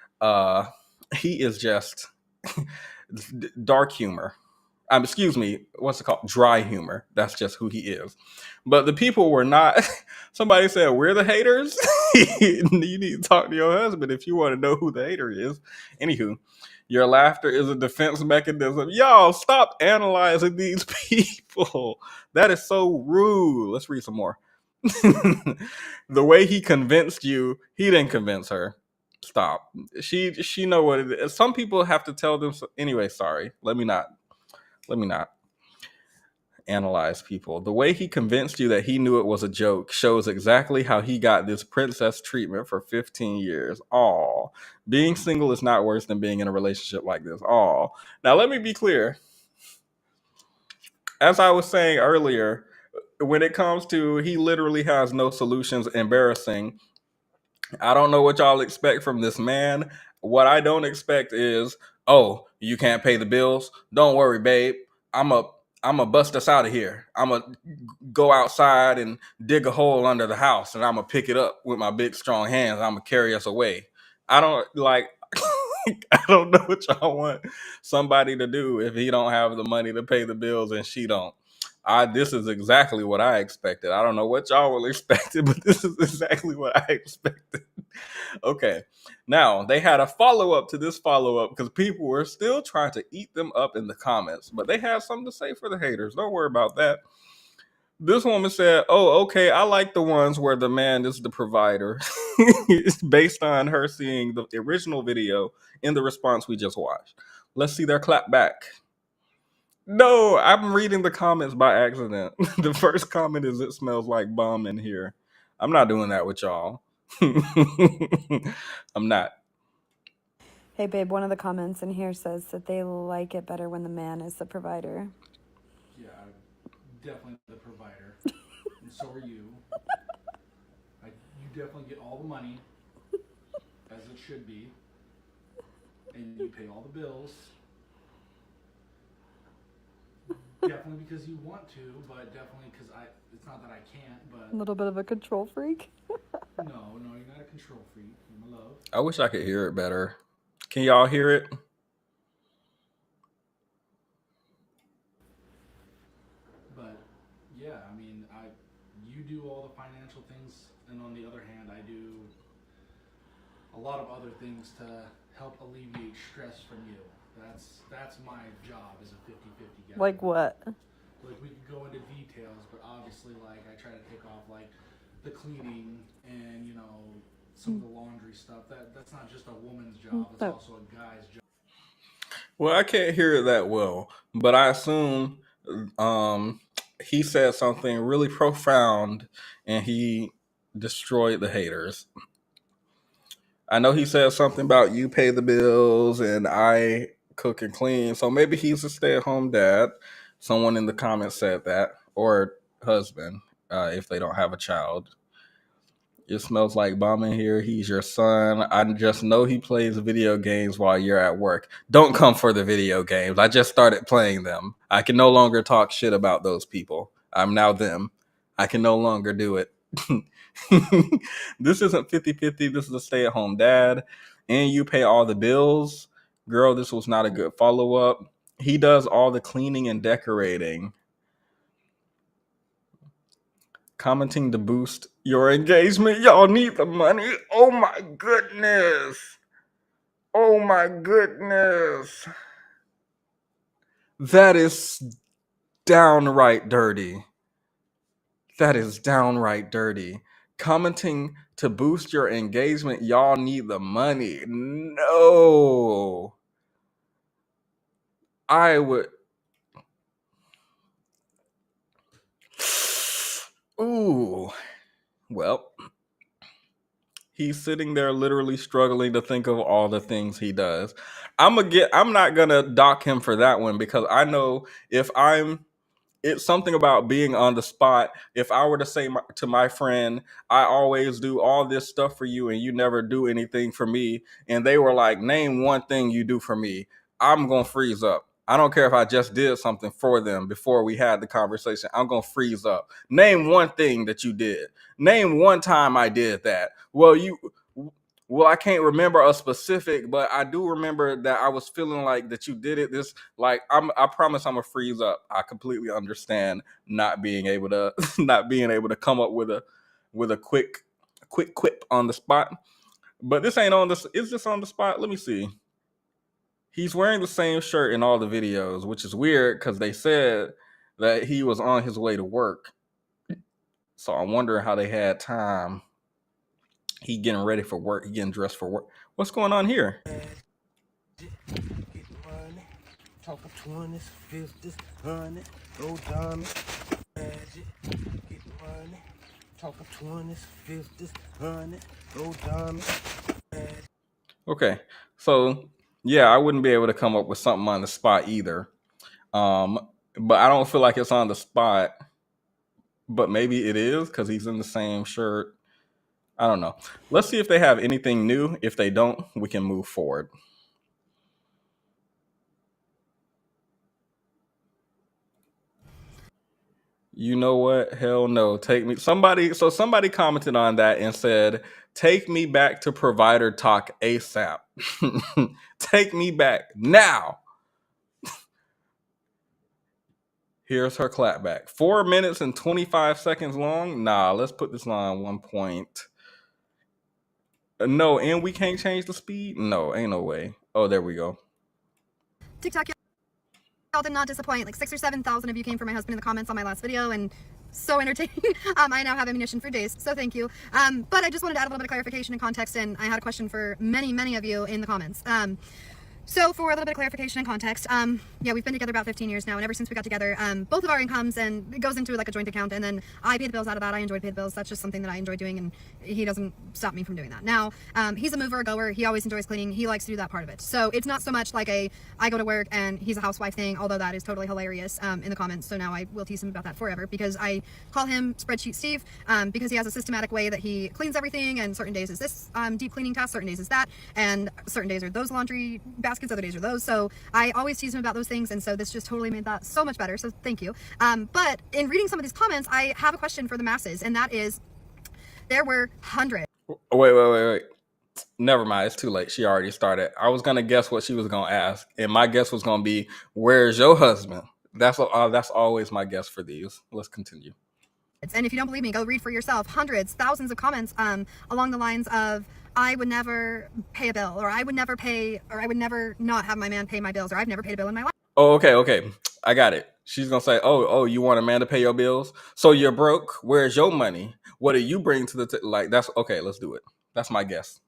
[SPEAKER 1] dark humor. Excuse me, what's it called? Dry humor. That's just who he is. But the people were not. Somebody said, we're the haters. You need to talk to your husband if you want to know who the hater is. Anywho, your laughter is a defense mechanism. Y'all, stop analyzing these people. That is so rude. Let's read some more. The way he convinced you, he didn't convince her. Stop. She know what it is. Some people have to tell them. Anyway, sorry. Let me not analyze people. The way he convinced you that he knew it was a joke shows exactly how he got this princess treatment for 15 years. Aw. Being single is not worse than being in a relationship like this. Aw. Now, let me be clear. As I was saying earlier, when it comes to he literally has no solutions, embarrassing. I don't know what y'all expect from this man. What I don't expect is, oh, you can't pay the bills? Don't worry, babe. I'm a bust us out of here. I'm a go outside and dig a hole under the house, and I'm gonna pick it up with my big strong hands. I'm gonna carry us away. I don't like. I don't know what y'all want somebody to do if he don't have the money to pay the bills and she don't. This is exactly what I expected. I don't know what y'all were expecting, but this is exactly what I expected. Okay. Now, they had a follow-up to this follow-up because people were still trying to eat them up in the comments, but they had something to say for the haters. Don't worry about that. This woman said, oh, okay, I like the ones where the man is the provider. It's based on her seeing the original video in the response we just watched. Let's see their clap back. No, I'm reading the comments by accident. The first comment is, it smells like bomb in here. I'm not doing that with y'all. I'm not.
[SPEAKER 7] Hey, babe, one of the comments in here says that they like it better when the man is the provider.
[SPEAKER 20] Yeah, I'm definitely the provider. And so are you. You definitely get all the money, as it should be. And you pay all the bills. Definitely because you want to, but definitely because it's not that I can't, but...
[SPEAKER 7] A little bit of a control freak?
[SPEAKER 20] No, you're not a control freak. You're my love.
[SPEAKER 1] I wish I could hear it better. Can y'all hear it?
[SPEAKER 20] But, yeah, I mean, you do all the financial things, and on the other hand, I do a lot of other things to help alleviate stress from you. That's my job as a 50-50 guy.
[SPEAKER 7] Like what?
[SPEAKER 20] Like, we could go into details, but obviously, like, I try to take off, like, the cleaning and, you know, some of the laundry stuff. That's not just a woman's job, it's also a guy's job.
[SPEAKER 1] Well, I can't hear it that well, but I assume he said something really profound and he destroyed the haters. I know he said something about you pay the bills and I cook and clean. So maybe he's a stay-at-home dad. Someone in the comments said that, or husband, if they don't have a child. It smells like bomb in here. He's your son. I just know he plays video games while you're at work. Don't come for the video games. I just started playing them. I can no longer talk shit about those people. I'm now them. I can no longer do it. This isn't 50-50. This is a stay-at-home dad. And you pay all the bills. Girl, this was not a good follow-up. He does all the cleaning and decorating. Commenting to boost your engagement. Y'all need the money. Oh my goodness. Oh my goodness. That is downright dirty. That is downright dirty. Commenting to boost your engagement. Y'all need the money. No. I would. Ooh. Well. He's sitting there literally struggling to think of all the things he does. I'm not gonna dock him for that one because I know it's something about being on the spot. If I were to say to my friend, I always do all this stuff for you and you never do anything for me, and they were like, name one thing you do for me, I'm gonna freeze up. I don't care if I just did something for them before we had the conversation. I'm gonna freeze up. Name one thing that you did. Name one time I did that. Well, I can't remember a specific, but I do remember that I was feeling like that you did it. I promise I'm gonna freeze up. I completely understand not being able to come up with a quick quip on the spot. But this ain't on this. Is this on the spot? Let me see. He's wearing the same shirt in all the videos, which is weird because they said that he was on his way to work. So I'm wondering how they had time. He getting ready for work. He getting dressed for work. What's going on here?
[SPEAKER 8] Talking 20s, 50s, 100, go diamond. Get money. Talking 20s, 50s, 100, go diamond.
[SPEAKER 1] Okay, so yeah, I wouldn't be able to come up with something on the spot either. But I don't feel like it's on the spot. But maybe it is because he's in the same shirt. I don't know. Let's see if they have anything new. If they don't, we can move forward. You know what? Hell no. Take me. Somebody commented on that and said, take me back to provider talk ASAP. Take me back now. Here's her clapback. 4 minutes and 25 seconds long. Nah, let's put this on 1 point. No, and we can't change the speed? No, ain't no way. Oh, there we go.
[SPEAKER 7] TikTok, y'all did not disappoint. Like 6,000 or 7,000 of you came for my husband in the comments on my last video, and so entertaining. I now have ammunition for days, so thank you. But I just wanted to add a little bit of clarification and context, and I had a question for many of you in the comments. So for a little bit of clarification and context, yeah, we've been together about 15 years now, and ever since we got together, both of our incomes, and it goes into like a joint account, and then I pay the bills out of that. I enjoy pay the bills. That's just something that I enjoy doing, and he doesn't stop me from doing that. Now, he's a mover, a goer. He always enjoys cleaning. He likes to do that part of it. So it's not so much like I go to work and he's a housewife thing, although that is totally hilarious in the comments. So now I will tease him about that forever, because I call him Spreadsheet Steve, because he has a systematic way that he cleans everything, and certain days is this deep cleaning task, certain days is that, and certain days are those laundry baskets, other days are those. So I always tease him about those things, and so this just totally made that so much better, so thank you. But in reading some of these comments, I have a question for the masses, and that is, there were hundreds.
[SPEAKER 1] Wait. Never mind, it's too late. She already started. I was going to guess what she was going to ask, and my guess was going to be, where's your husband? That's always my guess for these. Let's continue.
[SPEAKER 7] And if you don't believe me, go read for yourself. Hundreds, thousands of comments along the lines of, I would never pay a bill, or I would never pay, or I would never not have my man pay my bills, or I've never paid a bill in my life.
[SPEAKER 1] Oh, okay. I got it. She's going to say, oh, you want a man to pay your bills? So you're broke. Where's your money? What do you bring to the like, that's okay. Let's do it. That's my guess.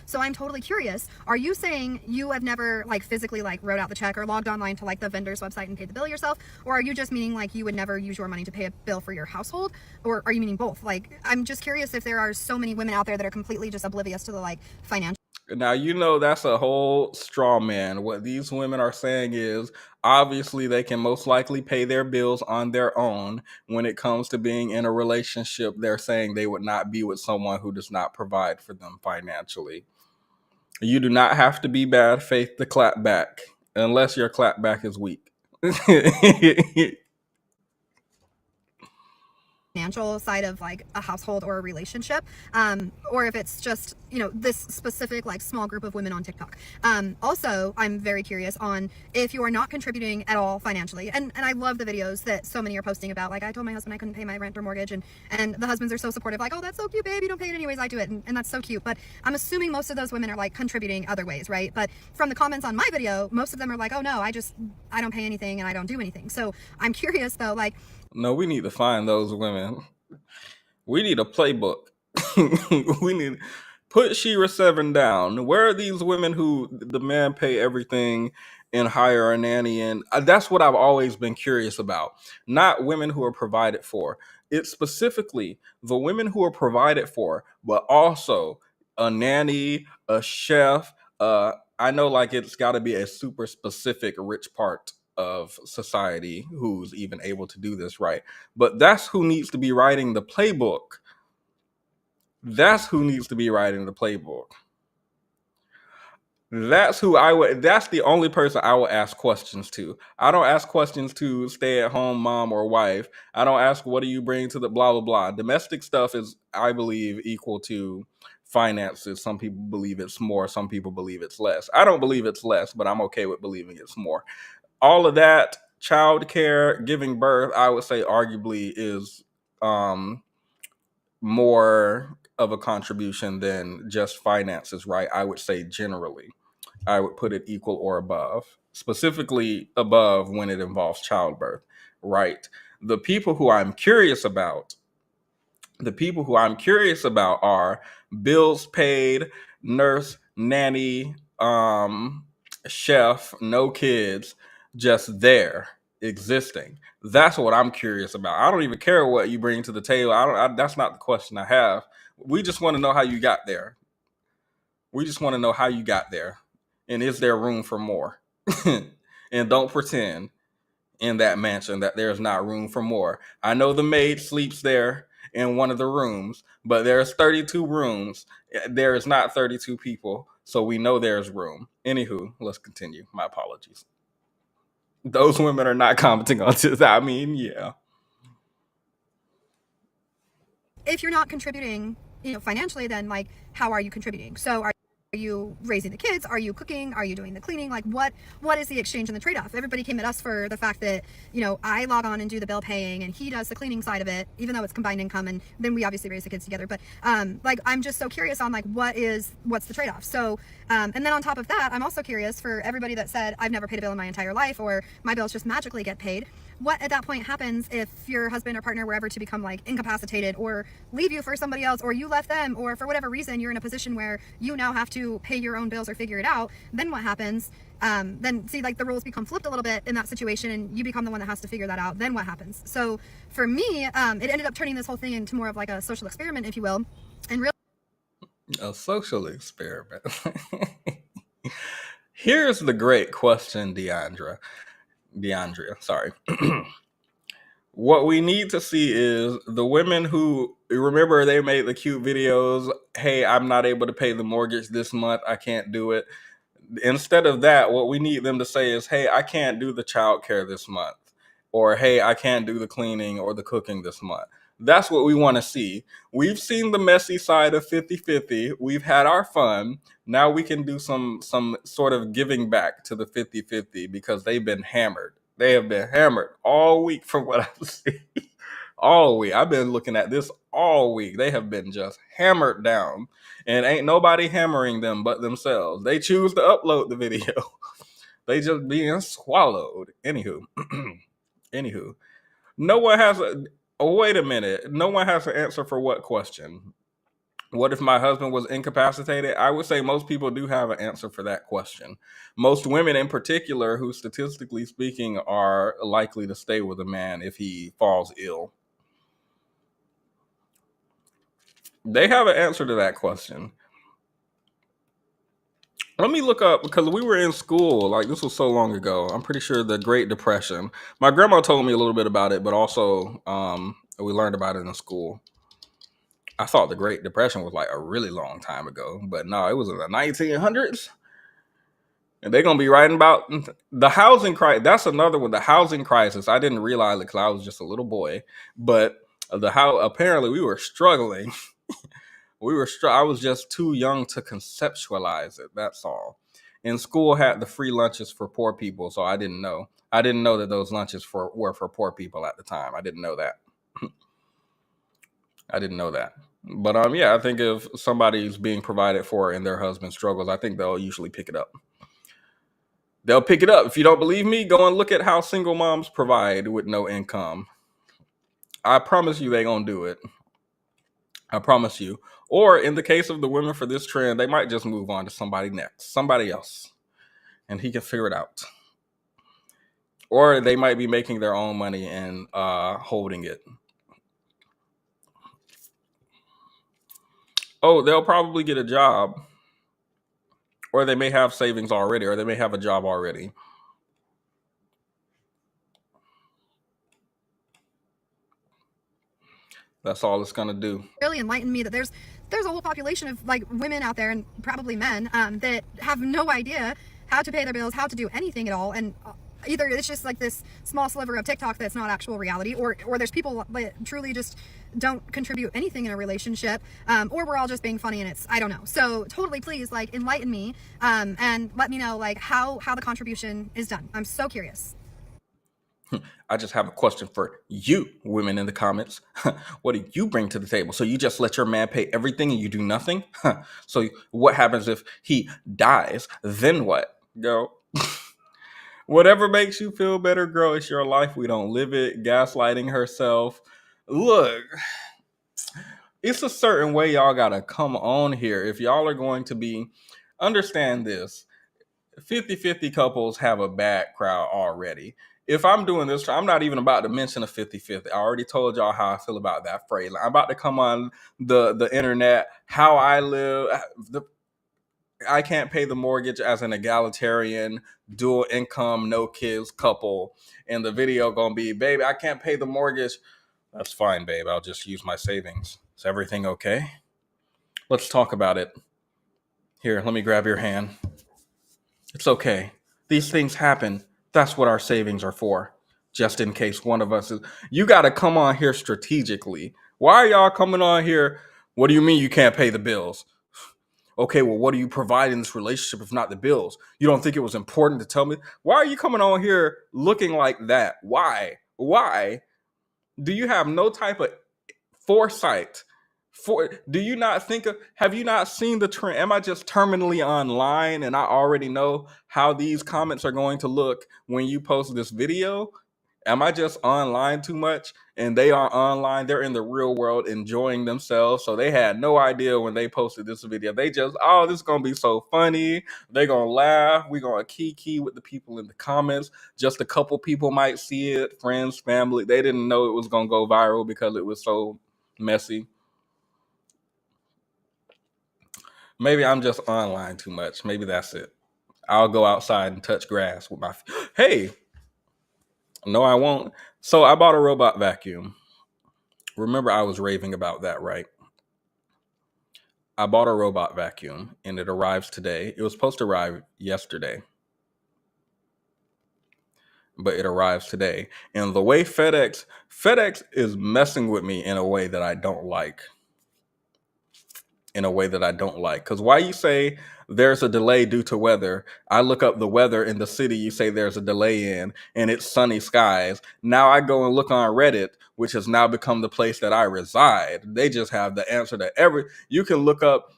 [SPEAKER 7] So I'm totally curious, are you saying you have never like physically like wrote out the check or logged online to like the vendor's website and paid the bill yourself? Or are you just meaning like you would never use your money to pay a bill for your household? Or are you meaning both? Like, I'm just curious if there are so many women out there that are completely just oblivious to the like financial.
[SPEAKER 1] Now, you know, that's a whole straw man. What these women are saying is obviously they can most likely pay their bills on their own. When it comes to being in a relationship, they're saying they would not be with someone who does not provide for them financially. You do not have to be bad faith to clap back unless your clap back is weak.
[SPEAKER 7] Financial side of like a household or a relationship, or if it's just, you know, this specific like small group of women on TikTok. Also, I'm very curious on if you are not contributing at all financially, and I love the videos that so many are posting about like, I told my husband I couldn't pay my rent or mortgage, and the husbands are so supportive, like, oh, that's so cute, babe, you don't pay it anyways, I do it, and that's so cute. But I'm assuming most of those women are like contributing other ways, right? But from the comments on my video, most of them are like, oh no, I don't pay anything and I don't do anything. So I'm curious though, like,
[SPEAKER 1] No, we need to find those women. We need a playbook. We need put Shira 7 down. Where are these women who the man pay everything and hire a nanny? And that's what I've always been curious about. Not women who are provided for. It's specifically the women who are provided for, but also a nanny, a chef. I know like it's got to be a super specific rich part of society who's even able to do this right. But that's who needs to be writing the playbook. That's who needs to be writing the playbook. That's the only person I will ask questions to. I don't ask questions to stay-at-home mom or wife. I don't ask, what do you bring to the blah, blah, blah. Domestic stuff is, I believe, equal to finances. Some people believe it's more. Some people believe it's less. I don't believe it's less, but I'm okay with believing it's more. All of that, childcare, giving birth, I would say arguably is more of a contribution than just finances, right? I would say generally, I would put it equal or above, specifically above when it involves childbirth, right? The people who I'm curious about are bills paid, nurse, nanny, chef, no kids, just there existing. That's what I'm curious about. I don't even care what you bring to the table. That's not the question I have. We just want to know how you got there. We just want to know how you got there. And is there room for more? And don't pretend in that mansion that there's not room for more. I know the maid sleeps there in one of the rooms, but there's 32 rooms. There is not 32 people, so we know there's room. Anywho, let's continue. My apologies. Those women are not commenting on this. I mean, yeah.
[SPEAKER 7] if you're not contributing, you know, financially, then like, how are you contributing? So are you raising the kids? Are you cooking? Are you doing the cleaning? Like what is the exchange and the trade-off? Everybody came at us for the fact that, you know, I log on and do the bill paying and he does the cleaning side of it, even though it's combined income, and then we obviously raise the kids together. But like, I'm just so curious on like, what's the trade-off? So and then on top of that, I'm also curious for everybody that said, I've never paid a bill in my entire life, or my bills just magically get paid. What at that point happens if your husband or partner were ever to become like incapacitated or leave you for somebody else, or you left them, or for whatever reason you're in a position where you now have to pay your own bills or figure it out? Then what happens? Then see, like, the roles become flipped a little bit in that situation, and you become the one that has to figure that out. Then what happens? So for me, it ended up turning this whole thing into more of like a social experiment, if you will, and really
[SPEAKER 1] a social experiment. Here's the great question, Deandra, sorry. What we need to see is the women who, remember, they made the cute videos, hey, I'm not able to pay the mortgage this month, I can't do it. Instead of that, what we need them to say is, hey, I can't do the childcare this month, or hey, I can't do the cleaning or the cooking this month. That's what we want to see. We've seen the messy side of 50-50. We've had our fun. Now we can do some sort of giving back to the 50-50 because they've been hammered. They have been hammered all week from what I've seen. All week. I've been looking at this all week. They have been just hammered down. And ain't nobody hammering them but themselves. They choose to upload the video. They just being swallowed. Anywho. No one has wait a minute. No one has an answer for what question? What if my husband was incapacitated? I would say most people do have an answer for that question. Most women in particular, who statistically speaking are likely to stay with a man if he falls ill. They have an answer to that question. Let me look up, because we were in school, like this was so long ago. I'm pretty sure the Great Depression. My grandma told me a little bit about it, but also we learned about it in school. I thought the Great Depression was like a really long time ago, but no, it was in the 1900s. And they're going to be writing about the housing crisis. That's another one, the housing crisis. I didn't realize it because I was just a little boy, but apparently we were struggling. I was just too young to conceptualize it. That's all. And school had the free lunches for poor people, so I didn't know. I didn't know that those lunches were for poor people at the time. I didn't know that. I didn't know that. But yeah, I think if somebody's being provided for and their husband struggles, I think they'll usually pick it up. They'll pick it up. If you don't believe me, go and look at how single moms provide with no income. I promise you they're going to do it. I promise you. Or in the case of the women for this trend, they might just move on to somebody next, somebody else, and he can figure it out. Or they might be making their own money and holding it. Oh, they'll probably get a job. Or they may have savings already, or they may have a job already. That's all it's going to do.
[SPEAKER 7] Really enlightened me that there's a whole population of like women out there, and probably men, that have no idea how to pay their bills, how to do anything at all, and either it's just like this small sliver of TikTok that's not actual reality, or there's people that truly just don't contribute anything in a relationship, or we're all just being funny, and it's, I don't know. So totally, please, like, enlighten me, and let me know like how the contribution is done. I'm so curious.
[SPEAKER 1] I just have a question for you, women in the comments. What do you bring to the table? So you just let your man pay everything and you do nothing? So what happens if he dies? Then what? Go. Whatever makes you feel better, girl. It's your life. We don't live it. Gaslighting herself. Look, it's a certain way y'all gotta come on here. If y'all are going to be, understand this. 50-50 couples have a bad crowd already. If I'm doing this, I'm not even about to mention a 50-50. I already told y'all how I feel about that phrase. I'm about to come on the internet, how I live. I can't pay the mortgage as an egalitarian, dual income, no kids couple. And the video gonna be, baby, I can't pay the mortgage. That's fine, babe. I'll just use my savings. Is everything okay? Let's talk about it. Here, let me grab your hand. It's okay. These things happen. That's what our savings are for. Just in case one of us is. You got to come on here strategically. Why are y'all coming on here? What do you mean you can't pay the bills? Okay, well, what do you provide in this relationship if not the bills? You don't think it was important to tell me? Why are you coming on here looking like that? Why? Why? Do you have no type of foresight? Do you not think of, have you not seen the trend? Am I just terminally online and I already know how these comments are going to look when you post this video? Am I just online too much? And they are online, they're in the real world enjoying themselves. So they had no idea when they posted this video. They just, oh, this is gonna be so funny. They're gonna laugh. We're gonna kiki with the people in the comments. Just a couple people might see it, friends, family. They didn't know it was gonna go viral because it was so messy. Maybe I'm just online too much. Maybe that's it. I'll go outside and touch grass with my... Hey! No, I won't. So I bought a robot vacuum. Remember, I was raving about that, right? I bought a robot vacuum and it arrives today. It was supposed to arrive yesterday, but it arrives today. And the way FedEx is messing with me in a way that I don't like. Because why you say there's a delay due to weather, I look up the weather in the city you say there's a delay in, and it's sunny skies. Now I go and look on Reddit, which has now become the place that I reside. They just have the answer to you can look up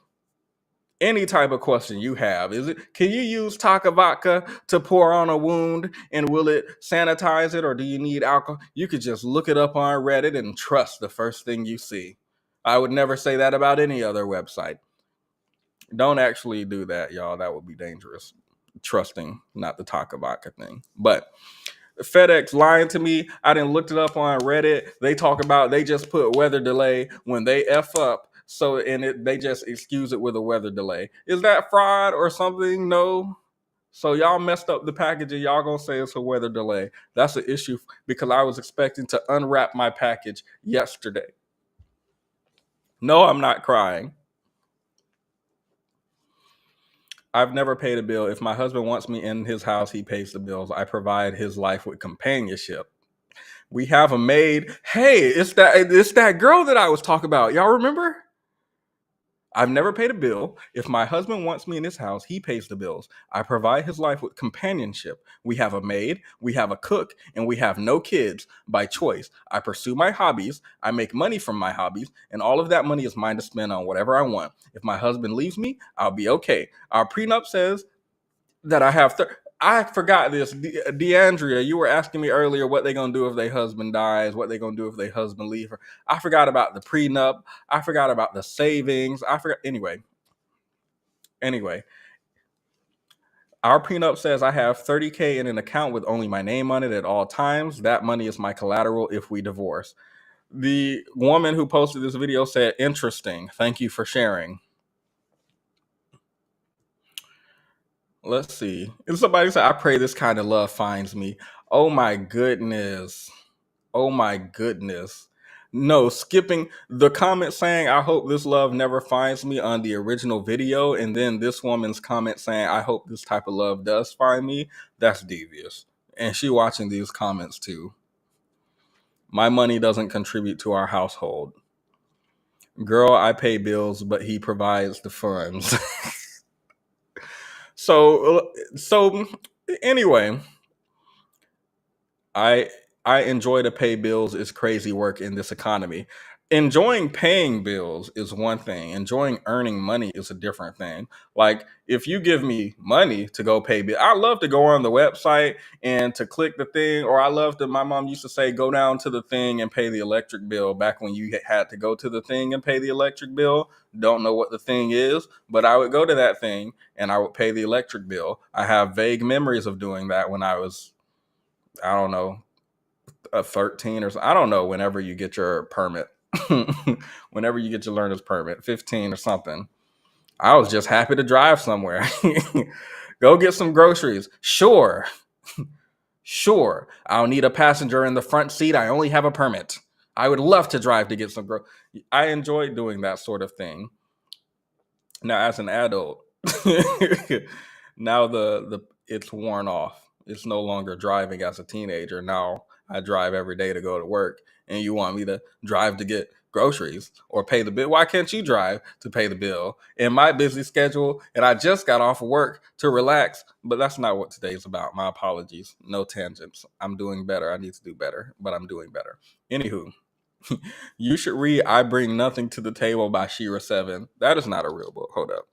[SPEAKER 1] any type of question you have. Can you use Taka vodka to pour on a wound and will it sanitize it, or do you need alcohol? You could just look it up on Reddit and trust the first thing you see. I would never say that about any other website. Don't actually do that, y'all. That would be dangerous. Trusting, not the Takabaka thing. But FedEx lying to me. I didn't look it up on Reddit. They talk about they just put weather delay when they F up. So they just excuse it with a weather delay. Is that fraud or something? No. So y'all messed up the package and y'all gonna say it's a weather delay. That's an issue because I was expecting to unwrap my package yesterday. No, I'm not crying. I've never paid a bill. If my husband wants me in his house, he pays the bills. I provide his life with companionship. We have a maid. Hey, it's that girl that I was talking about. Y'all remember? I've never paid a bill. If my husband wants me in his house, he pays the bills. I provide his life with companionship. We have a maid, we have a cook, and we have no kids by choice. I pursue my hobbies. I make money from my hobbies, and all of that money is mine to spend on whatever I want. If my husband leaves me, I'll be okay. Our prenup says that I have... I forgot this. DeAndrea, you were asking me earlier what they going to do if their husband dies, what they going to do if their husband leave her. I forgot about the prenup. I forgot about the savings. I forgot. Anyway, our prenup says I have $30K in an account with only my name on it at all times. That money is my collateral if we divorce. The woman who posted this video said, interesting. Thank you for sharing. Let's see. And somebody said, I pray this kind of love finds me. Oh my goodness. Oh my goodness. No, skipping the comment saying, I hope this love never finds me on the original video. And then this woman's comment saying, I hope this type of love does find me. That's devious. And she watching these comments too. My money doesn't contribute to our household. Girl, I pay bills, but he provides the funds. So anyway, I enjoy to pay bills is crazy work in this economy. Enjoying paying bills is one thing. Enjoying earning money is a different thing. Like if you give me money to go pay bills, I love to go on the website and to click the thing, or I love to, my mom used to say, go down to the thing and pay the electric bill back when you had to go to the thing and pay the electric bill. Don't know what the thing is, but I would go to that thing and I would pay the electric bill. I have vague memories of doing that when I was, I don't know, 13 or so. I don't know, whenever you get your permit. Whenever you get your learner's permit, 15 or something. I was just happy to drive somewhere. Go get some groceries. Sure. I'll need a passenger in the front seat. I only have a permit. I would love to drive to get some groceries. I enjoy doing that sort of thing. Now, as an adult, now it's worn off. It's no longer driving as a teenager. Now I drive every day to go to work, and you want me to drive to get groceries or pay the bill? Why can't you drive to pay the bill in my busy schedule? And I just got off of work to relax, but that's not what today's about. My apologies. No tangents. I'm doing better. I need to do better, but I'm doing better. Anywho, you should read I Bring Nothing to the Table by Shira 7. That is not a real book. Hold up.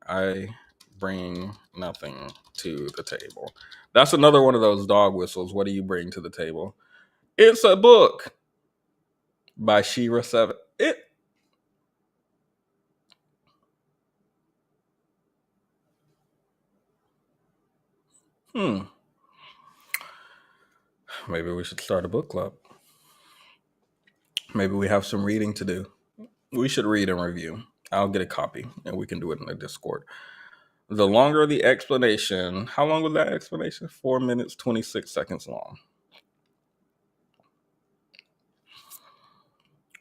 [SPEAKER 1] I Bring Nothing to the Table. That's another one of those dog whistles. What do you bring to the table? It's a book by Shira 7. Maybe we should start a book club. Maybe we have some reading to do. We should read and review. I'll get a copy and we can do it in the Discord. The longer the explanation, how long was that explanation? 4 minutes, 26 seconds long.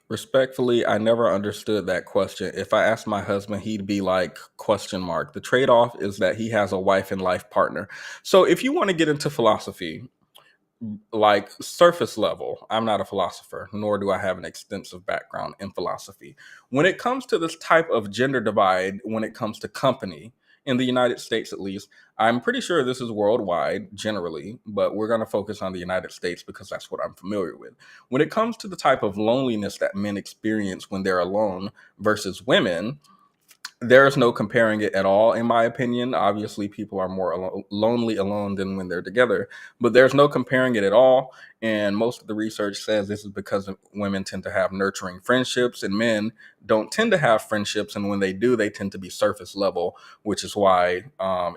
[SPEAKER 1] Respectfully, I never understood that question. If I asked my husband, he'd be like, ? The trade-off is that he has a wife and life partner. So if you want to get into philosophy, like surface level, I'm not a philosopher, nor do I have an extensive background in philosophy. When it comes to this type of gender divide, when it comes to company, in the United States at least, I'm pretty sure this is worldwide generally, but we're going to focus on the United States because that's what I'm familiar with. When it comes to the type of loneliness that men experience when they're alone versus women, There's no comparing it at all, in my opinion. Obviously, people are more lonely alone than when they're together, but there's no comparing it at all. And most of the research says this is because women tend to have nurturing friendships, and men don't tend to have friendships. And when they do, they tend to be surface level, which is why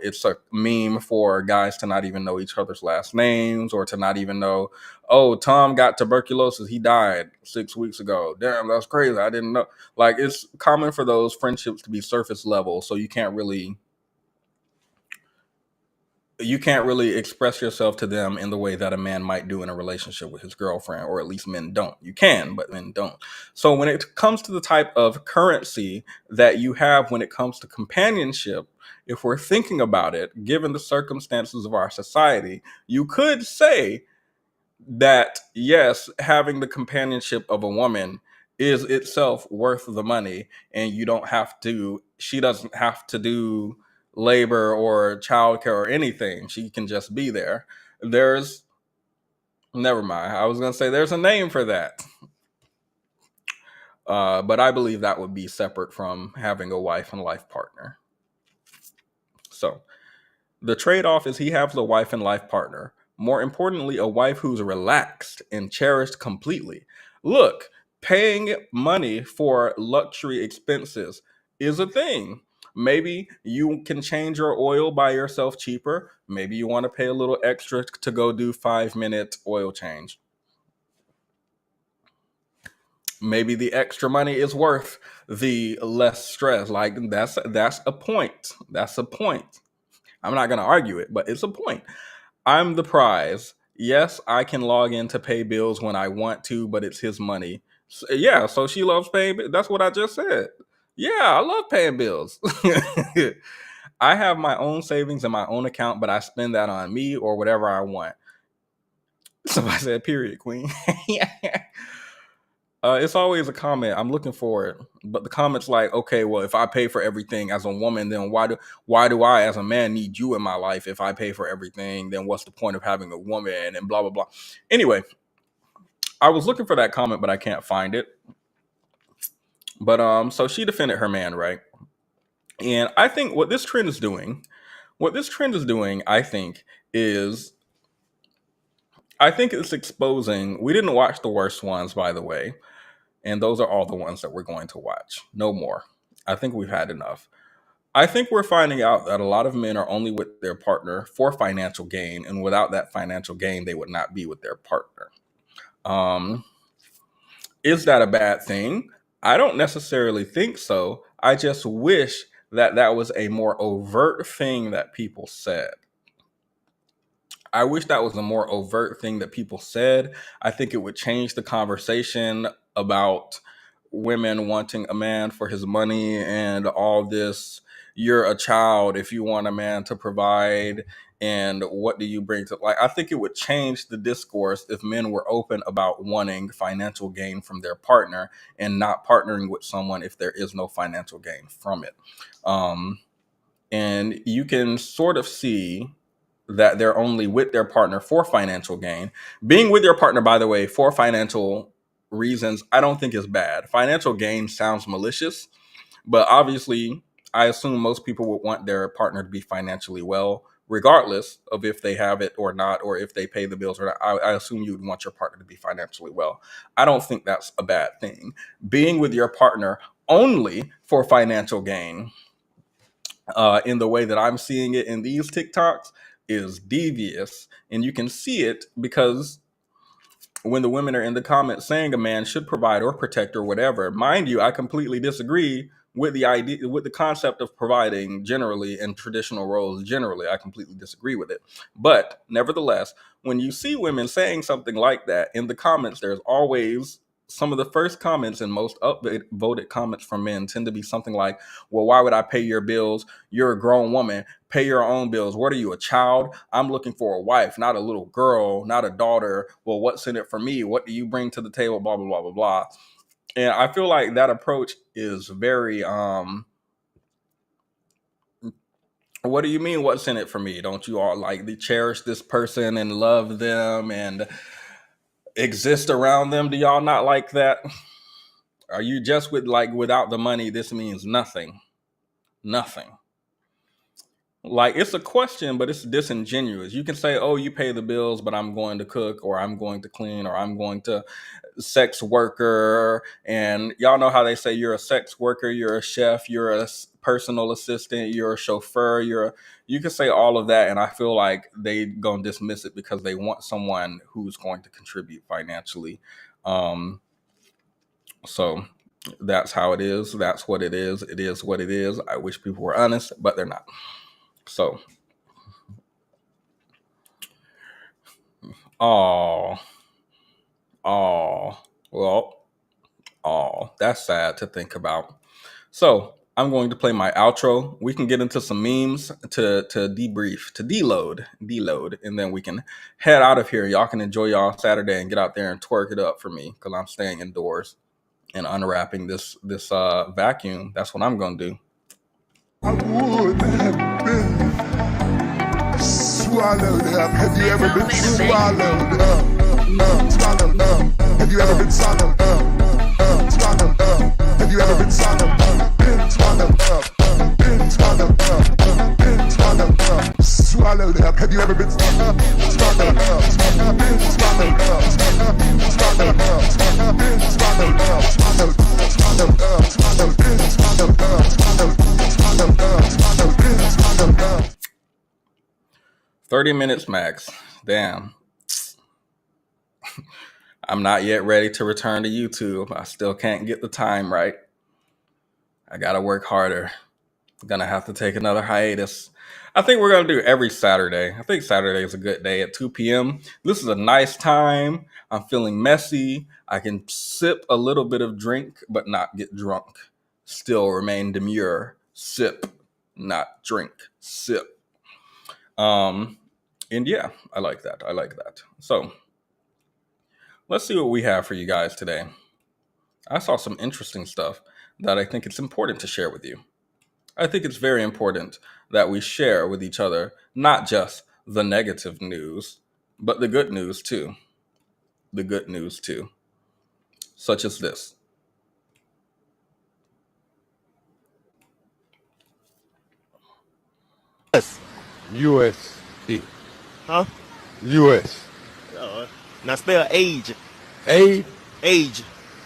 [SPEAKER 1] it's a meme for guys to not even know each other's last names, or to not even know, oh, Tom got tuberculosis. He died 6 weeks ago. Damn, that's crazy. I didn't know. Like, it's common for those friendships to be surface level, so you can't really express yourself to them in the way that a man might do in a relationship with his girlfriend, or at least men don't. You can, but men don't. So when it comes to the type of currency that you have when it comes to companionship, if we're thinking about it, given the circumstances of our society, you could say that yes, having the companionship of a woman is itself worth the money, and she doesn't have to do labor or childcare or anything. She can just be there. Never mind. I was going to say there's a name for that. But I believe that would be separate from having a wife and life partner. So the trade-off is he has a wife and life partner. More importantly, a wife who's relaxed and cherished completely. Look, paying money for luxury expenses is a thing. Maybe you can change your oil by yourself cheaper. Maybe you want to pay a little extra to go do 5-minute oil change. Maybe the extra money is worth the less stress. Like, that's a point. That's a point. I'm not going to argue it, but it's a point. I'm the prize. Yes, I can log in to pay bills when I want to, but it's his money. So she loves paying bills. That's what I just said. Yeah, I love paying bills. I have my own savings in my own account, but I spend that on me or whatever I want. Somebody said, period, queen. It's always a comment. I'm looking for it. But the comment's like, okay, well, if I pay for everything as a woman, then why do I as a man need you in my life? If I pay for everything, then what's the point of having a woman, and blah, blah, blah. Anyway, I was looking for that comment, but I can't find it. But so she defended her man, right? And I think what this trend is doing, I think it's exposing. We didn't watch the worst ones, by the way. And those are all the ones that we're going to watch. No more. I think we've had enough. I think we're finding out that a lot of men are only with their partner for financial gain, and without that financial gain, they would not be with their partner. Is that a bad thing? I don't necessarily think so. I just wish that that was a more overt thing that people said. I wish that was a more overt thing that people said. I think it would change the conversation about women wanting a man for his money and all this. You're a child if you want a man to provide, and what do you bring to, like, I think it would change the discourse if men were open about wanting financial gain from their partner and not partnering with someone if there is no financial gain from it. And you can sort of see that they're only with their partner for financial gain. Being with your partner, by the way, for financial reasons, I don't think is bad. Financial gain sounds malicious, but obviously, I assume most people would want their partner to be financially well, regardless of if they have it or not, or if they pay the bills or not. I assume you would want your partner to be financially well. I don't think that's a bad thing. Being with your partner only for financial gain, in the way that I'm seeing it in these TikToks, is devious. And you can see it because when the women are in the comments saying a man should provide or protect or whatever, mind you, I completely disagree with the idea, with the concept of providing generally and traditional roles generally. I completely disagree with it. But nevertheless, when you see women saying something like that in the comments, there's always some of the first comments, and most upvoted comments from men tend to be something like, well, why would I pay your bills? You're a grown woman. Pay your own bills. What are you, a child? I'm looking for a wife, not a little girl, not a daughter. Well, what's in it for me? What do you bring to the table? Blah, blah, blah, blah, blah. And I feel like that approach is very, what do you mean, what's in it for me? Don't you all like cherish this person and love them and exist around them? Do y'all not like that? Are you just with, like, without the money, this means nothing? Nothing. Like, it's a question, but it's disingenuous. You can say, oh, you pay the bills, but I'm going to cook, or I'm going to clean, or I'm going to sex worker. And y'all know how they say you're a sex worker, you're a chef, you're a personal assistant, you're a chauffeur, you can say all of that. And I feel like they gonna dismiss it because they want someone who's going to contribute financially. So that's how it is. That's what it is. It is what it is. I wish people were honest, but they're not. So, that's sad to think about. So I'm going to play my outro. We can get into some memes to debrief, to deload, and then we can head out of here. Y'all can enjoy y'all Saturday and get out there and twerk it up for me, because I'm staying indoors and unwrapping this vacuum. That's what I'm going to do.
[SPEAKER 18] I would have been swallowed up. Have you ever been swallowed up? Swallowed up. Have you ever been swallowed up? Swallowed up. Have you ever been swallowed up? Been swallowed up. Been swallowed up. Been swallowed up. Swallowed up. Have you ever been swallowed up? Swallowed up. Been swallowed up. Swallowed up. Been swallowed up. Swallowed up. Swallowed up. Swallowed. Been swallowed up. Swallowed.
[SPEAKER 1] 30 minutes max. Damn. I'm not yet ready to return to YouTube. I still can't get the time right. I gotta work harder. I'm gonna have to take another hiatus. I think we're gonna do every Saturday. I think Saturday is a good day at 2 p.m. This is a nice time. I'm feeling messy. I can sip a little bit of drink, but not get drunk. Still remain demure. Sip, not drink. Sip. And yeah, I like that. I like that. So let's see what we have for you guys today. I saw some interesting stuff that I think it's important to share with you. I think it's very important that we share with each other, not just the negative news, but the good news too. The good news too. Such as this.
[SPEAKER 8] U.S.C.
[SPEAKER 9] Huh?
[SPEAKER 8] U.S.
[SPEAKER 9] Now spell age.
[SPEAKER 8] Age?
[SPEAKER 9] Age.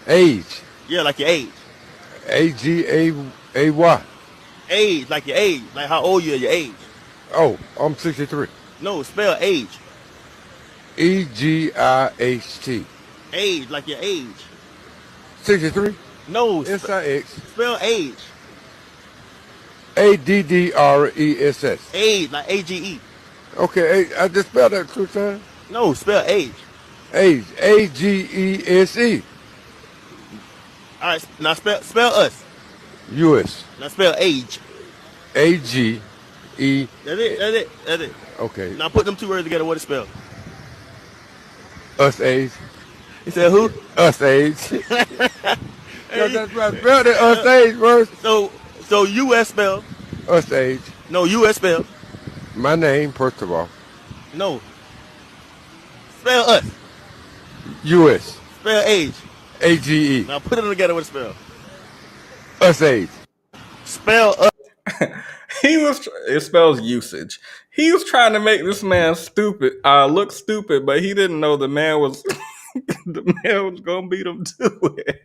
[SPEAKER 8] Age.
[SPEAKER 9] Yeah, like your age.
[SPEAKER 8] A-G-A-Y.
[SPEAKER 9] Age, like your age. Like how old you are, your age.
[SPEAKER 8] Oh, I'm 63.
[SPEAKER 9] No, spell age.
[SPEAKER 8] E-G-I-H-T.
[SPEAKER 9] Age, like your age.
[SPEAKER 8] 63?
[SPEAKER 9] No.
[SPEAKER 8] S-I-X.
[SPEAKER 9] Spell age.
[SPEAKER 8] A-D-D-R-E-S-S.
[SPEAKER 9] Age, like A-G-E.
[SPEAKER 8] Okay, I just spelled that 2 times.
[SPEAKER 9] No, spell age.
[SPEAKER 8] Age. A-G-E-S-E.
[SPEAKER 9] All right, now spell us.
[SPEAKER 8] U.S.
[SPEAKER 9] Now spell age.
[SPEAKER 8] A-G-E.
[SPEAKER 9] That's it.
[SPEAKER 8] Okay.
[SPEAKER 9] Now put them 2 words together. What it spell?
[SPEAKER 8] Us age.
[SPEAKER 9] You said who?
[SPEAKER 8] Us age. That's right. Spell the us age first.
[SPEAKER 9] So U.S. spell.
[SPEAKER 8] Us age.
[SPEAKER 9] No, U.S. spell.
[SPEAKER 8] My name, first of all.
[SPEAKER 9] No. Spell us.
[SPEAKER 8] U.S.
[SPEAKER 9] Spell age.
[SPEAKER 8] A-G-E.
[SPEAKER 9] Now put them together. What it spell?
[SPEAKER 8] Us age.
[SPEAKER 9] Spell us.
[SPEAKER 1] It spells usage. He was trying to make this man look stupid, but he didn't know the man was gonna beat him to it.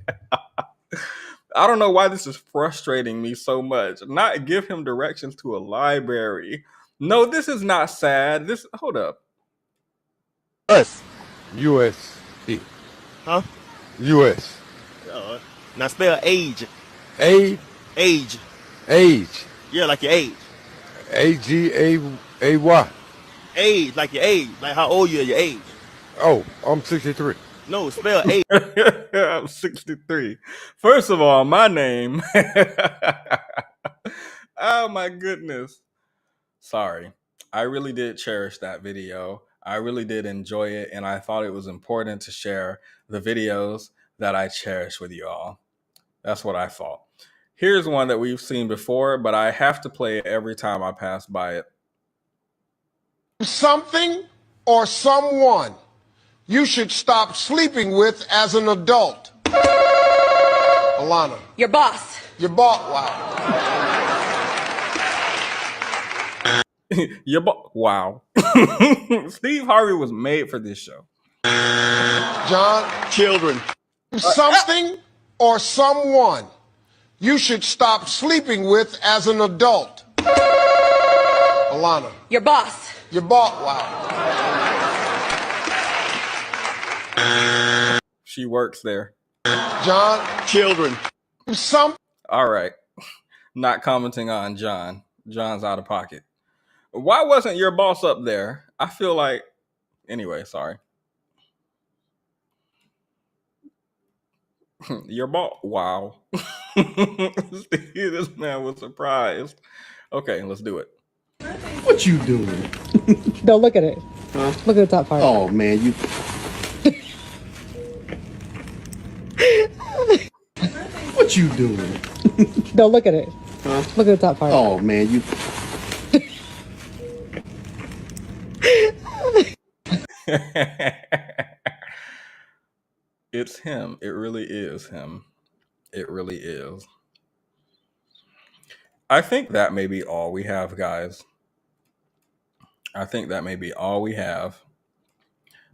[SPEAKER 1] I don't know why this is frustrating me so much. Not give him directions to a library. No, this is not sad. Hold up.
[SPEAKER 9] Us.
[SPEAKER 8] U.S.C.
[SPEAKER 9] Huh?
[SPEAKER 8] U.S.
[SPEAKER 9] Now spell age.
[SPEAKER 8] Age.
[SPEAKER 9] Age.
[SPEAKER 8] Age.
[SPEAKER 9] Yeah, like your age.
[SPEAKER 8] A-G-A-Y.
[SPEAKER 9] Age, like your age. Like how old you are, your age.
[SPEAKER 8] Oh, I'm 63.
[SPEAKER 9] No, spell age.
[SPEAKER 1] I'm 63. First of all, my name. Oh my goodness. Sorry. I really did cherish that video. I really did enjoy it, and I thought it was important to share the videos that I cherish with you all. That's what I thought. Here's one that we've seen before, but I have to play it every time I pass by it.
[SPEAKER 10] Something or someone you should stop sleeping with as an adult. Alana.
[SPEAKER 12] Your boss.
[SPEAKER 10] Your boss. Wow.
[SPEAKER 1] Wow. Steve Harvey was made for this show.
[SPEAKER 10] John,
[SPEAKER 9] Children.
[SPEAKER 10] something or someone you should stop sleeping with as an adult. Alana.
[SPEAKER 13] Your boss.
[SPEAKER 10] Your boss. Wow.
[SPEAKER 1] She works there.
[SPEAKER 10] John.
[SPEAKER 9] Children.
[SPEAKER 1] All right. Not commenting on John. John's out of pocket. Why wasn't your boss up there? I feel like... Anyway, sorry. Your boss... Wow. This man was surprised. Okay, let's do it.
[SPEAKER 2] What you doing?
[SPEAKER 12] Don't look at it.
[SPEAKER 2] Huh?
[SPEAKER 12] Look at the top part.
[SPEAKER 2] Oh man, you. What you doing?
[SPEAKER 12] Don't look at it.
[SPEAKER 2] Huh?
[SPEAKER 12] Look at the top part.
[SPEAKER 2] Oh man, you.
[SPEAKER 1] It's him. It really is him. It really is. I think that may be all we have, guys. I think that may be all we have.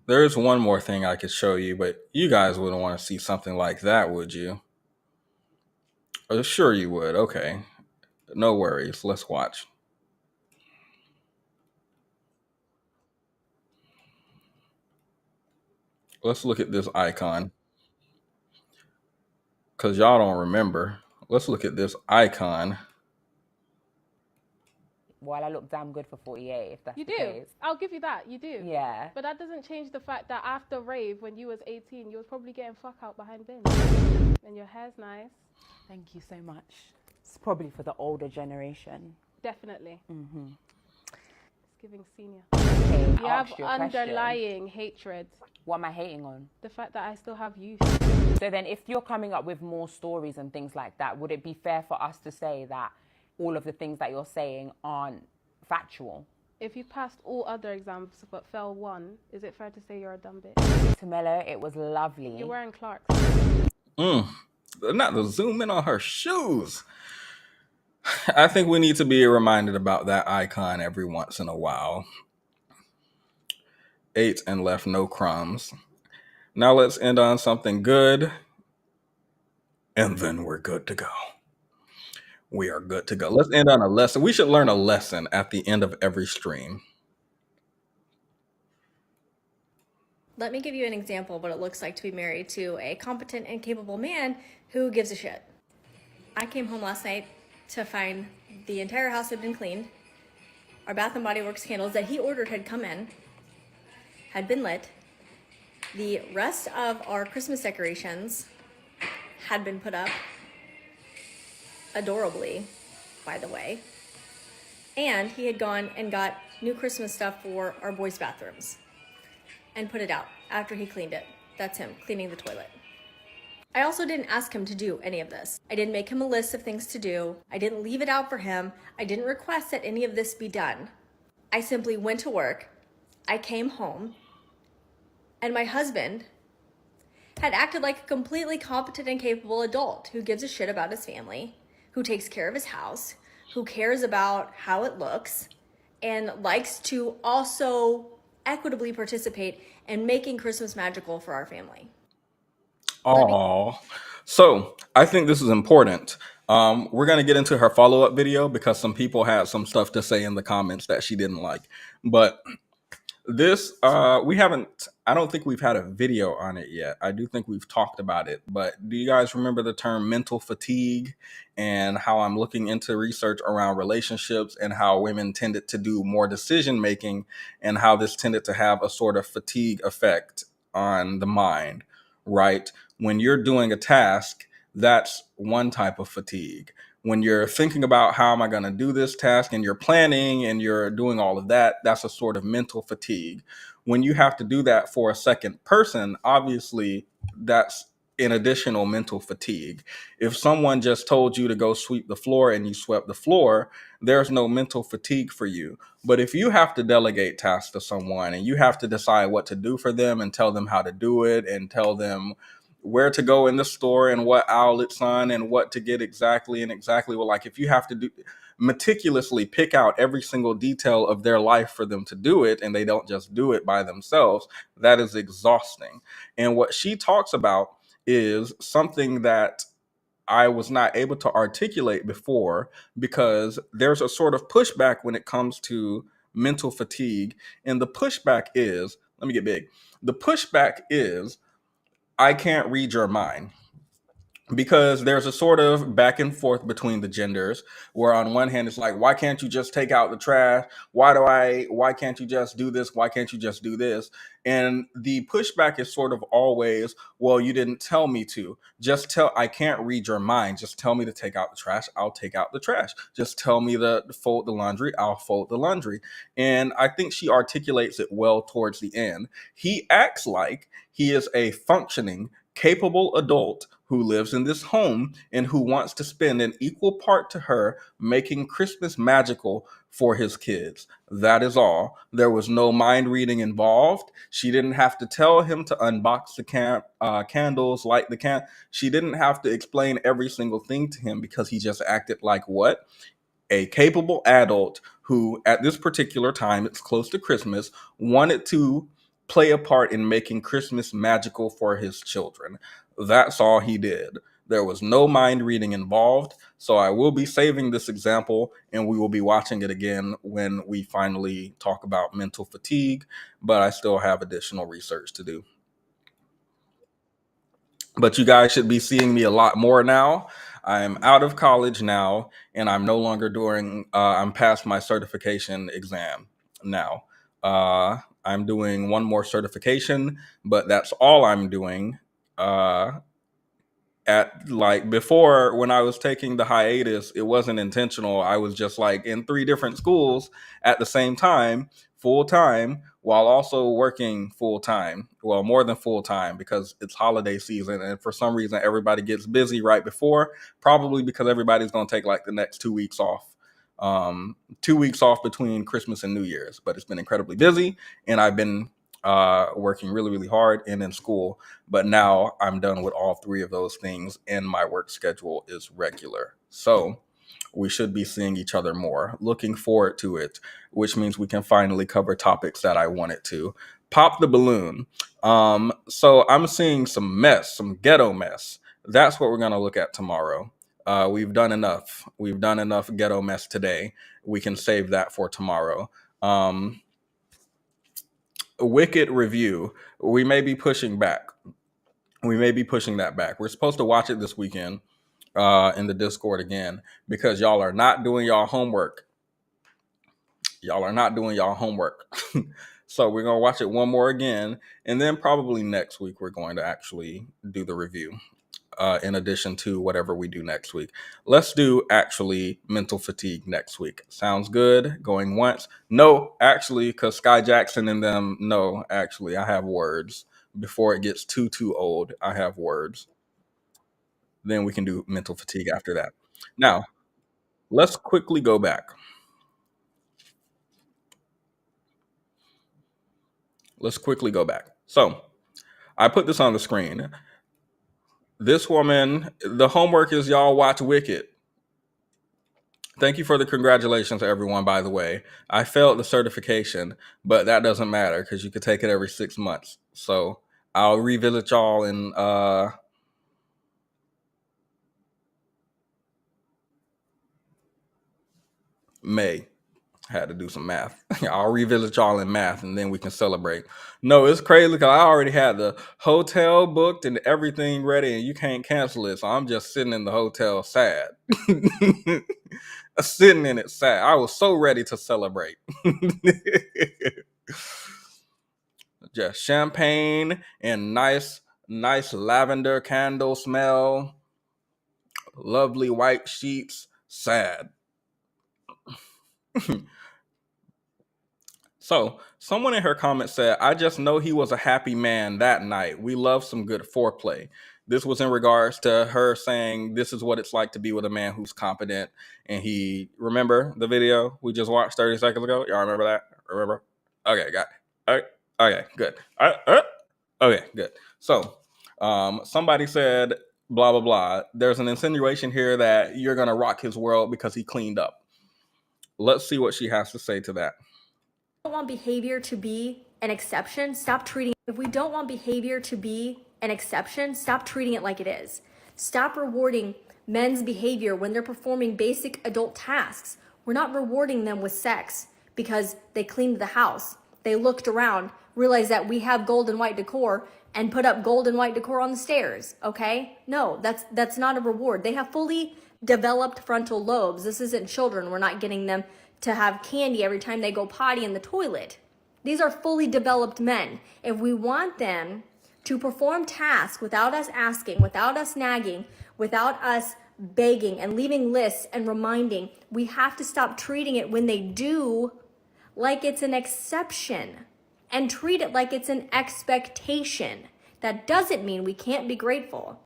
[SPEAKER 1] There is one more thing I could show you, but you guys wouldn't want to see something like that, would you? Sure you would. Okay. No worries. Let's watch. Let's look at this icon. Because y'all don't remember. Let's look at this icon.
[SPEAKER 14] While I look damn good for 48, if that's
[SPEAKER 23] You
[SPEAKER 14] the
[SPEAKER 23] do.
[SPEAKER 14] case.
[SPEAKER 23] I'll give you that. You do.
[SPEAKER 14] Yeah.
[SPEAKER 23] But that doesn't change the fact that after rave, when you was 18, you was probably getting fuck out behind bins. And your hair's nice.
[SPEAKER 14] Thank you so much. It's probably for the older generation.
[SPEAKER 23] Definitely.
[SPEAKER 14] Mm-hmm.
[SPEAKER 23] It's giving senior.
[SPEAKER 14] Okay,
[SPEAKER 23] You
[SPEAKER 14] I'll
[SPEAKER 23] have
[SPEAKER 14] ask you a question.
[SPEAKER 23] underlying hatred.
[SPEAKER 14] What am I hating on?
[SPEAKER 23] The fact that I still have youth.
[SPEAKER 14] So then if you're coming up with more stories and things like that, would it be fair for us to say that all of the things that you're saying aren't factual?
[SPEAKER 23] If you passed all other exams but failed one, is it fair to say you're a dumb bitch?
[SPEAKER 14] Tamela, it was lovely.
[SPEAKER 23] You're wearing Clarks.
[SPEAKER 1] Not to zoom in on her shoes. I think we need to be reminded about that icon every once in a while. 8 and left no crumbs. Now let's end on something good. And then we're good to go. We are good to go. Let's end on a lesson. We should learn a lesson at the end of every stream.
[SPEAKER 16] Let me give you an example of what it looks like to be married to a competent and capable man who gives a shit. I came home last night to find the entire house had been cleaned. Our Bath & Body Works candles that he ordered had come in, had been lit. The rest of our Christmas decorations had been put up, adorably, by the way. And he had gone and got new Christmas stuff for our boys' bathrooms and put it out after he cleaned it. That's him cleaning the toilet. I also didn't ask him to do any of this. I didn't make him a list of things to do. I didn't leave it out for him. I didn't request that any of this be done. I simply went to work. I came home, and my husband had acted like a completely competent and capable adult who gives a shit about his family, who takes care of his house, who cares about how it looks, and likes to also equitably participate in making Christmas magical for our family.
[SPEAKER 1] Oh, so I think this is important. We're going to get into her follow-up video because some people had some stuff to say in the comments that she didn't like. But this, I don't think we've had a video on it yet. I do think we've talked about it. But do you guys remember the term mental fatigue and how I'm looking into research around relationships and how women tended to do more decision-making and how this tended to have a sort of fatigue effect on the mind, right? When you're doing a task, that's one type of fatigue. When you're thinking about how am I going to do this task and you're planning and you're doing all of that, that's a sort of mental fatigue. When you have to do that for a second person, obviously that's an additional mental fatigue. If someone just told you to go sweep the floor and you swept the floor, there's no mental fatigue for you. But if you have to delegate tasks to someone and you have to decide what to do for them and tell them how to do it and tell them where to go in the store and what aisle it's on and what to get exactly and exactly, well, like if you have to do, meticulously pick out every single detail of their life for them to do it, and they don't just do it by themselves. That is exhausting. And what she talks about is something that I was not able to articulate before, because there's a sort of pushback when it comes to mental fatigue. And the pushback is, let me get big. The pushback is, I can't read your mind. Because there's a sort of back and forth between the genders, where on one hand it's like, why can't you just take out the trash? Why can't you just do this? Why can't you just do this? And the pushback is sort of always, well, you didn't tell me to. I can't read your mind. Just tell me to take out the trash. I'll take out the trash. Just tell me to fold the laundry. I'll fold the laundry. And I think she articulates it well towards the end. He acts like he is a functioning, capable adult who lives in this home and who wants to spend an equal part to her making Christmas magical for his kids. That is all. There was no mind reading involved. She didn't have to tell him to unbox the candles, light the can. She didn't have to explain every single thing to him, because he just acted like what? A capable adult who, at this particular time, it's close to Christmas, wanted to play a part in making Christmas magical for his children. That's all he did. There was no mind reading involved. So I will be saving this example, and we will be watching it again when we finally talk about mental fatigue, but I still have additional research to do. But you guys should be seeing me a lot more now. I'm out of college now, and I'm no longer I'm past my certification exam now. I'm doing one more certification, but that's all I'm doing. At like before, when I was taking the hiatus, it wasn't intentional. I was just like in 3 different schools at the same time, full time, while also working full time. Well, more than full time, because it's holiday season, and for some reason everybody gets busy right before, probably because everybody's going to take like the next 2 weeks off. 2 weeks off between Christmas and New Year's. But it's been incredibly busy, and I've been working really, really hard and in school. But now I'm done with all 3 of those things, and my work schedule is regular. So we should be seeing each other more. Looking forward to it, which means we can finally cover topics that I wanted to. Pop the balloon. So I'm seeing some ghetto mess. That's what we're going to look at tomorrow. We've done enough. We've done enough ghetto mess today. We can save that for tomorrow. Wicked review. We may be pushing back. We may be pushing that back. We're supposed to watch it this weekend in the Discord again, because y'all are not doing y'all homework. Y'all are not doing y'all homework. So we're going to watch it one more again, and then probably next week we're going to actually do the review. In addition to whatever we do next week. Let's do actually mental fatigue next week. Sounds good? Going once? No, actually, because Sky Jackson and them, no, actually, I have words. Before it gets too old, I have words. Then we can do mental fatigue after that. Now, let's quickly go back. So, I put this on the screen. This woman, the homework is y'all watch Wicked. Thank you for the congratulations, everyone, by the way. I failed the certification, but that doesn't matter because you could take it every 6 months. So I'll revisit y'all in May. Had to do some math. I'll revisit y'all in math, and then we can celebrate. No, it's crazy because I already had the hotel booked and everything ready, and you can't cancel it. So I'm just sitting in the hotel sad. Sitting in it sad. I was so ready to celebrate. Just champagne and nice lavender candle smell. Lovely white sheets. Sad. So, someone in her comment said, I just know he was a happy man that night. We love some good foreplay. This was in regards to her saying this is what it's like to be with a man who's competent. And remember the video we just watched 30 seconds ago? Y'all remember that? Remember? Okay, got it. Okay, good. Okay, good. So, somebody said, blah, blah, blah. There's an insinuation here that you're going to rock his world because he cleaned up. Let's see what she has to say to that.
[SPEAKER 16] Don't want behavior to be an exception, stop treating it. If we don't want behavior to be an exception, stop treating it like it is. Stop rewarding men's behavior when they're performing basic adult tasks. We're not rewarding them with sex because they cleaned the house. They looked around, realized that we have gold and white decor, and put up gold and white decor on the stairs, okay? No, that's not a reward. They have fully developed frontal lobes. This isn't children. We're not getting them to have candy every time they go potty in the toilet. These are fully developed men. If we want them to perform tasks without us asking, without us nagging, without us begging and leaving lists and reminding, we have to stop treating it when they do like it's an exception and treat it like it's an expectation. That doesn't mean we can't be grateful.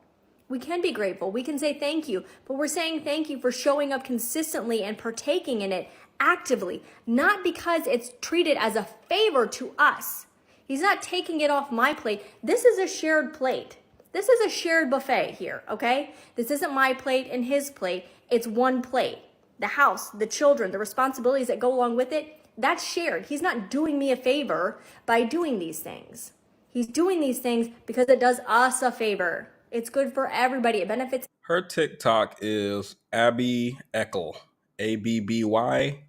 [SPEAKER 16] We can be grateful. We can say thank you, but we're saying thank you for showing up consistently and partaking in it actively, not because it's treated as a favor to us. He's not taking it off my plate. This is a shared plate. This is a shared buffet here, okay? This isn't my plate and his plate. It's one plate. The house, the children, the responsibilities that go along with it, that's shared. He's not doing me a favor by doing these things. He's doing these things because it does us a favor. It's good for everybody. It benefits.
[SPEAKER 1] Her TikTok is Abby Eckel, ABBYECKEL.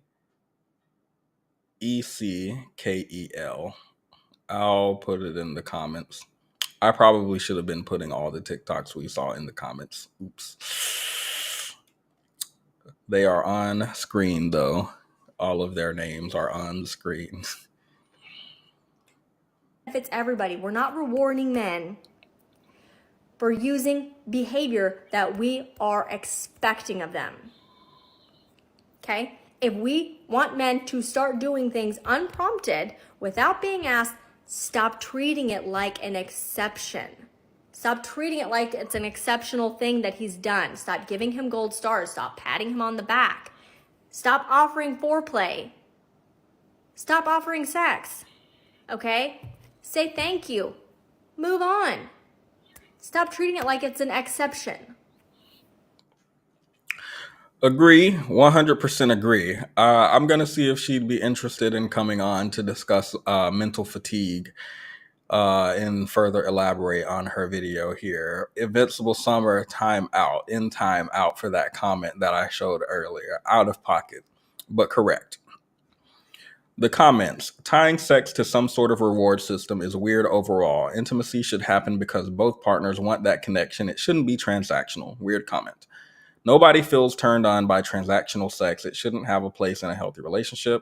[SPEAKER 1] I'll put it in the comments. I probably should have been putting all the TikToks we saw in the comments. Oops. They are on screen, though. All of their names are on screen.
[SPEAKER 16] Benefits everybody. We're not rewarding men for using behavior that we are expecting of them. Okay? If we want men to start doing things unprompted without being asked, stop treating it like an exception. Stop treating it like it's an exceptional thing that he's done. Stop giving him gold stars. Stop patting him on the back. Stop offering foreplay. Stop offering sex. Okay? Say thank you. Move on. Stop treating it like it's an exception.
[SPEAKER 1] Agree, 100% agree. I'm going to see if she'd be interested in coming on to discuss mental fatigue and further elaborate on her video here. Invincible Summer, time out for that comment that I showed earlier. Out of pocket, but correct. The comments, tying sex to some sort of reward system is weird overall. Intimacy should happen because both partners want that connection. It shouldn't be transactional. Weird comment. Nobody feels turned on by transactional sex. It shouldn't have a place in a healthy relationship.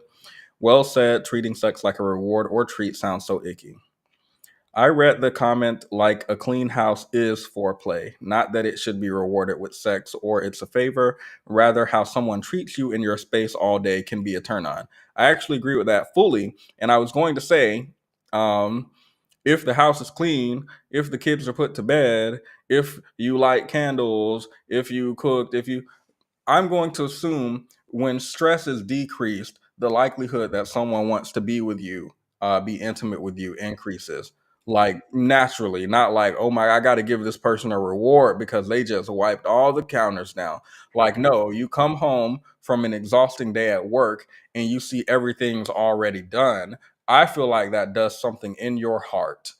[SPEAKER 1] Well said, treating sex like a reward or treat sounds so icky. I read the comment like a clean house is foreplay, not that it should be rewarded with sex or it's a favor, rather how someone treats you in your space all day can be a turn on. I actually agree with that fully, and I was going to say, if the house is clean, if the kids are put to bed, if you light candles, if you cooked, I'm going to assume when stress is decreased, the likelihood that someone wants to be with you, be intimate with you increases. Like naturally, not like, oh my, I got to give this person a reward because they just wiped all the counters down. Like, no, you come home from an exhausting day at work and you see everything's already done. I feel like that does something in your heart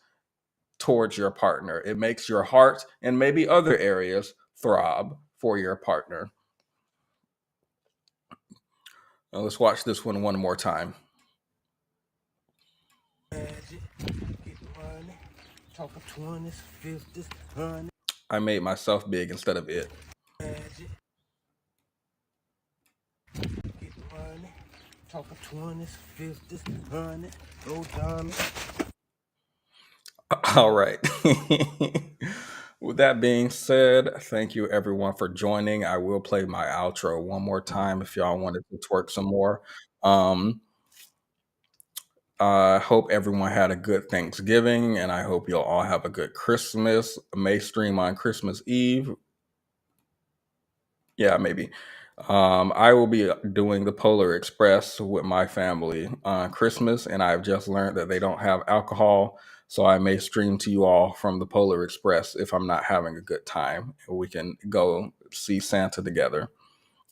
[SPEAKER 1] towards your partner. It makes your heart and maybe other areas throb for your partner. Now let's watch this one more time. I made myself big instead of it. All right. With that being said, thank you everyone for joining. I will play my outro one more time if y'all wanted to twerk some more. I hope everyone had a good Thanksgiving, and I hope you'll all have a good Christmas. May stream on Christmas Eve. Yeah, maybe. I will be doing the Polar Express with my family on Christmas, and I've just learned that they don't have alcohol, so I may stream to you all from the Polar Express if I'm not having a good time. We can go see Santa together.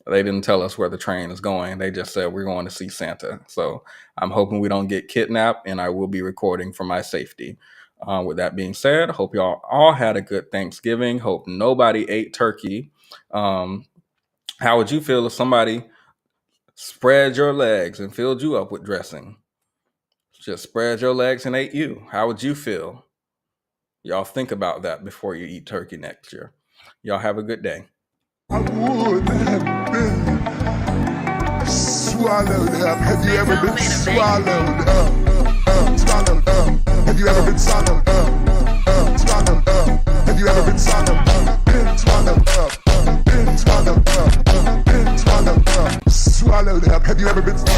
[SPEAKER 1] They didn't tell us where the train is going. They just said we're going to see Santa. So I'm hoping we don't get kidnapped, and I will be recording for my safety. With that being said, hope y'all all had a good Thanksgiving. Hope nobody ate turkey. How would you feel if somebody spread your legs and filled you up with dressing? Just spread your legs and ate you. How would you feel? Y'all think about that before you eat turkey next year. Y'all have a good day.
[SPEAKER 18] I would have been swallowed up. Have you ever been swallowed up? Swallowed up. Have you ever been swallowed up? Swallowed up. Have you ever been swallowed up? Been swallowed up. Been swallowed up. Been swallowed up. Swallowed up. Have you ever been swallowed up?